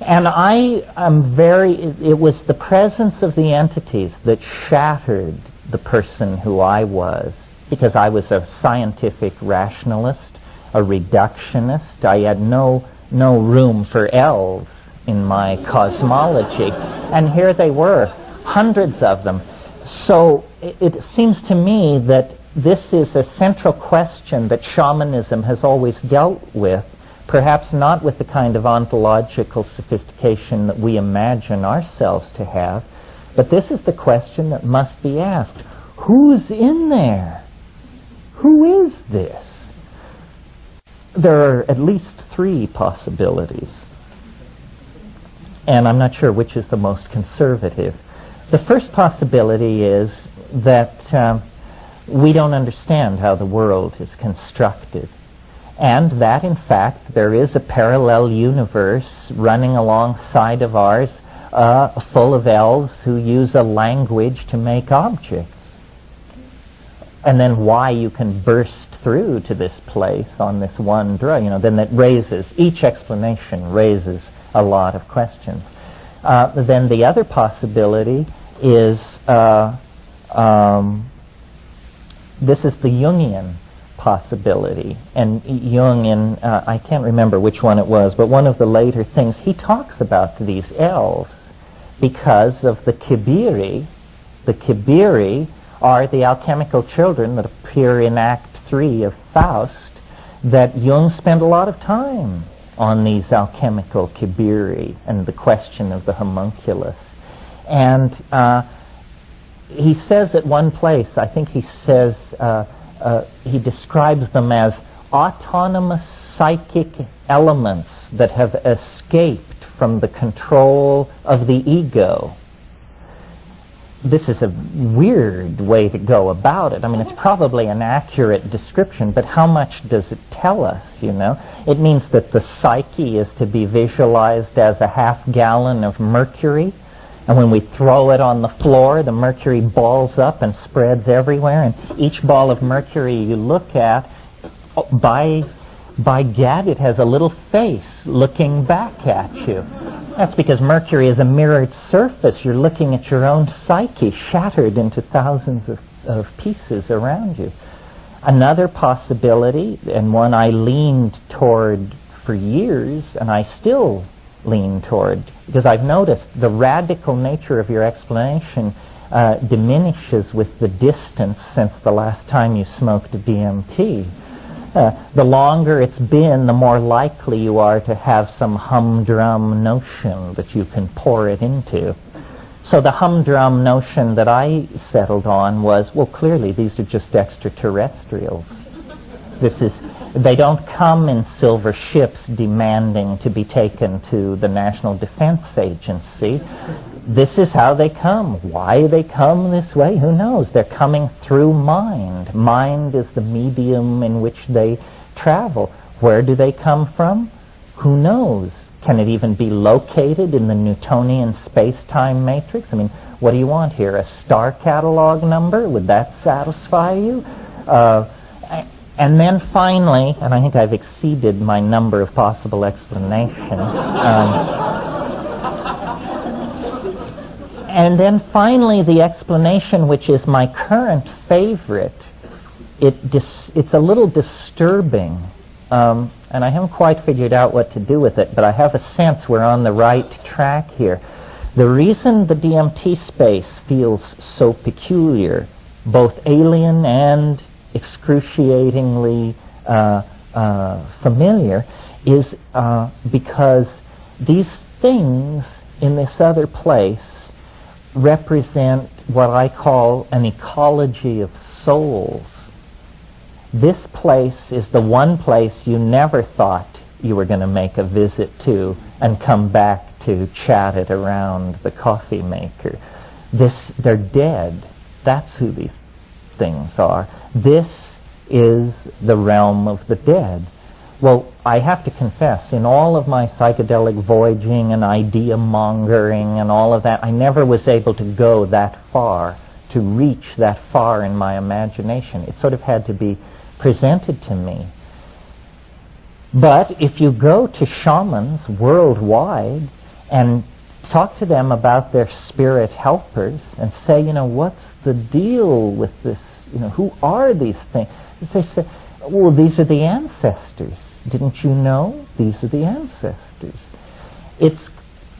And I am it was the presence of the entities that shattered the person who I was, because I was a scientific rationalist, a reductionist. I had no room for elves in my cosmology. And here they were, hundreds of them. So it seems to me that this is a central question that shamanism has always dealt with, perhaps not with the kind of ontological sophistication that we imagine ourselves to have, but this is the question that must be asked. Who's in there? Who is this? There are at least 3 possibilities, and I'm not sure which is the most conservative. The first possibility is that we don't understand how the world is constructed, and that in fact there is a parallel universe running alongside of ours, full of elves who use a language to make objects. And then why you can burst through to this place on this one drug, then that raises, each explanation raises a lot of questions. Then the other possibility is, this is the Jungian possibility. And Jung, I can't remember which one it was, but one of the later things, he talks about these elves because of the Kibiri. The Kibiri are the alchemical children that appear in Act 3 of Faust, that Jung spent a lot of time on these alchemical Kibiri and the question of the homunculus. And he says at one place, I think he says, he describes them as autonomous psychic elements that have escaped from the control of the ego. This is a weird way to go about it. I mean, it's probably an accurate description, but how much does it tell us, It means that the psyche is to be visualized as a half-gallon of mercury, and when we throw it on the floor, the mercury balls up and spreads everywhere, and each ball of mercury you look at, by gad, it has a little face looking back at you. That's because mercury is a mirrored surface. You're looking at your own psyche shattered into thousands of pieces around you. Another possibility, and one I leaned toward for years, and I still lean toward, because I've noticed the radical nature of your explanation diminishes with the distance since the last time you smoked DMT. The longer it's been, the more likely you are to have some humdrum notion that you can pour it into. So the humdrum notion that I settled on was, well, clearly these are just extraterrestrials. They don't come in silver ships demanding to be taken to the National Defense Agency. This is how they come. Why they come this way, who knows? They're coming through mind. Mind is the medium in which they travel. Where do they come from? Who knows? Can it even be located in the Newtonian space-time matrix? I mean, what do you want here? A star catalog number? Would that satisfy you? And then finally, and I think I've exceeded my number of possible explanations, and then finally the explanation, which is my current favorite, it's a little disturbing, and I haven't quite figured out what to do with it, but I have a sense we're on the right track here. The reason the DMT space feels so peculiar, both alien and excruciatingly familiar, is because these things in this other place represent what I call an ecology of souls. This place is the one place you never thought you were going to make a visit to and come back to chat it around the coffee maker. They're dead. That's who these things are. This is the realm of the dead. Well, I have to confess, in all of my psychedelic voyaging and idea mongering and all of that, I never was able to go that far, to reach that far in my imagination. It sort of had to be presented to me. But if you go to shamans worldwide and talk to them about their spirit helpers and say, what's the deal with this? Who are these things? They say, well, these are the ancestors. Didn't you know? These are the ancestors. It's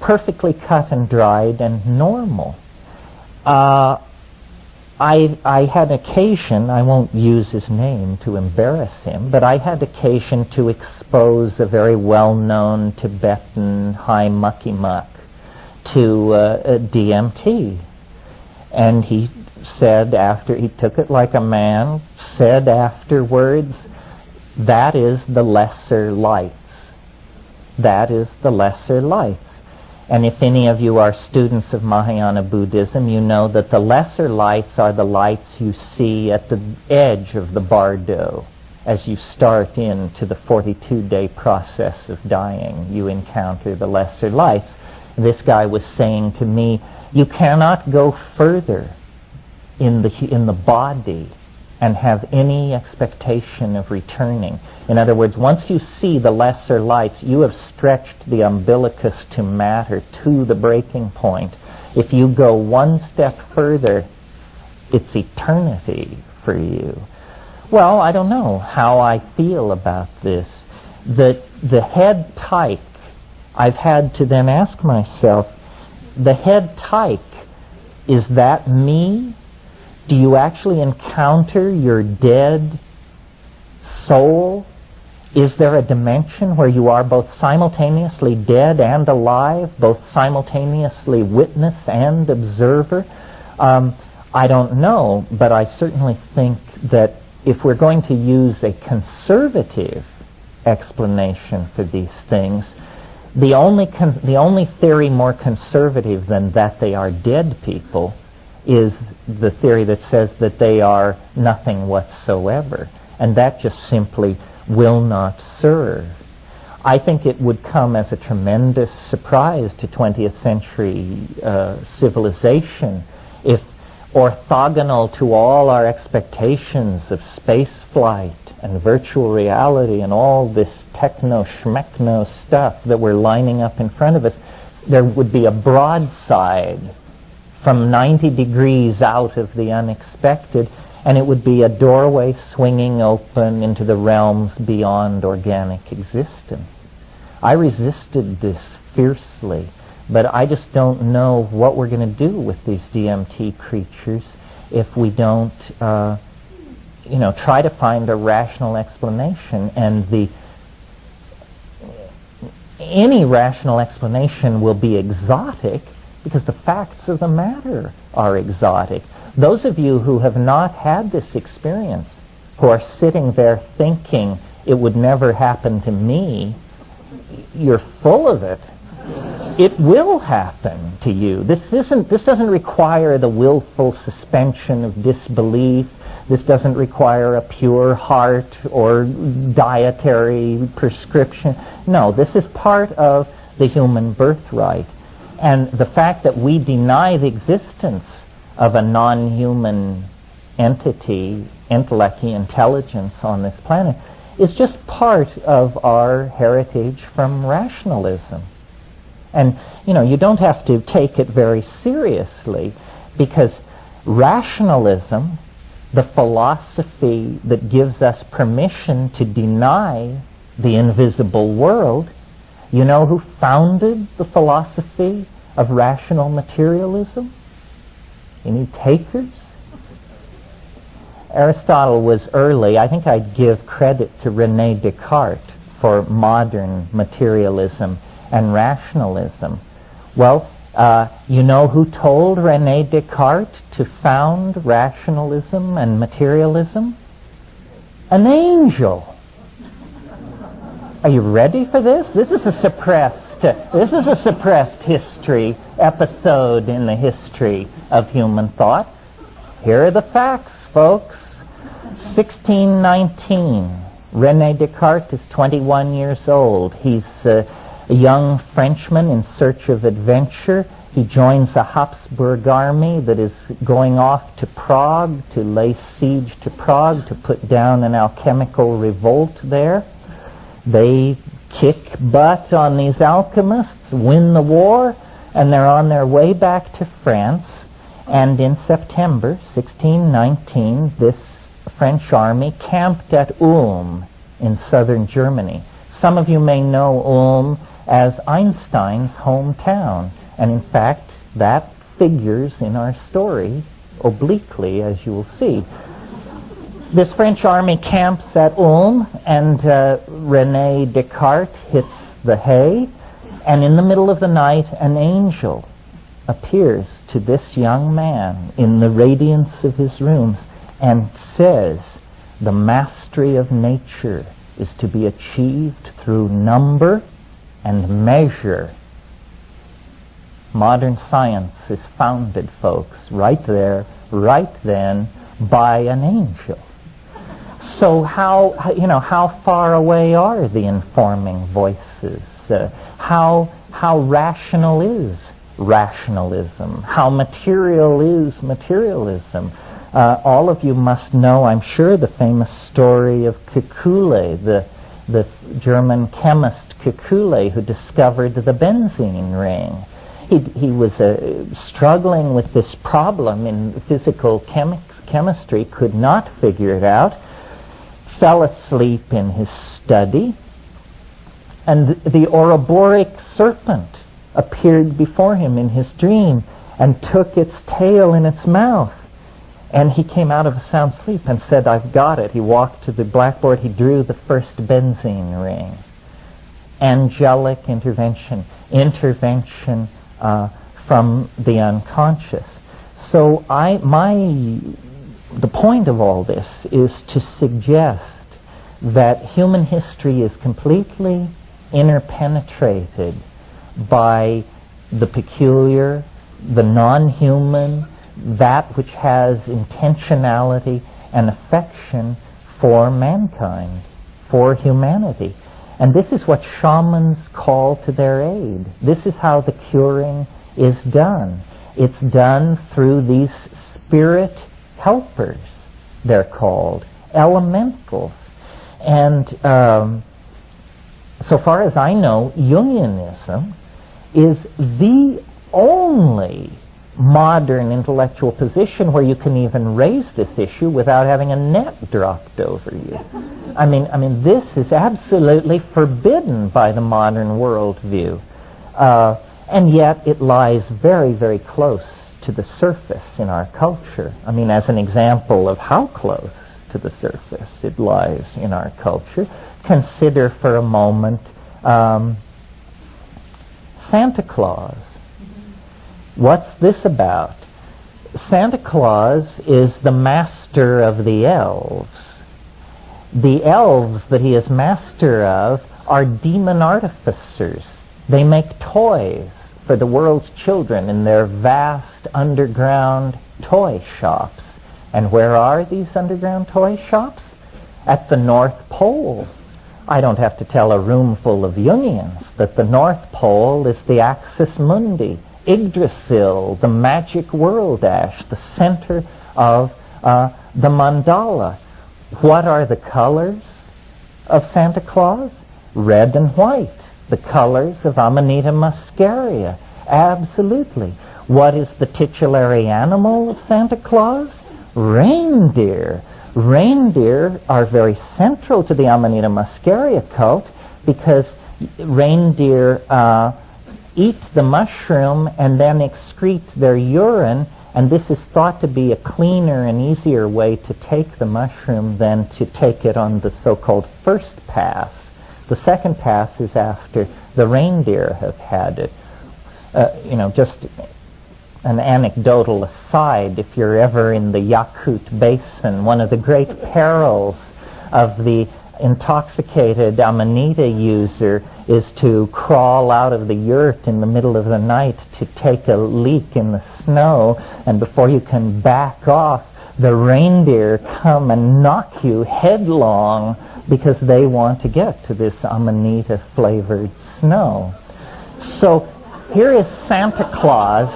perfectly cut and dried and normal. I had occasion, I won't use his name to embarrass him, but I had occasion to expose a very well-known Tibetan high mucky muck to DMT. And he said after, he took it like a man, said afterwards, that is the lesser lights. That is the lesser lights. And if any of you are students of Mahayana Buddhism, you know that the lesser lights are the lights you see at the edge of the bardo. As you start into the 42-day process of dying, you encounter the lesser lights. This guy was saying to me, you cannot go further in the body and have any expectation of returning. In other words, once you see the lesser lights, you have stretched the umbilicus to matter to the breaking point. If you go one step further, it's eternity for you. Well, I don't know how I feel about this. The head tyke, I've had to then ask myself, the head tyke, is that me? Do you actually encounter your dead soul? Is there a dimension where you are both simultaneously dead and alive, both simultaneously witness and observer? I don't know, but I certainly think that if we're going to use a conservative explanation for these things, the only theory more conservative than that they are dead people is the theory that says that they are nothing whatsoever. And that just simply will not serve. I think it would come as a tremendous surprise to 20th century civilization if, orthogonal to all our expectations of space flight and virtual reality and all this techno-schmechno stuff that we're lining up in front of us, there would be a broadside from 90 degrees out of the unexpected, and it would be a doorway swinging open into the realms beyond organic existence. I resisted this fiercely, but I just don't know what we're going to do with these DMT creatures if we don't, try to find a rational explanation. And any rational explanation will be exotic, because the facts of the matter are exotic. Those of you who have not had this experience, who are sitting there thinking it would never happen to me, you're full of it. It will happen to you. This doesn't require the willful suspension of disbelief. This doesn't require a pure heart or dietary prescription. No, this is part of the human birthright. And the fact that we deny the existence of a non-human entity, intelligence on this planet, is just part of our heritage from rationalism. And, you don't have to take it very seriously, because rationalism, the philosophy that gives us permission to deny the invisible world, you know who founded the philosophy of rational materialism? Any takers? Aristotle was early. I think I'd give credit to René Descartes for modern materialism and rationalism. Well, You know who told René Descartes to found rationalism and materialism? An angel. Are you ready for this? This is a suppressed history episode in the history of human thought. Here are the facts, folks. 1619. René Descartes is 21 years old. He's a young Frenchman in search of adventure. He joins a Habsburg army that is going off to Prague to lay siege to Prague to put down an alchemical revolt there. They kick butt on these alchemists, win the war, and they're on their way back to France. And in September 1619, this French army camped at Ulm in southern Germany. Some of you may know Ulm as Einstein's hometown, and in fact that figures in our story obliquely, as you will see. This French army camps at Ulm, and René Descartes hits the hay, and in the middle of the night an angel appears to this young man in the radiance of his rooms and says, the mastery of nature is to be achieved through number and measure. Modern science is founded, folks, right there, right then, by an angel. So how far away are the informing voices? How rational is rationalism? How material is materialism? All of you must know, I'm sure, the famous story of Quigley, the German chemist Quigley, who discovered the benzene ring. He was struggling with this problem in physical chemistry, could not figure it out, fell asleep in his study, and the Ouroboros serpent appeared before him in his dream and took its tail in its mouth. And he came out of a sound sleep and said, I've got it. He walked to the blackboard, he drew the first benzene ring. Angelic intervention from the unconscious. So the point of all this is to suggest that human history is completely interpenetrated by the peculiar, the non-human, that which has intentionality and affection for mankind, for humanity. And this is what shamans call to their aid. This is how the curing is done. It's done through these spirit helpers, they're called, elementals. And so far as I know, Jungianism is the only modern intellectual position where you can even raise this issue without having a net dropped over you. I mean, this is absolutely forbidden by the modern worldview. And yet it lies very, very close to the surface in our culture. I mean, as an example of how close to the surface it lies in our culture, consider for a moment Santa Claus. What's this about? Santa Claus is the master of the elves. The elves that he is master of are demon artificers. They make toys for the world's children in their vast underground toy shops. And where are these underground toy shops? At the North Pole. I don't have to tell a room full of Jungians that the North Pole is the axis mundi, Yggdrasil, the magic world ash, the center of the mandala. What are the colors of Santa Claus? Red and white, the colors of Amanita muscaria. Absolutely. What is the titulary animal of Santa Claus? Reindeer. Reindeer are very central to the Amanita muscaria cult because reindeer eat the mushroom and then excrete their urine, and this is thought to be a cleaner and easier way to take the mushroom than to take it on the so-called first pass. The second pass is after the reindeer have had it. just an anecdotal aside, if you're ever in the Yakut Basin, one of the great perils of the intoxicated Amanita user is to crawl out of the yurt in the middle of the night to take a leak in the snow, and before you can back off, the reindeer come and knock you headlong because they want to get to this Amanita-flavored snow. So here is Santa Claus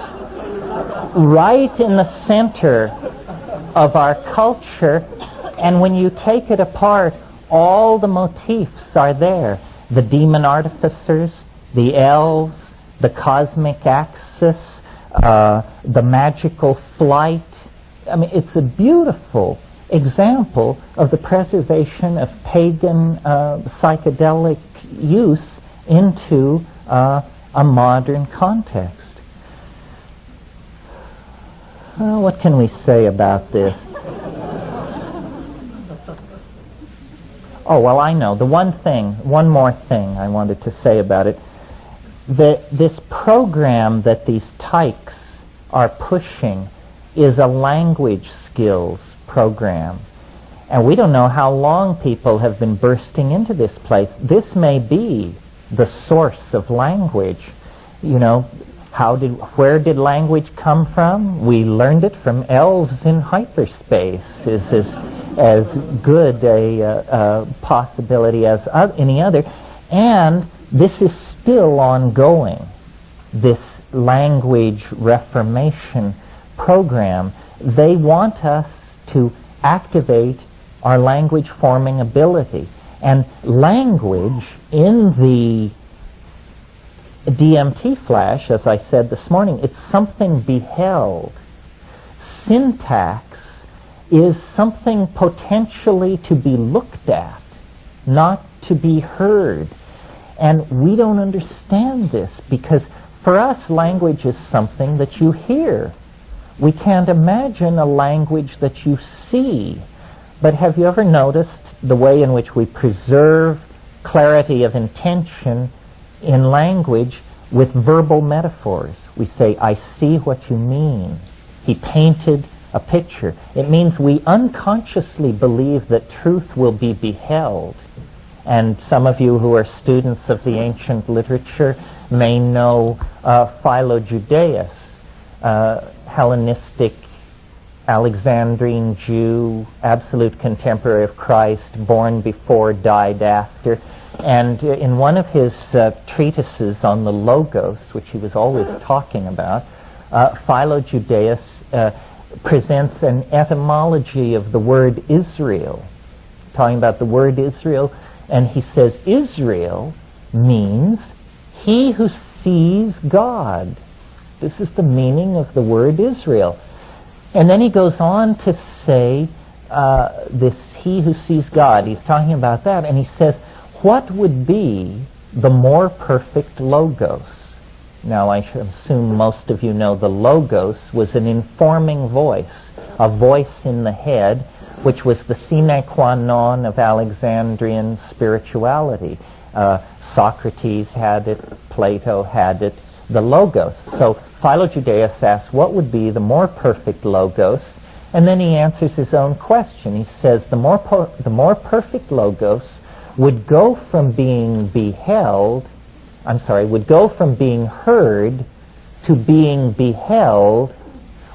right in the center of our culture, and when you take it apart, all the motifs are there. The demon artificers, the elves, the cosmic axis, the magical flight. I mean, it's a beautiful example of the preservation of pagan psychedelic use into a modern context. What can we say about this? Oh, well, I know. One more thing I wanted to say about it. This program that these tykes are pushing is a language skills program. And we don't know how long people have been bursting into this place. This may be the source of language. Where did language come from? We learned it from elves in hyperspace. Is as good a possibility as any other. And this is still ongoing, this language reformation program. They want us to activate our language forming ability. And language in the DMT flash, as I said this morning, it's something beheld. Syntax is something potentially to be looked at, not to be heard. And we don't understand this because for us language is something that you hear. We can't imagine a language that you see. But have you ever noticed the way in which we preserve clarity of intention in language with verbal metaphors? We say, I see what you mean. He painted a picture. It means we unconsciously believe that truth will be beheld. And some of you who are students of the ancient literature may know Philo-Judaeus, Hellenistic Alexandrine Jew, absolute contemporary of Christ, born before, died after. And in one of his treatises on the Logos, which he was always talking about, Philo-Judaeus presents an etymology of the word Israel, talking about the word Israel, and he says Israel means he who sees God. This is the meaning of the word Israel. And then he goes on to say this he who sees God. He's talking about that, and he says, what would be the more perfect Logos? Now, I should assume most of you know the Logos was an informing voice, a voice in the head, which was the sine qua non of Alexandrian spirituality. Socrates had it, Plato had it, the Logos. So Philo-Judaeus asks, what would be the more perfect Logos? And then he answers his own question. He says, the more perfect Logos would go from being would go from being heard to being beheld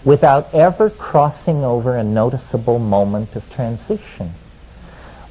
without ever crossing over a noticeable moment of transition.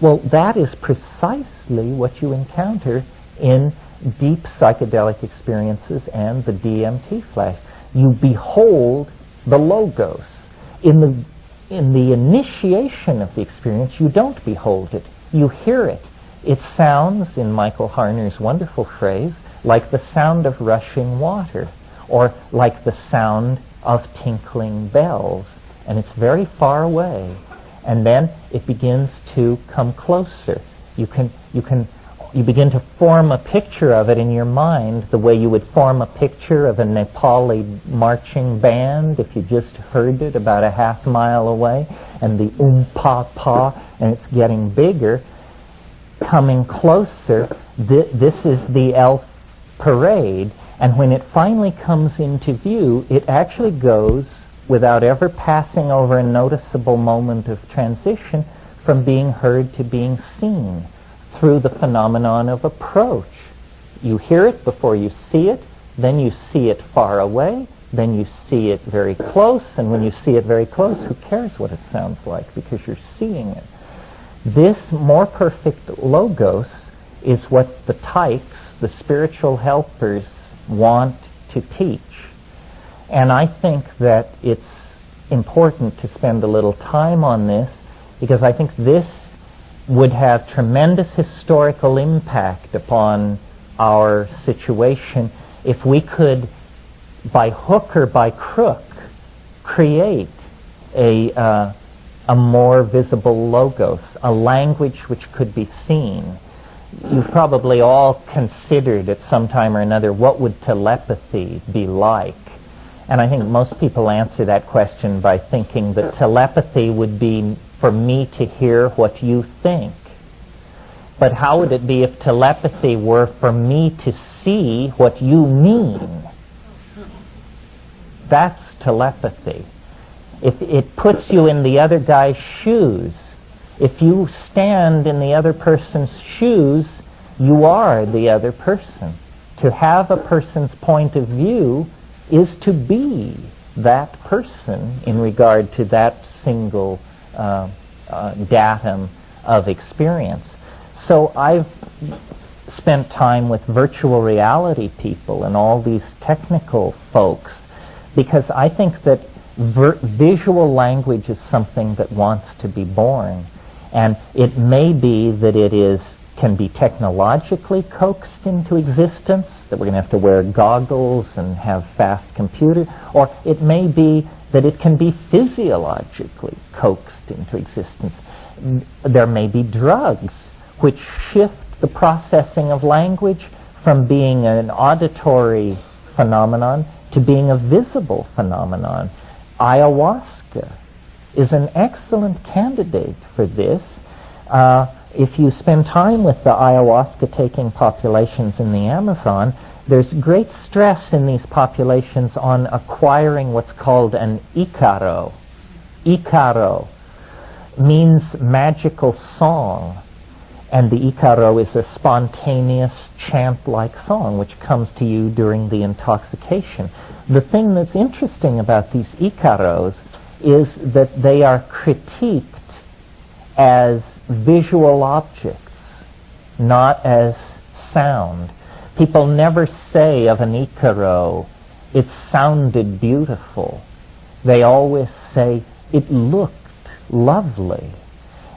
Well, that is precisely what you encounter in deep psychedelic experiences and the DMT flash. You behold the Logos. In the initiation of the experience, you don't behold it. You hear it. It sounds, in Michael Harner's wonderful phrase, like the sound of rushing water, or like the sound of tinkling bells. And it's very far away. And then it begins to come closer. You begin to form a picture of it in your mind the way you would form a picture of a Nepali marching band if you just heard it about a half mile away, and the pa, and it's getting bigger. Coming closer, this is the elf parade, And when it finally comes into view, it actually goes, without ever passing over a noticeable moment of transition, from being heard to being seen through the phenomenon of approach. You hear it before you see it, then you see it far away, then you see it very close, and when you see it very close, who cares what it sounds like, because you're seeing it. This more perfect logos is what the tykes, the spiritual helpers, want to teach. And I think that it's important to spend a little time on this, because I think this would have tremendous historical impact upon our situation if we could, by hook or by crook, create a more visible logos, a language which could be seen. You've probably all considered at some time or another, what would telepathy be like? And I think most people answer that question by thinking that telepathy would be for me to hear what you think. But how would it be if telepathy were for me to see what you mean? That's telepathy. If it puts you in the other guy's shoes, if you stand in the other person's shoes, you are the other person. To have a person's point of view is to be that person in regard to that single datum of experience. So I've spent time with virtual reality people and all these technical folks, because I think that visual language is something that wants to be born. And it may be that it can be technologically coaxed into existence, that we're going to have to wear goggles and have fast computers, or it may be that it can be physiologically coaxed into existence. There may be drugs which shift the processing of language from being an auditory phenomenon to being a visible phenomenon. Ayahuasca is an excellent candidate for this. If you spend time with the ayahuasca-taking populations in the Amazon, there's great stress in these populations on acquiring what's called an ícaro. Ícaro means magical song, and the ícaro is a spontaneous chant-like song which comes to you during the intoxication. The thing that's interesting about these ícaros is that they are critiqued as visual objects, not as sound. People never say of an ícaro, it sounded beautiful. They always say, it looked lovely.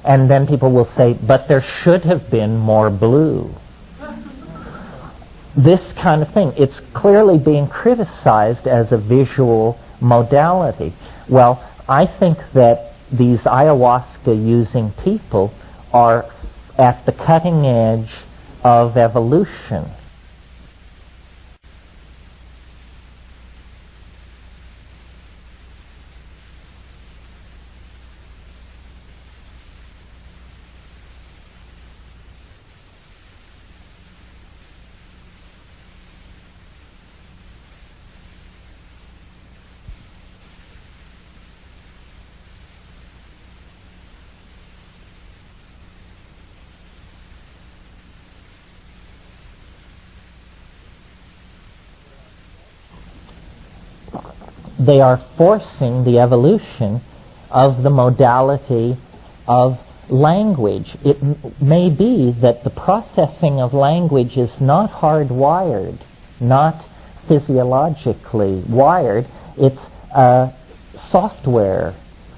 And then people will say, but there should have been more blue. This kind of thing. It's clearly being criticized as a visual modality. Well, I think that these ayahuasca-using people are at the cutting edge of evolution. They are forcing the evolution of the modality of language. It may be that the processing of language is not hardwired, not physiologically wired. It's a software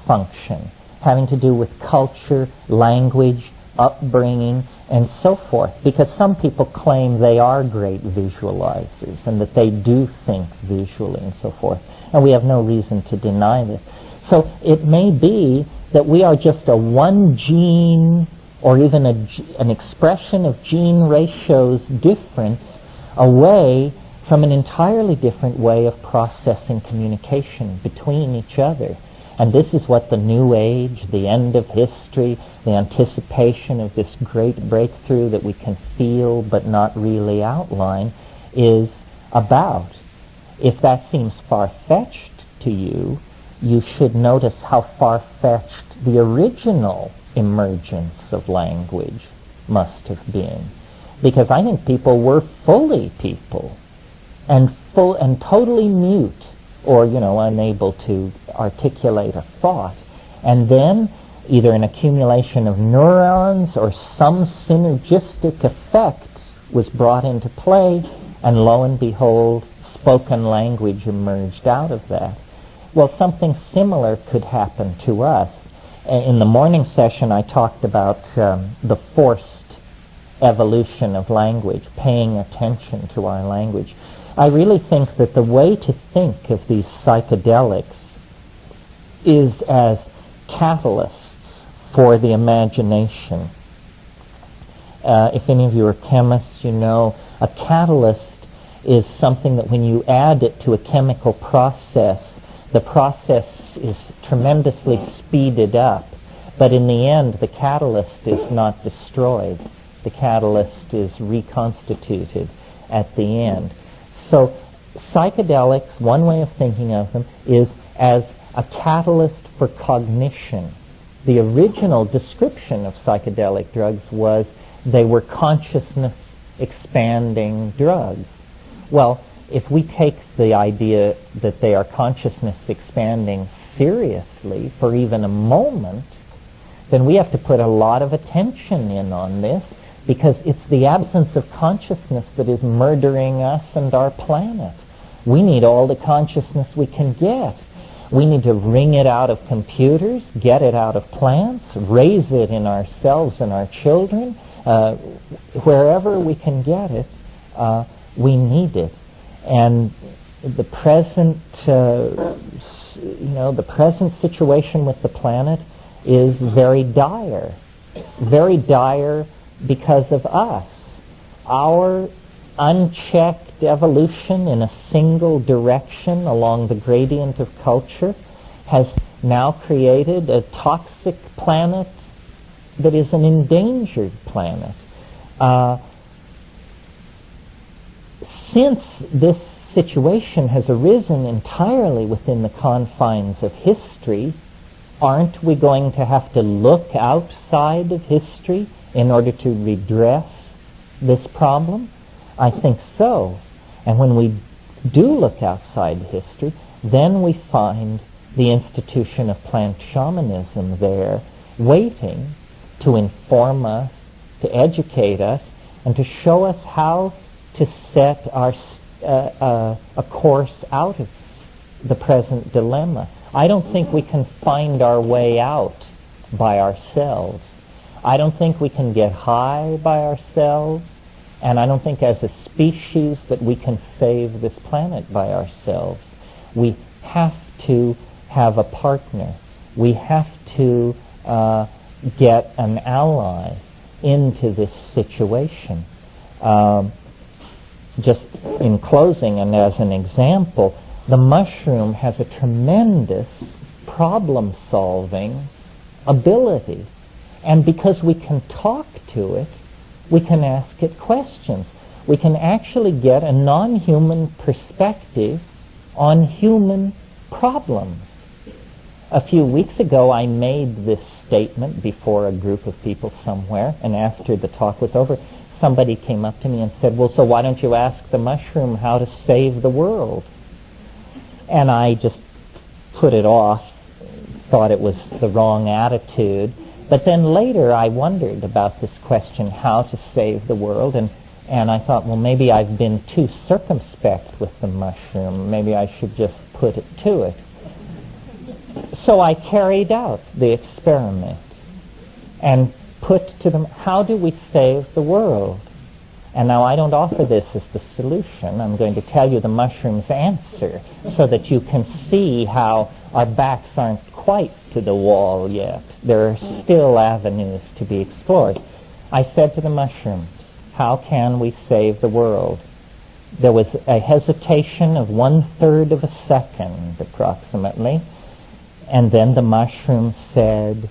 function having to do with culture, language, upbringing, and so forth. Because some people claim they are great visualizers and that they do think visually and so forth. And we have no reason to deny this. So it may be that we are just a one gene or even an expression of gene ratios difference away from an entirely different way of processing communication between each other. And this is what the New Age, the end of history, the anticipation of this great breakthrough that we can feel but not really outline is about. If that seems far-fetched to you, you should notice how far-fetched the original emergence of language must have been. Because I think people were fully people and totally mute, or, unable to articulate a thought. And then either an accumulation of neurons or some synergistic effect was brought into play, and lo and behold, spoken language emerged out of that. Well, something similar could happen to us. In the morning session, I talked about the forced evolution of language, paying attention to our language. I really think that the way to think of these psychedelics is as catalysts for the imagination. If any of you are chemists, you know a catalyst is something that when you add it to a chemical process, the process is tremendously speeded up. But in the end, the catalyst is not destroyed. The catalyst is reconstituted at the end. So psychedelics, one way of thinking of them, is as a catalyst for cognition. The original description of psychedelic drugs was they were consciousness-expanding drugs. Well, if we take the idea that they are consciousness-expanding seriously for even a moment, then we have to put a lot of attention in on this, because it's the absence of consciousness that is murdering us and our planet. We need all the consciousness we can get. We need to wring it out of computers, get it out of plants, raise it in ourselves and our children. Wherever we can get it, we need it. And the present, the present situation with the planet is very dire because of us. Our unchecked evolution in a single direction along the gradient of culture has now created a toxic planet that is an endangered planet. Since this situation has arisen entirely within the confines of history, aren't we going to have to look outside of history in order to redress this problem? I think so. And when we do look outside history, then we find the institution of plant shamanism there, waiting to inform us, to educate us, and to show us how to set our a course out of the present dilemma. I don't think we can find our way out by ourselves. I don't think we can get high by ourselves, and I don't think as a species that we can save this planet by ourselves. We have to have a partner. We have to get an ally into this situation. Just in closing and as an example, the mushroom has a tremendous problem-solving ability. And because we can talk to it, we can ask it questions. We can actually get a non-human perspective on human problems. A few weeks ago, I made this statement before a group of people somewhere, and after the talk was over, somebody came up to me and said, well, so why don't you ask the mushroom how to save the world? And I just put it off, thought it was the wrong attitude. But then later I wondered about this question, how to save the world, and I thought, well, maybe I've been too circumspect with the mushroom. Maybe I should just put it to it. So I carried out the experiment and put to them, how do we save the world? And now I don't offer this as the solution. I'm going to tell you the mushroom's answer so that you can see how our backs aren't quite to the wall yet. There are still avenues to be explored. I said to the mushroom, how can we save the world? There was a hesitation of 1/3 of a second, approximately, and then the mushroom said,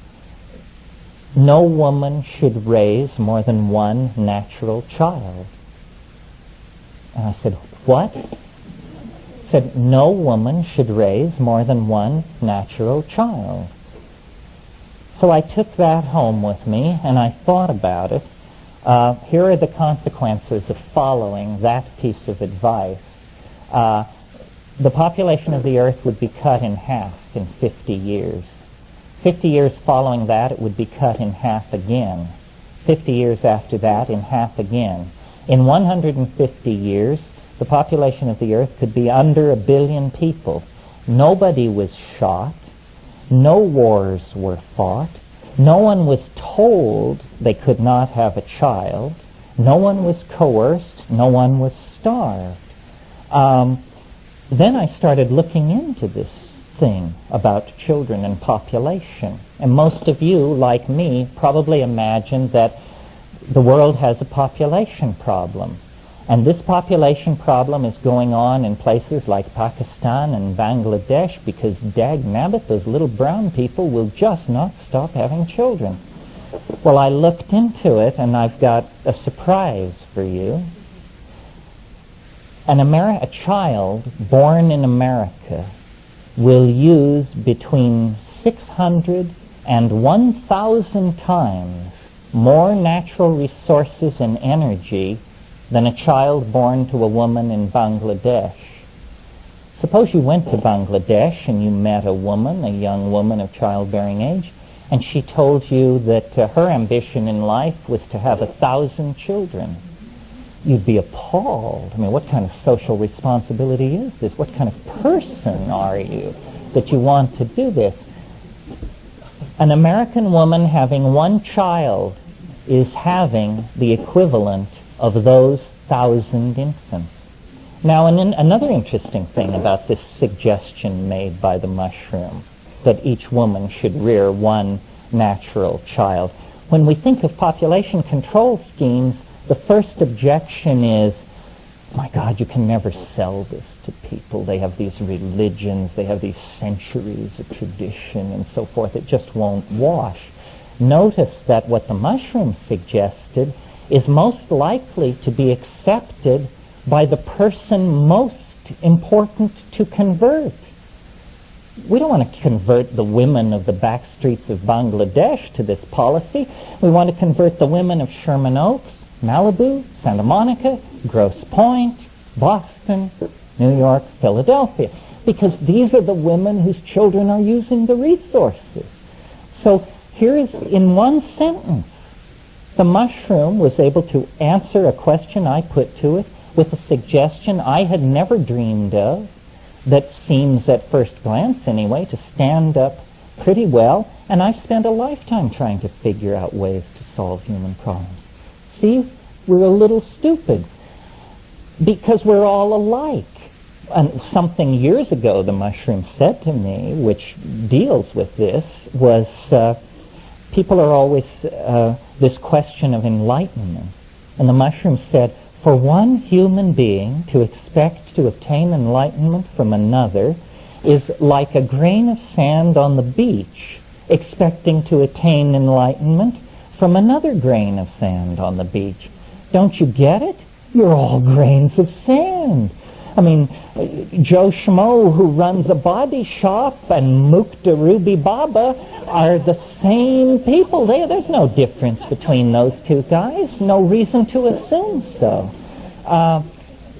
no woman should raise more than one natural child. And I said, What? Said no woman should raise more than one natural child. So I took that home with me and I thought about it. Here are the consequences of following that piece of advice. The population of the earth would be cut in half in 50 years. 50 years following that, it would be cut in half again. 50 years after that, in half again. In 150 years, the population of the earth could be under 1 billion people. Nobody was shot. No wars were fought. No one was told they could not have a child. No one was coerced. No one was starved. Then I started looking into this thing about children and population. And most of you, like me, probably imagine that the world has a population problem. And this population problem is going on in places like Pakistan and Bangladesh because, dag-nabbit, those little brown people will just not stop having children. Well, I looked into it, and I've got a surprise for you. A child born in America will use between 600 and 1,000 times more natural resources and energy than a child born to a woman in Bangladesh. Suppose you went to Bangladesh and you met a woman, a young woman of childbearing age, and she told you that her ambition in life was to have 1,000 children. You'd be appalled. I mean, what kind of social responsibility is this? What kind of person are you that you want to do this? An American woman having one child is having the equivalent of those 1,000 infants. Now, another interesting thing about this suggestion made by the mushroom, that each woman should rear one natural child. When we think of population control schemes, the first objection is, my God, you can never sell this to people. They have these religions, they have these centuries of tradition and so forth. It just won't wash. Notice that what the mushroom suggested is most likely to be accepted by the person most important to convert. We don't want to convert the women of the back streets of Bangladesh to this policy. We want to convert the women of Sherman Oaks, Malibu, Santa Monica, Grosse Pointe, Boston, New York, Philadelphia, because these are the women whose children are using the resources. So here is, in one sentence, the mushroom was able to answer a question I put to it with a suggestion I had never dreamed of that seems, at first glance anyway, to stand up pretty well, and I've spent a lifetime trying to figure out ways to solve human problems. See, we're a little stupid because we're all alike. And something years ago the mushroom said to me, which deals with this, was people are always this question of enlightenment. And the mushroom said, for one human being to expect to obtain enlightenment from another is like a grain of sand on the beach expecting to attain enlightenment from another grain of sand on the beach. Don't you get it? You're all grains of sand. I mean, Joe Schmo, who runs a body shop, and Mukta Ruby Baba are the same people. There's no difference between those two guys. No reason to assume so.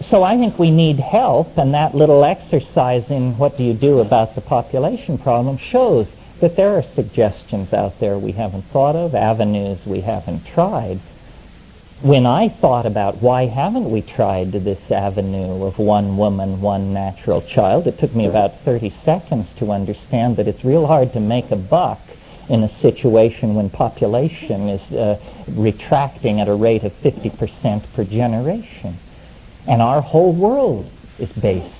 So I think we need help, and that little exercise in what do you do about the population problem shows that there are suggestions out there we haven't thought of, avenues we haven't tried. When I thought about why haven't we tried this avenue of one woman, one natural child, it took me about 30 seconds to understand that it's real hard to make a buck in a situation when population is retracting at a rate of 50% per generation. And our whole world is based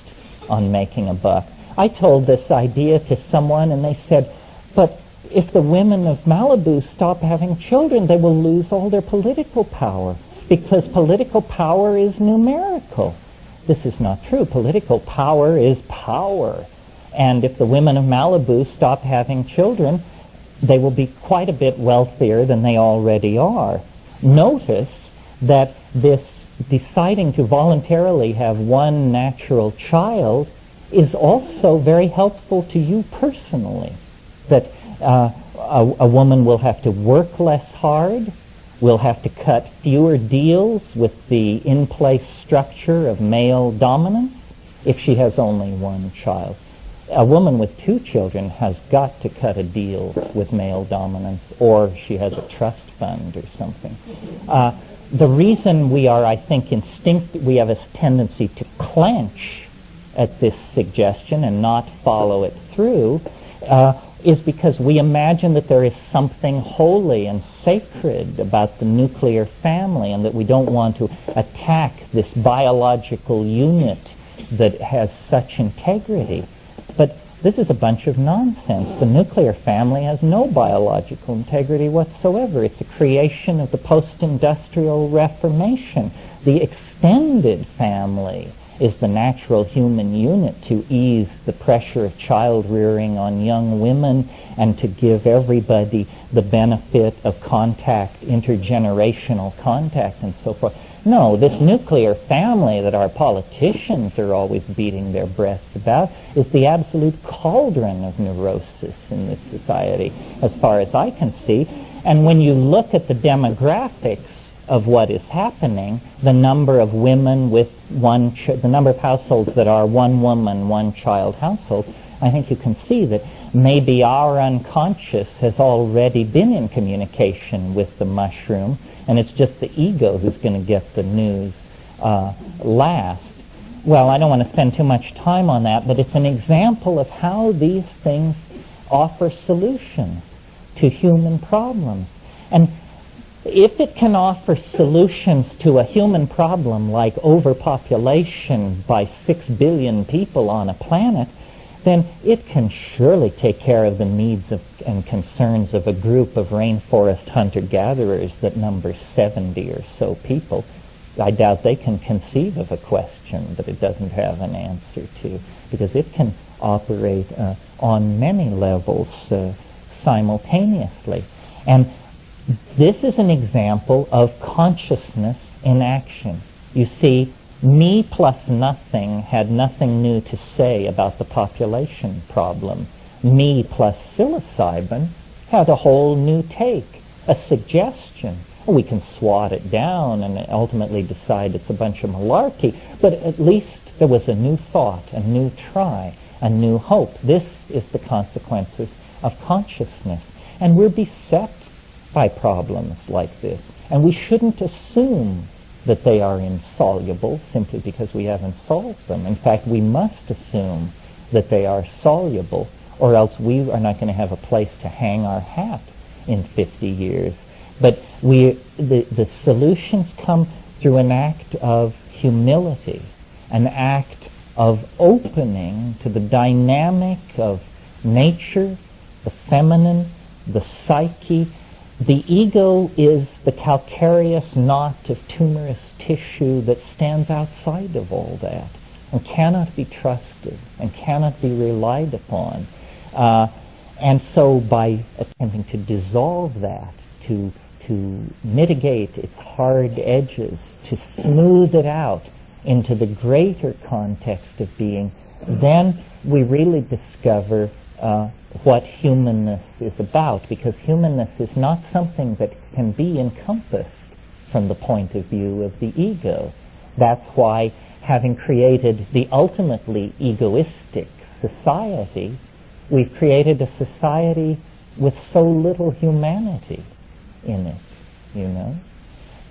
on making a buck. I told this idea to someone and they said, but if the women of Malibu stop having children, they will lose all their political power because political power is numerical. This is not true. Political power is power. And if the women of Malibu stop having children, they will be quite a bit wealthier than they already are. Notice that this deciding to voluntarily have one natural child is also very helpful to you personally. That a woman will have to work less hard, will have to cut fewer deals with the in-place structure of male dominance if she has only one child. A woman with 2 children has got to cut a deal with male dominance, or she has a trust fund or something. The reason we are, I think, we have a tendency to clench at this suggestion and not follow it through is because we imagine that there is something holy and sacred about the nuclear family and that we don't want to attack this biological unit that has such integrity. But this is a bunch of nonsense. The nuclear family has no biological integrity whatsoever. It's a creation of the post-industrial Reformation. The extended family is the natural human unit to ease the pressure of child rearing on young women and to give everybody the benefit of contact, intergenerational contact, and so forth. No, this nuclear family that our politicians are always beating their breasts about is the absolute cauldron of neurosis in this society, as far as I can see. And when you look at the demographics of what is happening, the number of women with the number of households that are one woman, one child households, I think you can see that maybe our unconscious has already been in communication with the mushroom, and it's just the ego who's going to get the news last. Well, I don't want to spend too much time on that, but it's an example of how these things offer solutions to human problems. And if it can offer solutions to a human problem like overpopulation by 6 billion people on a planet, then it can surely take care of the needs and concerns of a group of rainforest hunter-gatherers that number 70 or so people. I doubt they can conceive of a question that it doesn't have an answer to, because it can operate on many levels simultaneously. And this is an example of consciousness in action. You see, me plus nothing had nothing new to say about the population problem. Me plus psilocybin had a whole new take, a suggestion. We can swat it down and ultimately decide it's a bunch of malarkey, but at least there was a new thought, a new try, a new hope. This is the consequences of consciousness. And we're beset by problems like this. And we shouldn't assume that they are insoluble simply because we haven't solved them. In fact, we must assume that they are soluble, or else we are not going to have a place to hang our hat in 50 years. But the solutions come through an act of humility, an act of opening to the dynamic of nature, the feminine, the psyche. The ego is the calcareous knot of tumorous tissue that stands outside of all that and cannot be trusted and cannot be relied upon. And so by attempting to dissolve that, to mitigate its hard edges, to smooth it out into the greater context of being, then we really discover what humanness is about, because humanness is not something that can be encompassed from the point of view of the ego. That's why, having created the ultimately egoistic society, we've created a society with so little humanity in it, you know.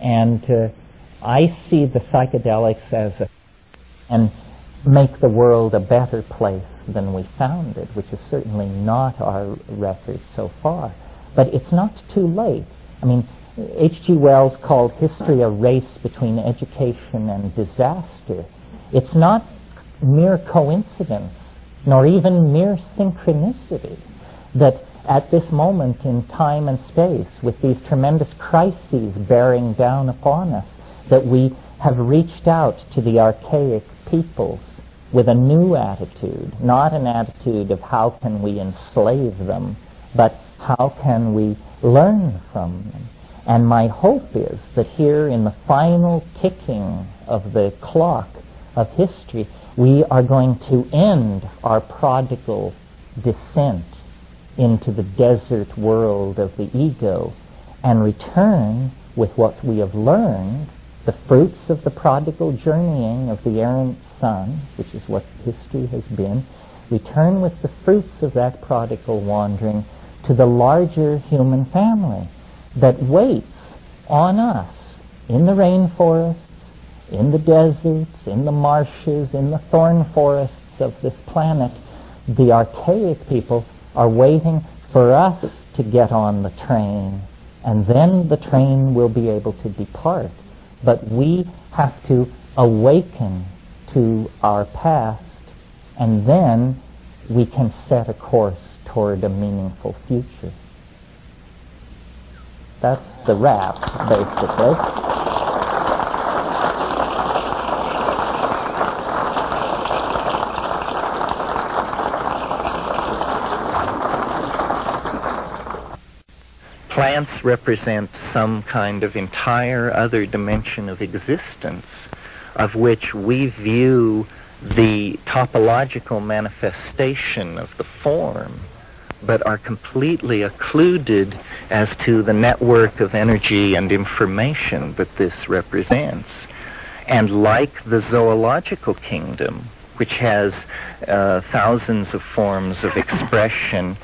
And I see the psychedelics as and make the world a better place than we found it, which is certainly not our record so far. But it's not too late. I mean, H.G. Wells called history a race between education and disaster. It's not mere coincidence, nor even mere synchronicity, that at this moment in time and space, with these tremendous crises bearing down upon us, that we have reached out to the archaic peoples with a new attitude, not an attitude of how can we enslave them, but how can we learn from them. And my hope is that here in the final ticking of the clock of history, we are going to end our prodigal descent into the desert world of the ego and return with what we have learned, the fruits of the prodigal journeying of the errant son, which is what history has been, return with the fruits of that prodigal wandering to the larger human family that waits on us in the rainforests, in the deserts, in the marshes, in the thorn forests of this planet. The archaic people are waiting for us to get on the train, and then the train will be able to depart. But we have to awaken to our past, and then we can set a course toward a meaningful future. That's the wrap, basically. Plants represent some kind of entire other dimension of existence, of which we view the topological manifestation of the form, but are completely occluded as to the network of energy and information that this represents. And like the zoological kingdom, which has thousands of forms of expression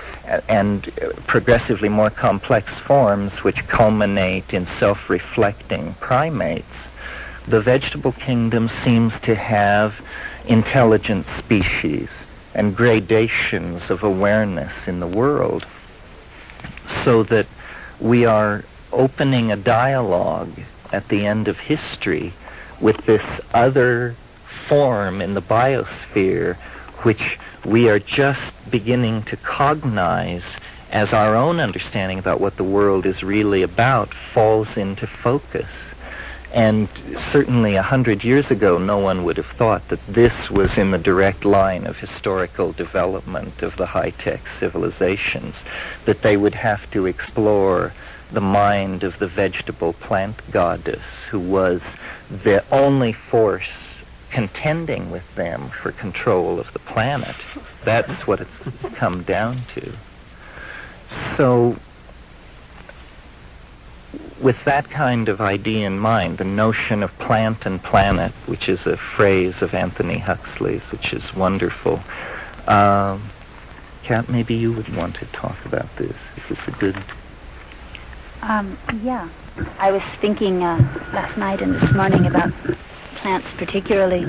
and progressively more complex forms which culminate in self-reflecting primates, the vegetable kingdom seems to have intelligent species and gradations of awareness in the world, so that we are opening a dialogue at the end of history with this other form in the biosphere, which we are just beginning to cognize as our own understanding about what the world is really about falls into focus. And certainly 100 years ago, no one would have thought that this was in the direct line of historical development of the high-tech civilizations, that they would have to explore the mind of the vegetable plant goddess, who was the only force contending with them for control of the planet. That's what it's come down to. So, with that kind of idea in mind, the notion of plant and planet, which is a phrase of Anthony Huxley's, which is wonderful. Kat, maybe you would want to talk about this. Is this a good... Yeah. I was thinking last night and this morning about plants particularly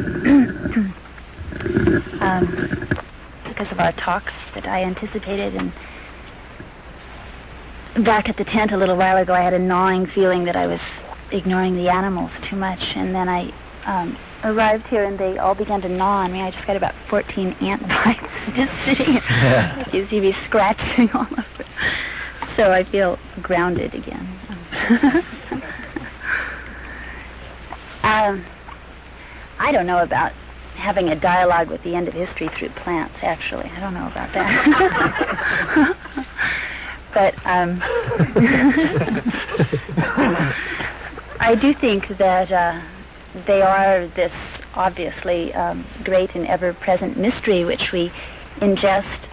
because of our talks that I anticipated, and back at the tent a little while ago I had a gnawing feeling that I was ignoring the animals too much, and then I arrived here and they all began to gnaw on me. I just got about 14 ant bites just sitting here. You see me scratching all over. So I feel grounded again. I don't know about having a dialogue with the end of history through plants, actually. I don't know about that. But I do think that they are this obviously great and ever-present mystery which we ingest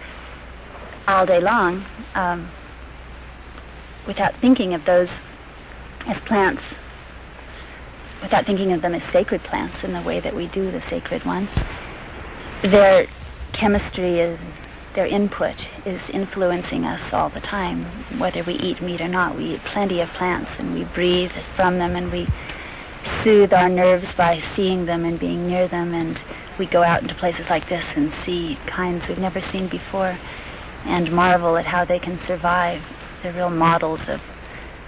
all day long without thinking of those as plants, without thinking of them as sacred plants in the way that we do the sacred ones. Their chemistry is, their input is influencing us all the time, whether we eat meat or not. We eat plenty of plants and we breathe from them, and we soothe our nerves by seeing them and being near them, and we go out into places like this and see kinds we've never seen before and marvel at how they can survive. They're real models of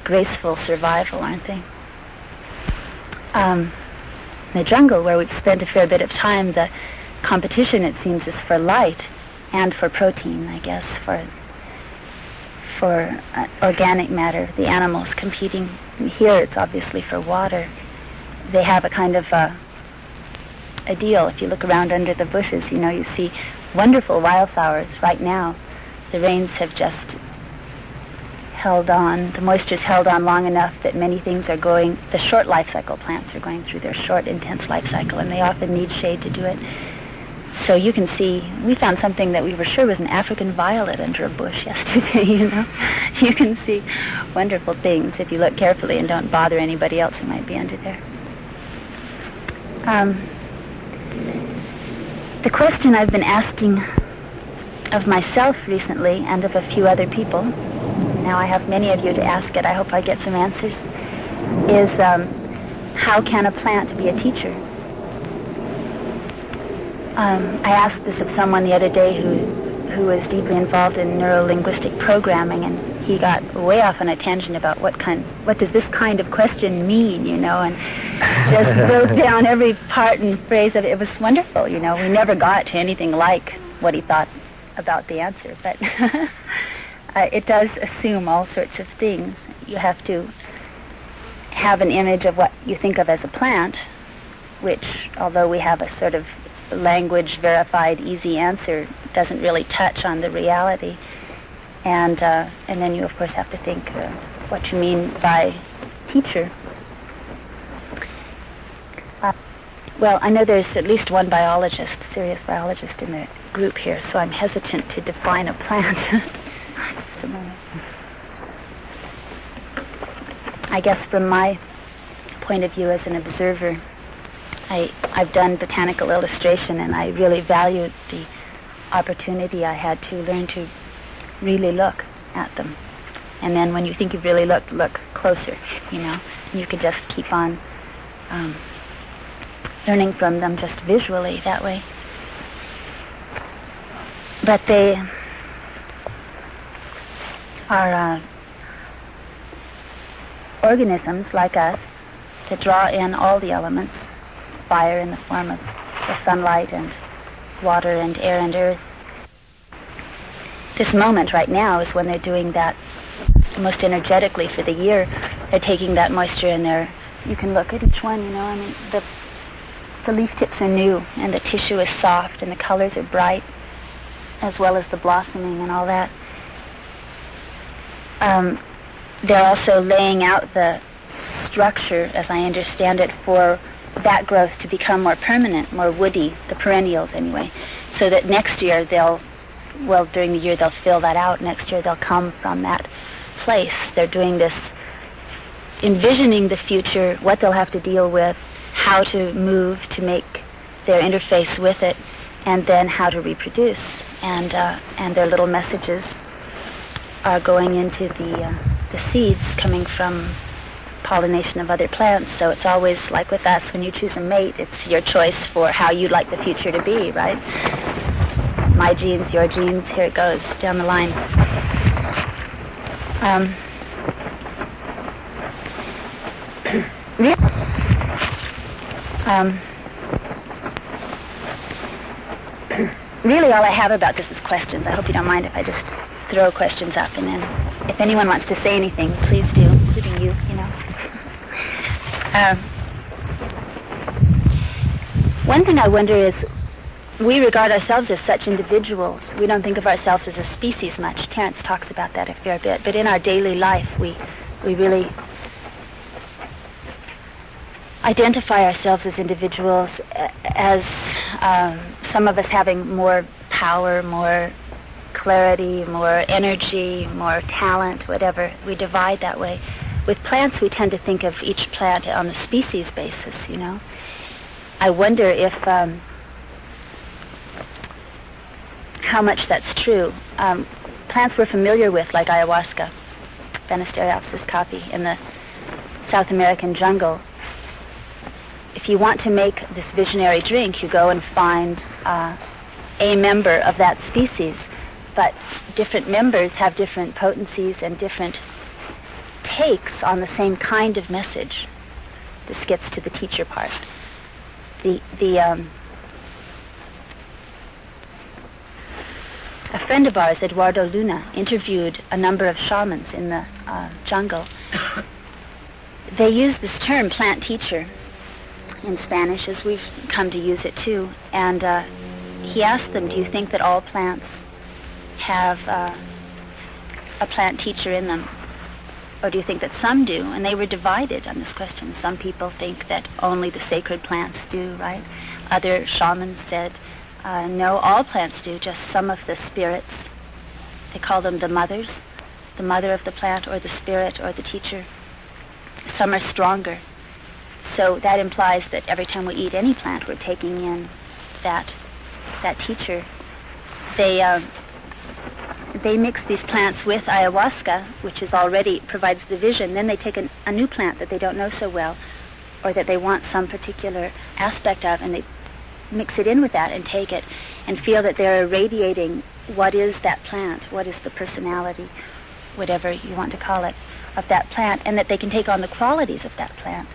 graceful survival, aren't they? The jungle, where we've spent a fair bit of time, the competition, it seems, is for light and for protein, I guess, for organic matter. The animals competing. Here it's obviously for water. They have a kind of a deal. If you look around under the bushes, you know, you see wonderful wildflowers right now. The rains have just held on, the moisture's held on long enough that many things are going, the short life cycle plants are going through their short, intense life cycle, and they often need shade to do it. So you can see, we found something that we were sure was an African violet under a bush yesterday, you know. You can see wonderful things if you look carefully and don't bother anybody else who might be under there. The question I've been asking of myself recently and of a few other people, now I have many of you to ask it, I hope I get some answers, is how can a plant be a teacher? I asked this of someone the other day who was deeply involved in neuro-linguistic programming, and he got way off on a tangent about what does this kind of question mean, you know, and just wrote down every part and phrase of it. It was wonderful, you know. We never got to anything like what he thought about the answer, but it does assume all sorts of things. You have to have an image of what you think of as a plant, which, although we have a sort of language verified easy answer, doesn't really touch on the reality. And then you of course have to think what you mean by teacher. Well, I know there's at least one biologist, serious biologist in the group here, so I'm hesitant to define a plant. Just a moment. I guess from my point of view as an observer, I've done botanical illustration, and I really valued the opportunity I had to learn to really look at them. And then when you think you've really looked, look closer, you know. And you could just keep on learning from them just visually that way. But they are organisms like us that draw in all the elements, fire in the form of the sunlight and water and air and earth. This moment right now is when they're doing that most energetically for the year. They're taking that moisture and you can look at each one, you know, I mean, the leaf tips are new and the tissue is soft and the colors are bright, as well as the blossoming and all that. They're also laying out the structure, as I understand it, for that growth to become more permanent, more woody, the perennials anyway, so that next year during the year they'll fill that out. Next year they'll come from that place. They're doing this, envisioning the future, what they'll have to deal with, how to move to make their interface with it, and then how to reproduce. And their little messages are going into the seeds coming from pollination of other plants. So it's always like with us, when you choose a mate, it's your choice for how you'd like the future to be, right? My genes, your genes, here it goes down the line. Really all I have about this is questions. I hope you don't mind if I just throw questions up, and then if anyone wants to say anything, please do, including you, you know. One thing I wonder is, we regard ourselves as such individuals. We don't think of ourselves as a species much. Terence talks about that a fair bit. But in our daily life, we really identify ourselves as individuals, as some of us having more power, more clarity, more energy, more talent, whatever. We divide that way. With plants, we tend to think of each plant on the species basis, you know. I wonder if how much that's true. Plants we're familiar with, like ayahuasca, Banisteriopsis caapi, in the South American jungle. If you want to make this visionary drink, you go and find a member of that species, but different members have different potencies and different takes on the same kind of message. This gets to the teacher part. A friend of ours, Eduardo Luna, interviewed a number of shamans in the jungle. They use this term, plant teacher, in Spanish, as we've come to use it too. And he asked them, do you think that all plants have a plant teacher in them? Or do you think that some do? And they were divided on this question. Some people think that only the sacred plants do, right? Other shamans said, no, all plants do, just some of the spirits. They call them the mothers, the mother of the plant or the spirit or the teacher. Some are stronger. So that implies that every time we eat any plant, we're taking in that teacher. They mix these plants with ayahuasca, which is already provides the vision. Then they take a new plant that they don't know so well, or that they want some particular aspect of, and they mix it in with that and take it and feel that they're irradiating what is that plant, what is the personality, whatever you want to call it, of that plant, and that they can take on the qualities of that plant.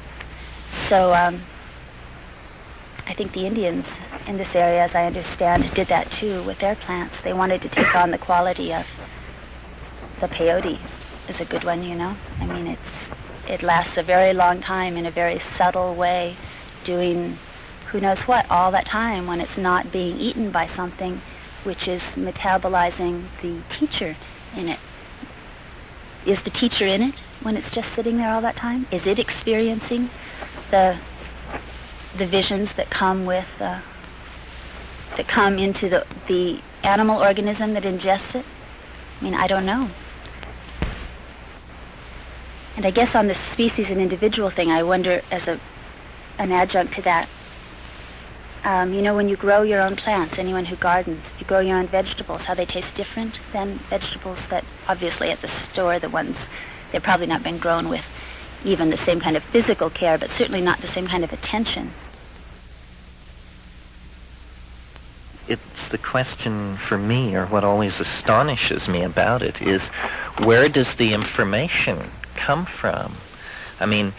So I think the Indians in this area, as I understand, did that too with their plants. They wanted to take on the quality of the peyote is a good one, you know. I mean, it lasts a very long time in a very subtle way, doing who knows what all that time when it's not being eaten by something which is metabolizing the teacher in it. Is the teacher in it when it's just sitting there all that time? Is it experiencing the visions that come with that come into the animal organism that ingests it? I mean, I don't know. And I guess on the species and individual thing, I wonder, as an adjunct to that, you know, when you grow your own plants, anyone who gardens, if you grow your own vegetables, how they taste different than vegetables that obviously at the store, the ones, they've probably not been grown with even the same kind of physical care, but certainly not the same kind of attention. It's the question for me, or what always astonishes me about it, is where does the information come from? I mean,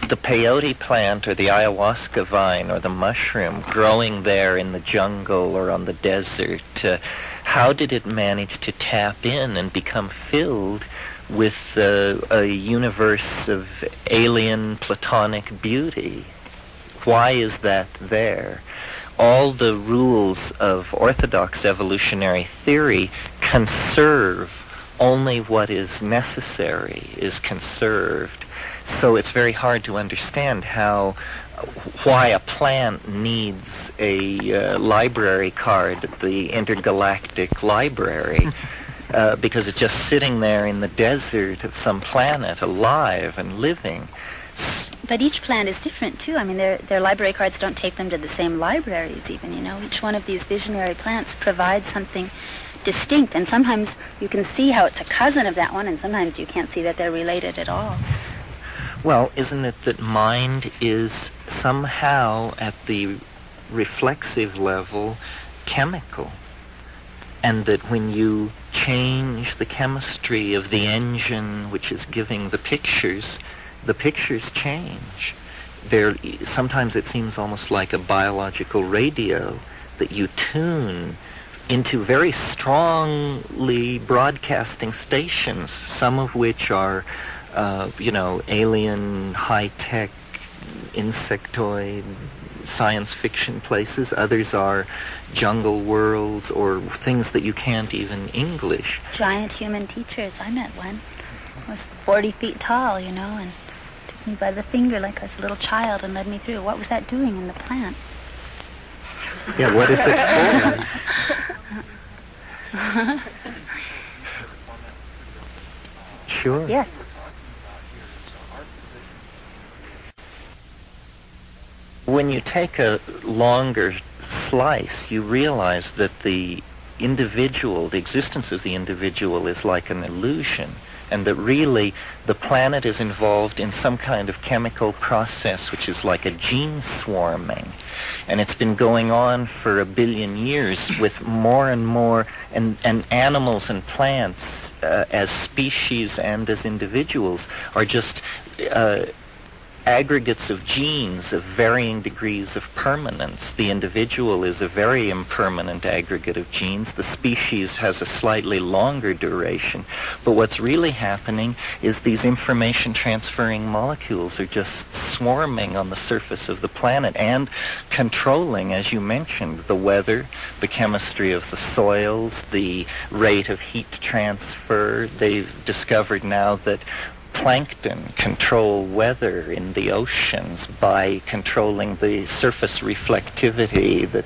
the peyote plant or the ayahuasca vine or the mushroom growing there in the jungle or on the desert, how did it manage to tap in and become filled with a universe of alien platonic beauty? Why is that there? All the rules of orthodox evolutionary theory conserve only what is necessary, is conserved. So it's very hard to understand why a plant needs a library card at the intergalactic library, because it's just sitting there in the desert of some planet, alive and living. But each plant is different too. I mean, their library cards don't take them to the same libraries even, you know. Each one of these visionary plants provides something distinct, and sometimes you can see how it's a cousin of that one, and sometimes you can't see that they're related at all. Well, isn't it that mind is somehow at the reflexive level chemical, and that when you change the chemistry of the engine which is giving the pictures change? Sometimes it seems almost like a biological radio that you tune into very strongly broadcasting stations, some of which are alien, high-tech, insectoid, science fiction places. Others are jungle worlds or things that you can't even English. Giant human teachers. I met one. Was 40 feet tall, you know, and took me by the finger like I was a little child and led me through. What was that doing in the plant? Yeah, what is it for? Sure. Yes. When you take a longer slice, you realize that the existence of the individual is like an illusion, and that really the planet is involved in some kind of chemical process which is like a gene swarming. And it's been going on for 1 billion years with more and more, and animals and plants as species and as individuals are just aggregates of genes of varying degrees of permanence. The individual is a very impermanent aggregate of genes. The species has a slightly longer duration. But what's really happening is these information transferring molecules are just swarming on the surface of the planet and controlling, as you mentioned, the weather, the chemistry of the soils, the rate of heat transfer. They've discovered now that plankton control weather in the oceans by controlling the surface reflectivity.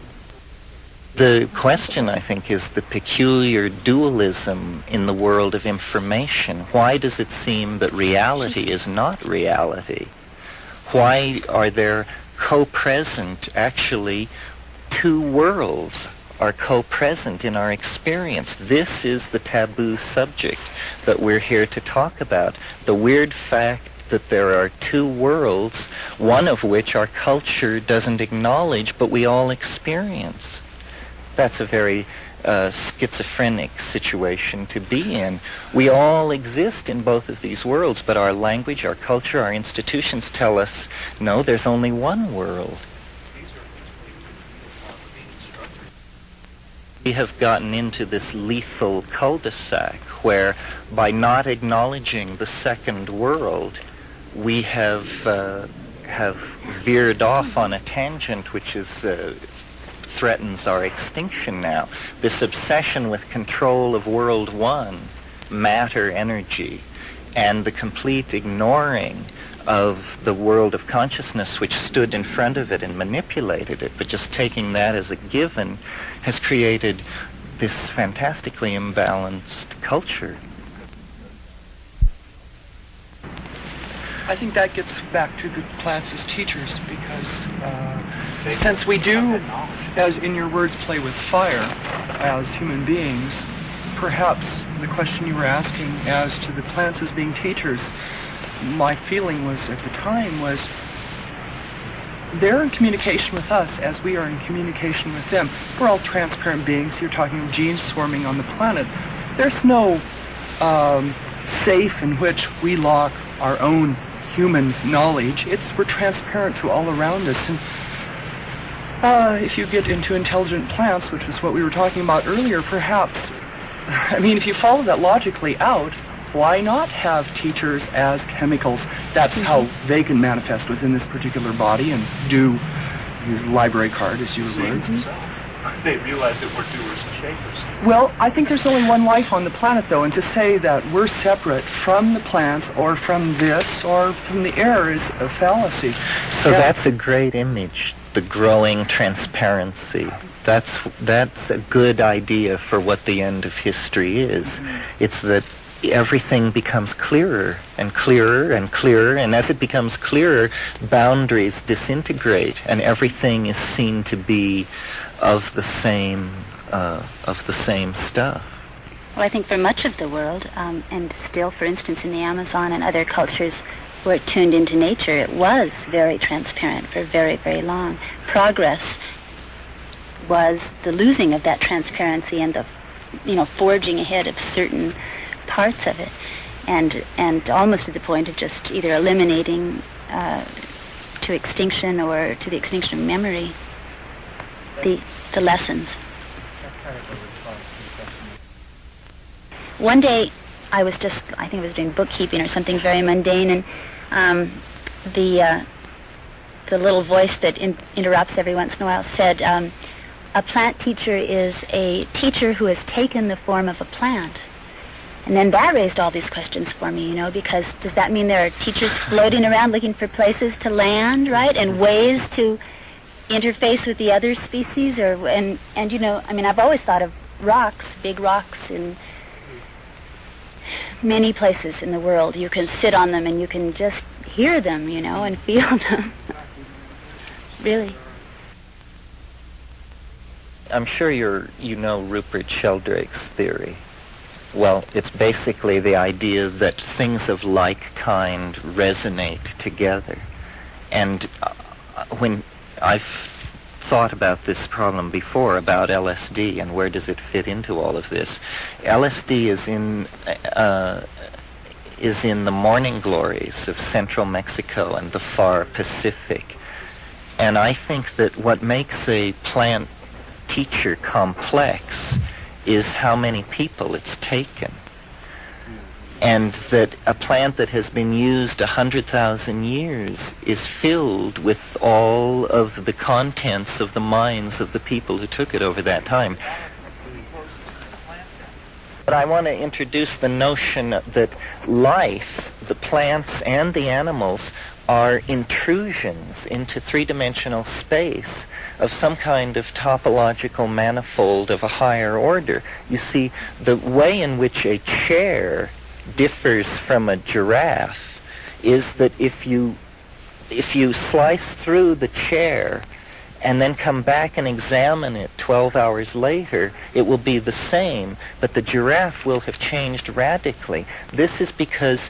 The question, I think, is the peculiar dualism in the world of information. Why does it seem that reality is not reality? Why are there co-present, actually, two worlds are co-present in our experience? This is the taboo subject that we're here to talk about. The weird fact that there are two worlds, one of which our culture doesn't acknowledge, but we all experience. That's a very schizophrenic situation to be in. We all exist in both of these worlds, but our language, our culture, our institutions tell us, no, there's only one world. We have gotten into this lethal cul-de-sac where, by not acknowledging the second world, we have veered off on a tangent which is threatens our extinction now. This obsession with control of world one, matter, energy, and the complete ignoring of the world of consciousness which stood in front of it and manipulated it, but just taking that as a given, has created this fantastically imbalanced culture. I think that gets back to the plants as teachers, because since we do, as in your words, play with fire as human beings, perhaps the question you were asking as to the plants as being teachers, my feeling was at the time was they're in communication with us as we are in communication with them. We're all transparent beings. You're talking of genes swarming on the planet. There's no safe in which we lock our own human knowledge. We're transparent to all around us. And if you get into intelligent plants, which is what we were talking about earlier, perhaps, I mean, if you follow that logically out, why not have teachers as chemicals? That's how they can manifest within this particular body and do his library card, as your words. They realize that we're doers and shapers. Well, I think there's only one life on the planet, though, and to say that we're separate from the plants or from this or from the air is a fallacy. So that's a great image, the growing transparency. That's a good idea for what the end of history is. It's that everything becomes clearer and clearer and clearer, and as it becomes clearer, boundaries disintegrate, and everything is seen to be of the same stuff. Well, I think for much of the world, and still, for instance, in the Amazon and other cultures where it tuned into nature, it was very transparent for very, very long. Progress was the losing of that transparency and the, forging ahead of certain parts of it, and almost to the point of just either eliminating to extinction or to the extinction of memory the lessons. That's kind of a response to the question. One day I think I was doing bookkeeping or something very mundane, and the little voice that interrupts every once in a while said, a plant teacher is a teacher who has taken the form of a plant. And then that raised all these questions for me, because does that mean there are teachers floating around looking for places to land, right, and ways to interface with the other species? And I've always thought of rocks, big rocks, in many places in the world. You can sit on them and you can just hear them, and feel them. Really. I'm sure you know Rupert Sheldrake's theory. Well, it's basically the idea that things of like kind resonate together. And when I've thought about this problem before, about LSD and where does it fit into all of this, LSD is is in the morning glories of central Mexico and the far Pacific. And I think that what makes a plant teacher complex is how many people it's taken. And that a plant that has been used 100,000 years is filled with all of the contents of the minds of the people who took it over that time. But I want to introduce the notion that life, the plants and the animals, are intrusions into three-dimensional space of some kind of topological manifold of a higher order. You see, the way in which a chair differs from a giraffe is that if you slice through the chair and then come back and examine it 12 hours later, it will be the same, but the giraffe will have changed radically. This is because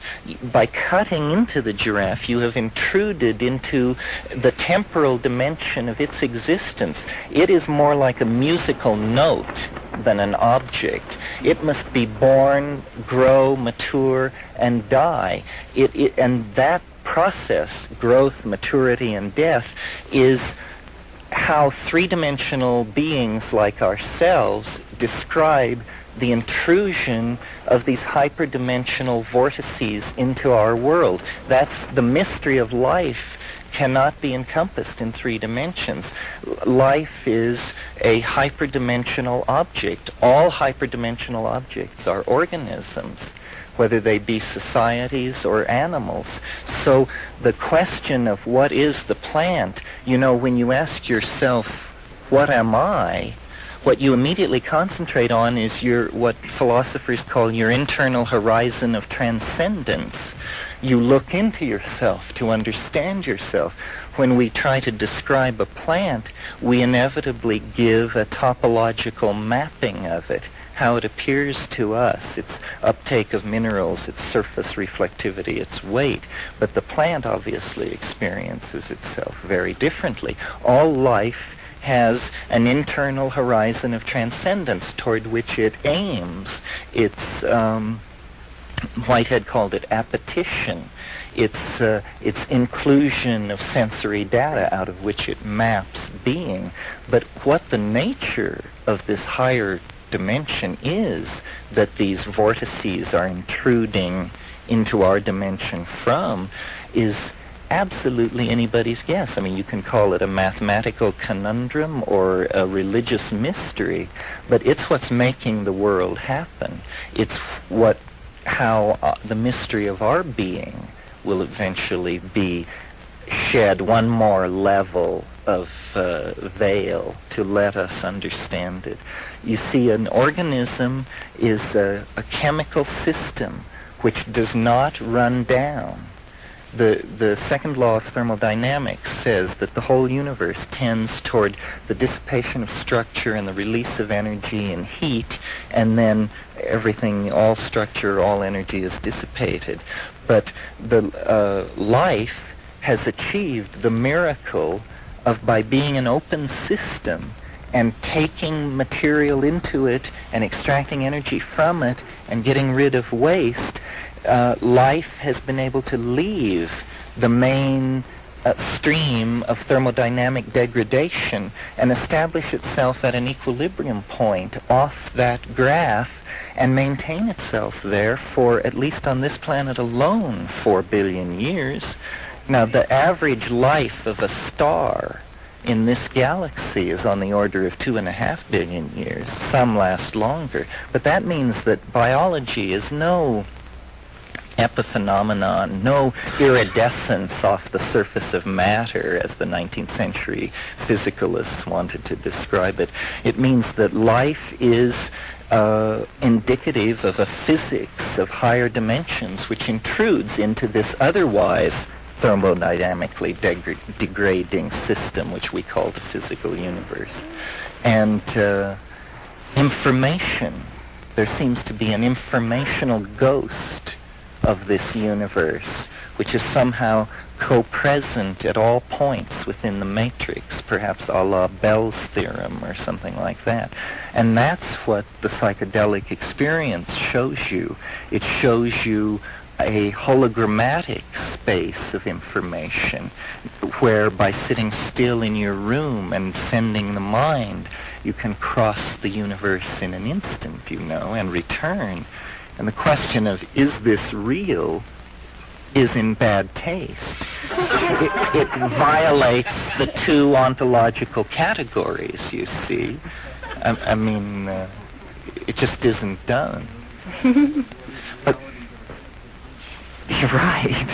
by cutting into the giraffe, you have intruded into the temporal dimension of its existence. It is more like a musical note than an object. It must be born, grow, mature, and die. And that process, growth, maturity, and death, is how three-dimensional beings like ourselves describe the intrusion of these hyperdimensional vortices into our world. That's the mystery of life, cannot be encompassed in 3 dimensions. Life is a hyperdimensional object. All hyperdimensional objects are organisms, whether they be societies or animals. So the question of what is the plant, when you ask yourself, what am I? What you immediately concentrate on is what philosophers call your internal horizon of transcendence. You look into yourself to understand yourself. When we try to describe a plant, we inevitably give a topological mapping of it, how it appears to us, its uptake of minerals, its surface reflectivity, its weight. But the plant obviously experiences itself very differently. All life has an internal horizon of transcendence toward which it aims. It's Whitehead called it appetition. It's inclusion of sensory data out of which it maps being. But what the nature of this higher dimension is that these vortices are intruding into our dimension from is absolutely anybody's guess. I mean, you can call it a mathematical conundrum or a religious mystery, but it's what's making the world happen. It's how the mystery of our being will eventually be shed one more level of veil to let us understand it. You see, an organism is a chemical system which does not run down. The second law of thermodynamics says that the whole universe tends toward the dissipation of structure and the release of energy and heat, and then everything, all structure, all energy is dissipated. But the life has achieved the miracle of, by being an open system and taking material into it and extracting energy from it and getting rid of waste, life has been able to leave the main stream of thermodynamic degradation and establish itself at an equilibrium point off that graph and maintain itself there for, at least on this planet alone, 4 billion years. Now, the average life of a star in this galaxy is on the order of 2.5 billion years. Some last longer. But that means that biology is no epiphenomenon, no iridescence off the surface of matter, as the 19th century physicalists wanted to describe it. It means that life is indicative of a physics of higher dimensions which intrudes into this otherwise thermodynamically degrading system which we call the physical universe. And information, there seems to be an informational ghost of this universe which is somehow co-present at all points within the matrix, perhaps a la Bell's theorem or something like that. And that's what the psychedelic experience shows you. It shows you a hologrammatic space of information, where by sitting still in your room and sending the mind, you can cross the universe in an instant, and return. And the question of, is this real, is in bad taste. It violates the two ontological categories, you see. I mean, it just isn't done. But you're right.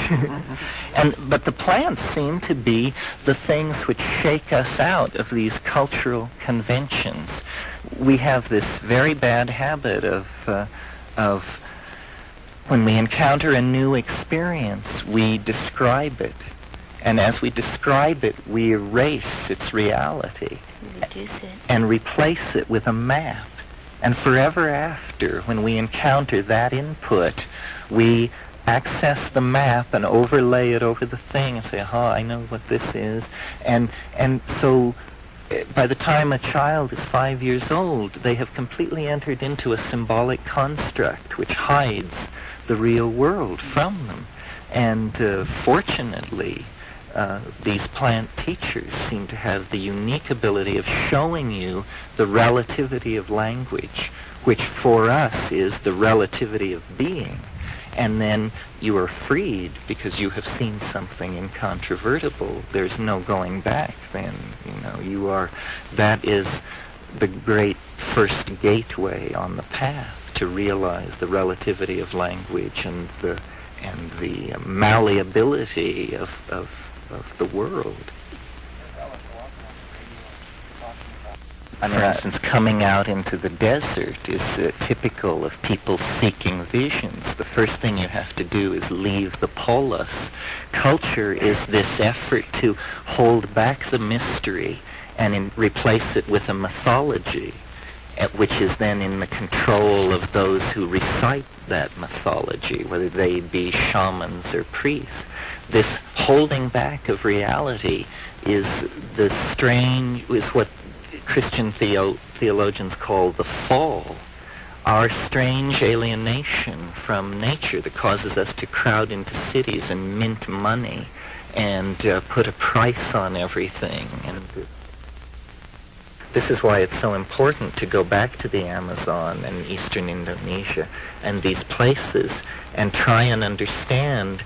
But the plants seem to be the things which shake us out of these cultural conventions. We have this very bad habit of when we encounter a new experience, we describe it. And as we describe it, we erase its reality. Reduce it. And replace it with a map. And forever after, when we encounter that input, we access the map and overlay it over the thing and say, I know what this is. And so by the time a child is 5 years old, they have completely entered into a symbolic construct which hides the real world from them. And fortunately, these plant teachers seem to have the unique ability of showing you the relativity of language, which for us is the relativity of being. And then you are freed because you have seen something incontrovertible. There's no going back then. That is the great first gateway on the path to realize the relativity of language and the malleability of the world. For instance, coming out into the desert is typical of people seeking visions. The first thing you have to do is leave the polis. Culture is this effort to hold back the mystery and replace it with a mythology, which is then in the control of those who recite that mythology, whether they be shamans or priests. This holding back of reality is what Christian theologians call the fall, our strange alienation from nature that causes us to crowd into cities and mint money and put a price on everything. And this is why it's so important to go back to the Amazon and eastern Indonesia and these places and try and understand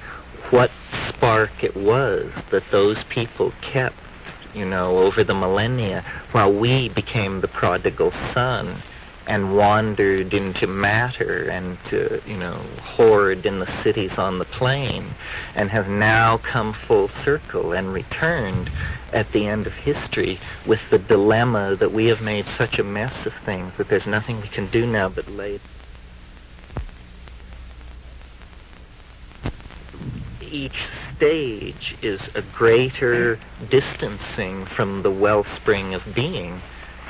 what spark it was that those people kept, over the millennia, while we became the prodigal son and wandered into matter and, hoard in the cities on the plain, and have now come full circle and returned at the end of history with the dilemma that we have made such a mess of things that there's nothing we can do now but lay. Each stage is a greater distancing from the wellspring of being,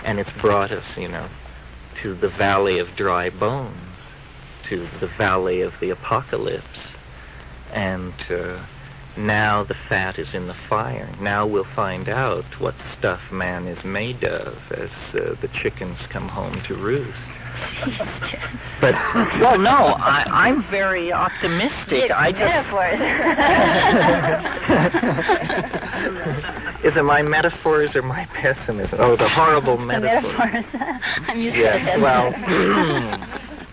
and it's brought us, to the valley of dry bones, to the valley of the apocalypse, and now the fat is in the fire. Now we'll find out what stuff man is made of as the chickens come home to roost. But, well, no, I'm very optimistic. Is it my metaphors or my pessimism? Oh, the horrible metaphors. I'm used to yes, well,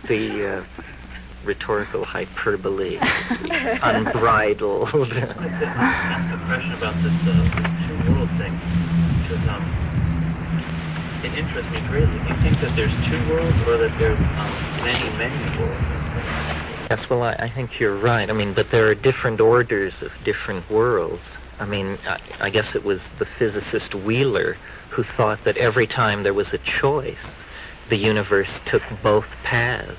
the rhetorical hyperbole, the unbridled. I ask a question about this two-world thing, because it interests me greatly. Do you think that there's two worlds, or that there's many worlds? Yes, well, I think you're right. I mean, but there are different orders of different worlds. I mean, I guess it was the physicist Wheeler who thought that every time there was a choice, the universe took both paths,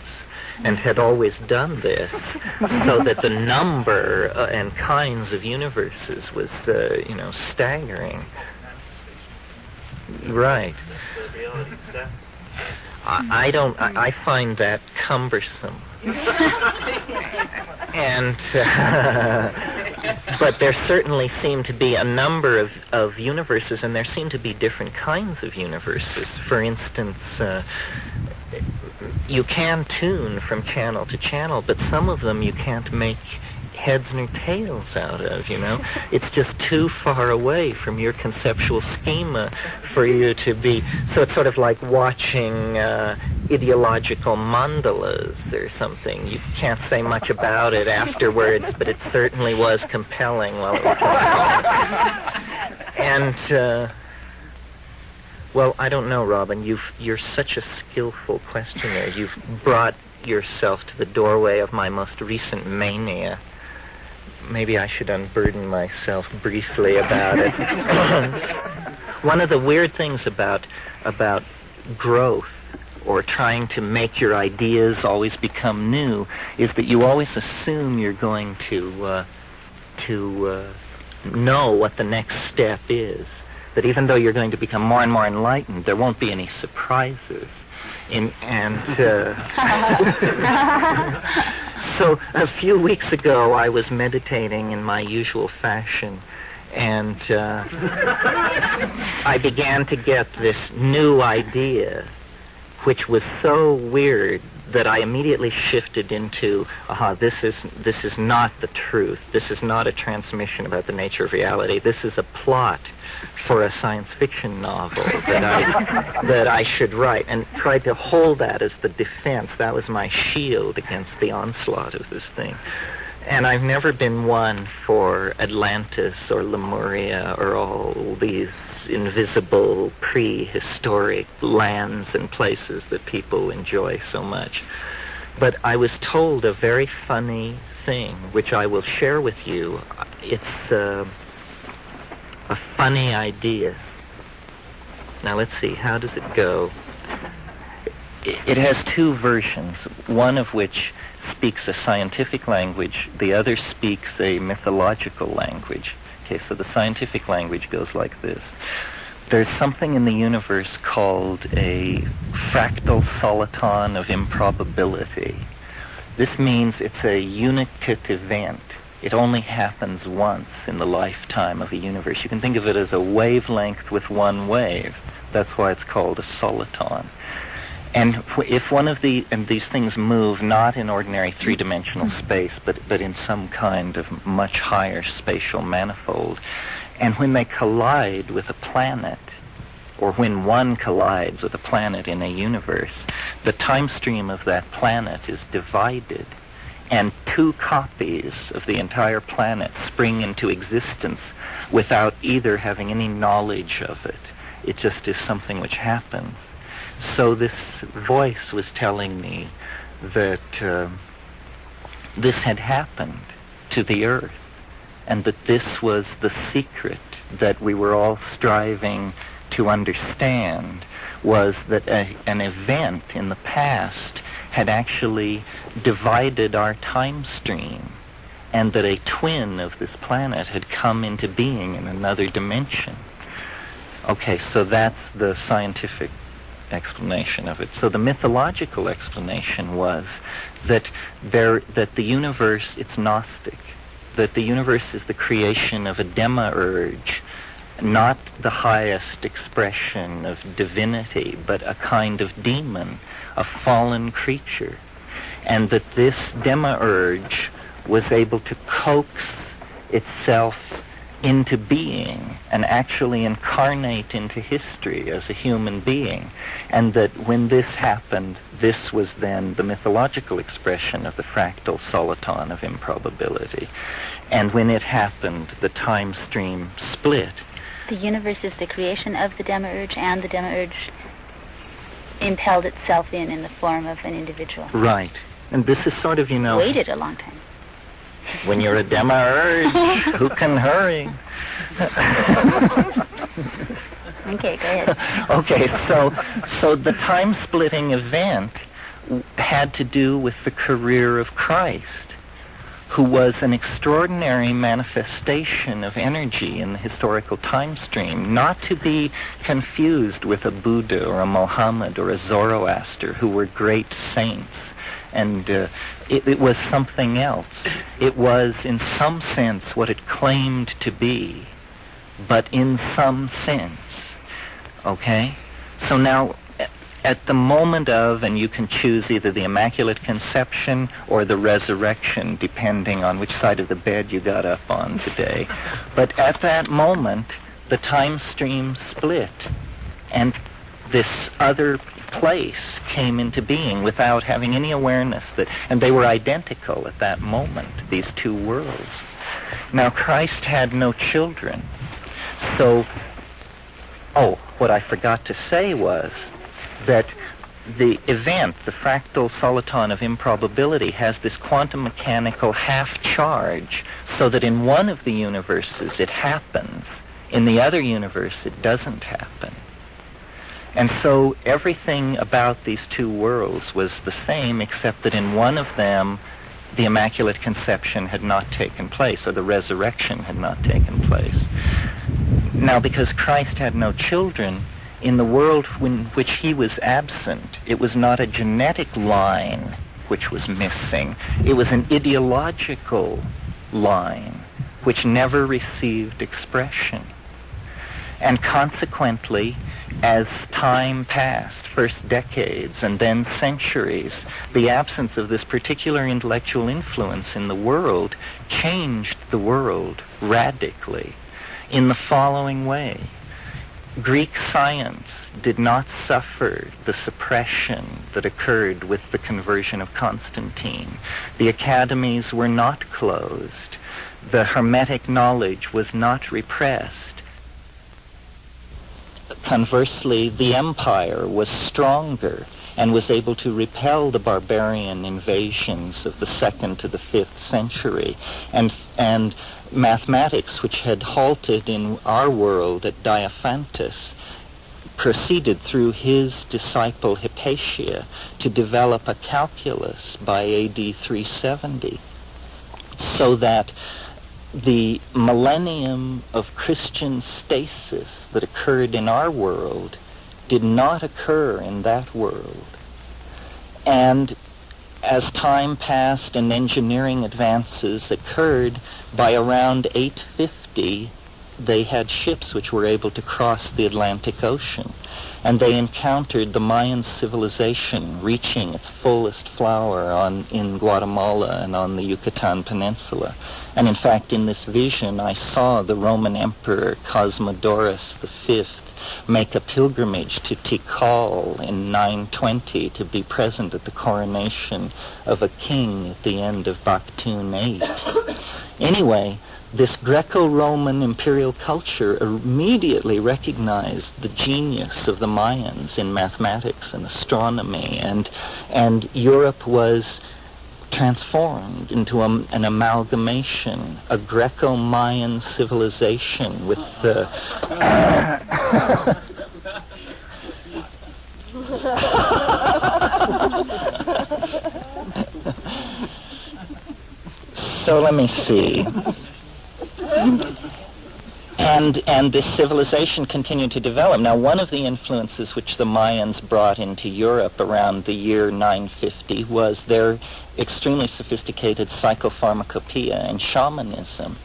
and had always done this, so that the number and kinds of universes was, staggering. Right. I find that cumbersome. And but there certainly seem to be a number of universes, and there seem to be different kinds of universes. For instance, you can tune from channel to channel, but some of them you can't make heads nor tails out of, you know. It's just too far away from your conceptual schema for you to be. So it's sort of like watching ideological mandalas or something. You can't say much about it afterwards, but it certainly was compelling while it was going on. And well, I don't know, Robin. You're such a skillful questioner. You've brought yourself to the doorway of my most recent mania. Maybe I should unburden myself briefly about it. One of the weird things about growth, or trying to make your ideas always become new, is that you always assume you're going to know what the next step is. That even though you're going to become more and more enlightened, there won't be any surprises. So a few weeks ago, I was meditating in my usual fashion, and I began to get this new idea, which was so weird that I immediately shifted into, this is not the truth. This is not a transmission about the nature of reality. This is a plot for a science fiction novel that I should write, and tried to hold that as the defense. That was my shield against the onslaught of this thing. And I've never been one for Atlantis or Lemuria or all these invisible prehistoric lands and places that people enjoy so much. But I was told a very funny thing, which I will share with you. It's a funny idea. Now let's see, how does it go? It has two versions, one of which speaks a scientific language, the other speaks a mythological language. Okay, so the scientific language goes like this. There's something in the universe called a fractal soliton of improbability. This means it's a unicate event. It only happens once in the lifetime of a universe. You can think of it as a wavelength with one wave. That's why it's called a soliton. And if one of these things move not in ordinary three-dimensional space, but in some kind of much higher spatial manifold, and when they collide with a planet, or when one collides with a planet in a universe, the time stream of that planet is divided, and two copies of the entire planet spring into existence without either having any knowledge of it. It just is something which happens. So this voice was telling me that this had happened to the Earth, and that this was the secret that we were all striving to understand, was that an event in the past had actually divided our time stream, and that a twin of this planet had come into being in another dimension. Okay, so that's the scientific explanation of it. So the mythological explanation was that the universe, it's Gnostic, that the universe is the creation of a demiurge, not the highest expression of divinity, but a kind of demon, a fallen creature, and that this demiurge was able to coax itself into being and actually incarnate into history as a human being, and that when this happened, this was then the mythological expression of the fractal soliton of improbability. And when it happened, the time stream split. The universe is the creation of the demiurge, and the demiurge impelled itself in the form of an individual. Right. And this is sort of, Waited a long time. When you're a demiurge, who can hurry? Okay, go ahead. Okay, so the time-splitting event had to do with the career of Christ, who was an extraordinary manifestation of energy in the historical time stream, not to be confused with a Buddha or a Mohammed or a Zoroaster, who were great saints. And it was something else. It was, in some sense, what it claimed to be, but in some sense. Okay? So now, at the moment of, and you can choose either the Immaculate Conception or the Resurrection, depending on which side of the bed you got up on today. But at that moment, the time stream split, and this other place came into being without having any awareness that, and they were identical at that moment, these two worlds. Now, Christ had no children, so, what I forgot to say was that the event, the fractal soliton of improbability, has this quantum mechanical half charge, so that in one of the universes it happens, in the other universe it doesn't happen. And so everything about these two worlds was the same, except that in one of them the Immaculate Conception had not taken place, or the resurrection had not taken place. Now, because Christ had no children, in the world in which he was absent, it was not a genetic line which was missing. It was an ideological line which never received expression. And consequently, as time passed, first decades and then centuries, the absence of this particular intellectual influence in the world changed the world radically in the following way. Greek science did not suffer the suppression that occurred with the conversion of Constantine. The academies were not closed. The Hermetic knowledge was not repressed. Conversely, the empire was stronger and was able to repel the barbarian invasions of the 2nd to the 5th century. And mathematics, which had halted in our world at Diophantus, proceeded through his disciple Hypatia to develop a calculus by AD 370, so that the millennium of Christian stasis that occurred in our world did not occur in that world. And as time passed and engineering advances occurred, by around 850, they had ships which were able to cross the Atlantic Ocean. And they encountered the Mayan civilization reaching its fullest flower in Guatemala and on the Yucatan Peninsula. And in fact, in this vision, I saw the Roman Emperor Cosmodorus V make a pilgrimage to Tikal in 920 to be present at the coronation of a king at the end of Baktun VIII. Anyway, this Greco-Roman imperial culture immediately recognized the genius of the Mayans in mathematics and astronomy, and Europe was transformed into an amalgamation, a Greco-Mayan civilization with the... So let me see. And this civilization continued to develop. Now, one of the influences which the Mayans brought into Europe around the year 950 was their extremely sophisticated psychopharmacopoeia and shamanism.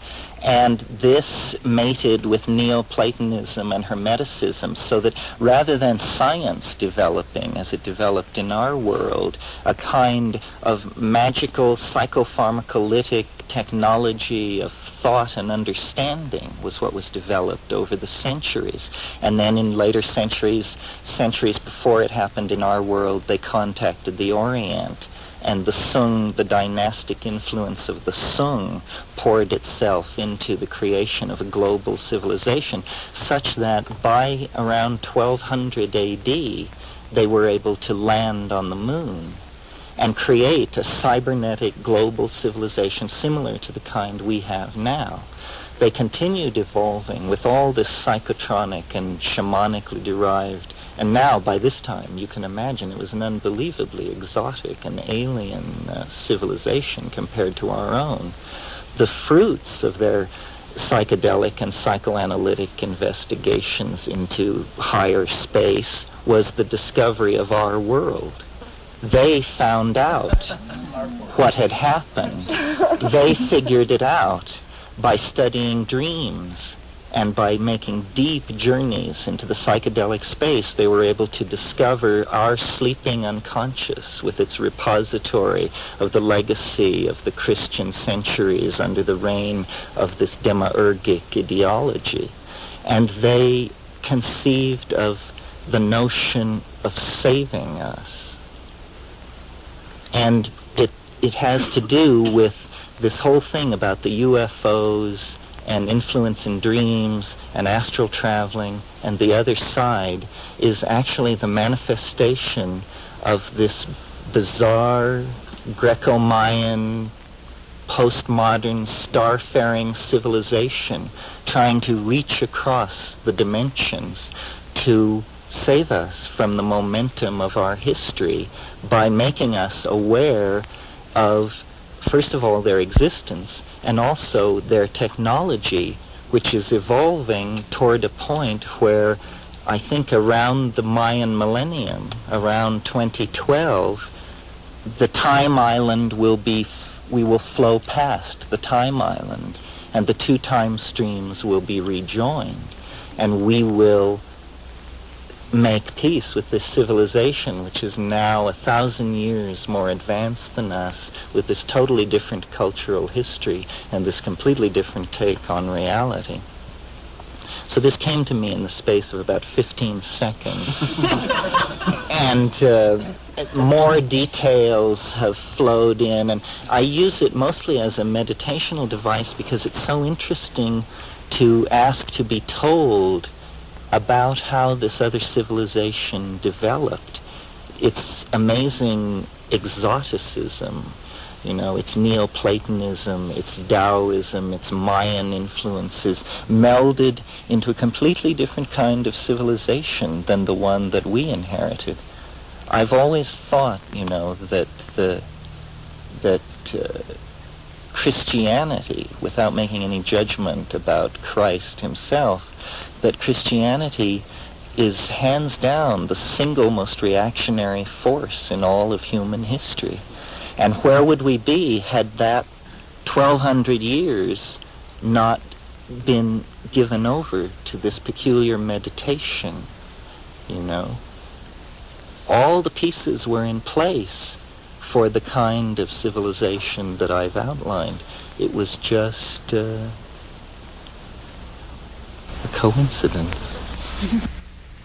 And this mated with Neoplatonism and Hermeticism, so that rather than science developing as it developed in our world, a kind of magical psychopharmacolytic technology of thought and understanding was what was developed over the centuries. And then in later centuries before it happened in our world, they contacted the Orient. And the Sung, the dynastic influence of the Sung, poured itself into the creation of a global civilization, such that by around 1200 AD, they were able to land on the moon and create a cybernetic global civilization similar to the kind we have now. They continued evolving with all this psychotronic and shamanically derived. And now, by this time, you can imagine it was an unbelievably exotic and alien civilization compared to our own. The fruits of their psychedelic and psychoanalytic investigations into higher space was the discovery of our world. They found out what had happened. They figured it out by studying dreams And by making deep journeys into the psychedelic space, they were able to discover our sleeping unconscious with its repository of the legacy of the Christian centuries under the reign of this demiurgic ideology. And they conceived of the notion of saving us. And it has to do with this whole thing about the UFOs and influence in dreams and astral traveling, and the other side is actually the manifestation of this bizarre Greco-Mayan postmodern starfaring civilization trying to reach across the dimensions to save us from the momentum of our history by making us aware of, first of all, their existence, and also their technology, which is evolving toward a point where I think around the Mayan millennium, around 2012, the time island we will flow past the time island, and the two time streams will be rejoined, and we will make peace with this civilization, which is now 1,000 years more advanced than us, with this totally different cultural history and this completely different take on reality. So this came to me in the space of about 15 seconds. And more details have flowed in, and I use it mostly as a meditational device because it's so interesting to ask to be told about how this other civilization developed. Its amazing exoticism, its Neoplatonism, its Taoism, its Mayan influences melded into a completely different kind of civilization than the one that we inherited. I've always thought, that Christianity, without making any judgment about Christ himself, that Christianity is hands down the single most reactionary force in all of human history. And where would we be had that 1,200 years not been given over to this peculiar meditation, All the pieces were in place for the kind of civilization that I've outlined. It was just a coincidence.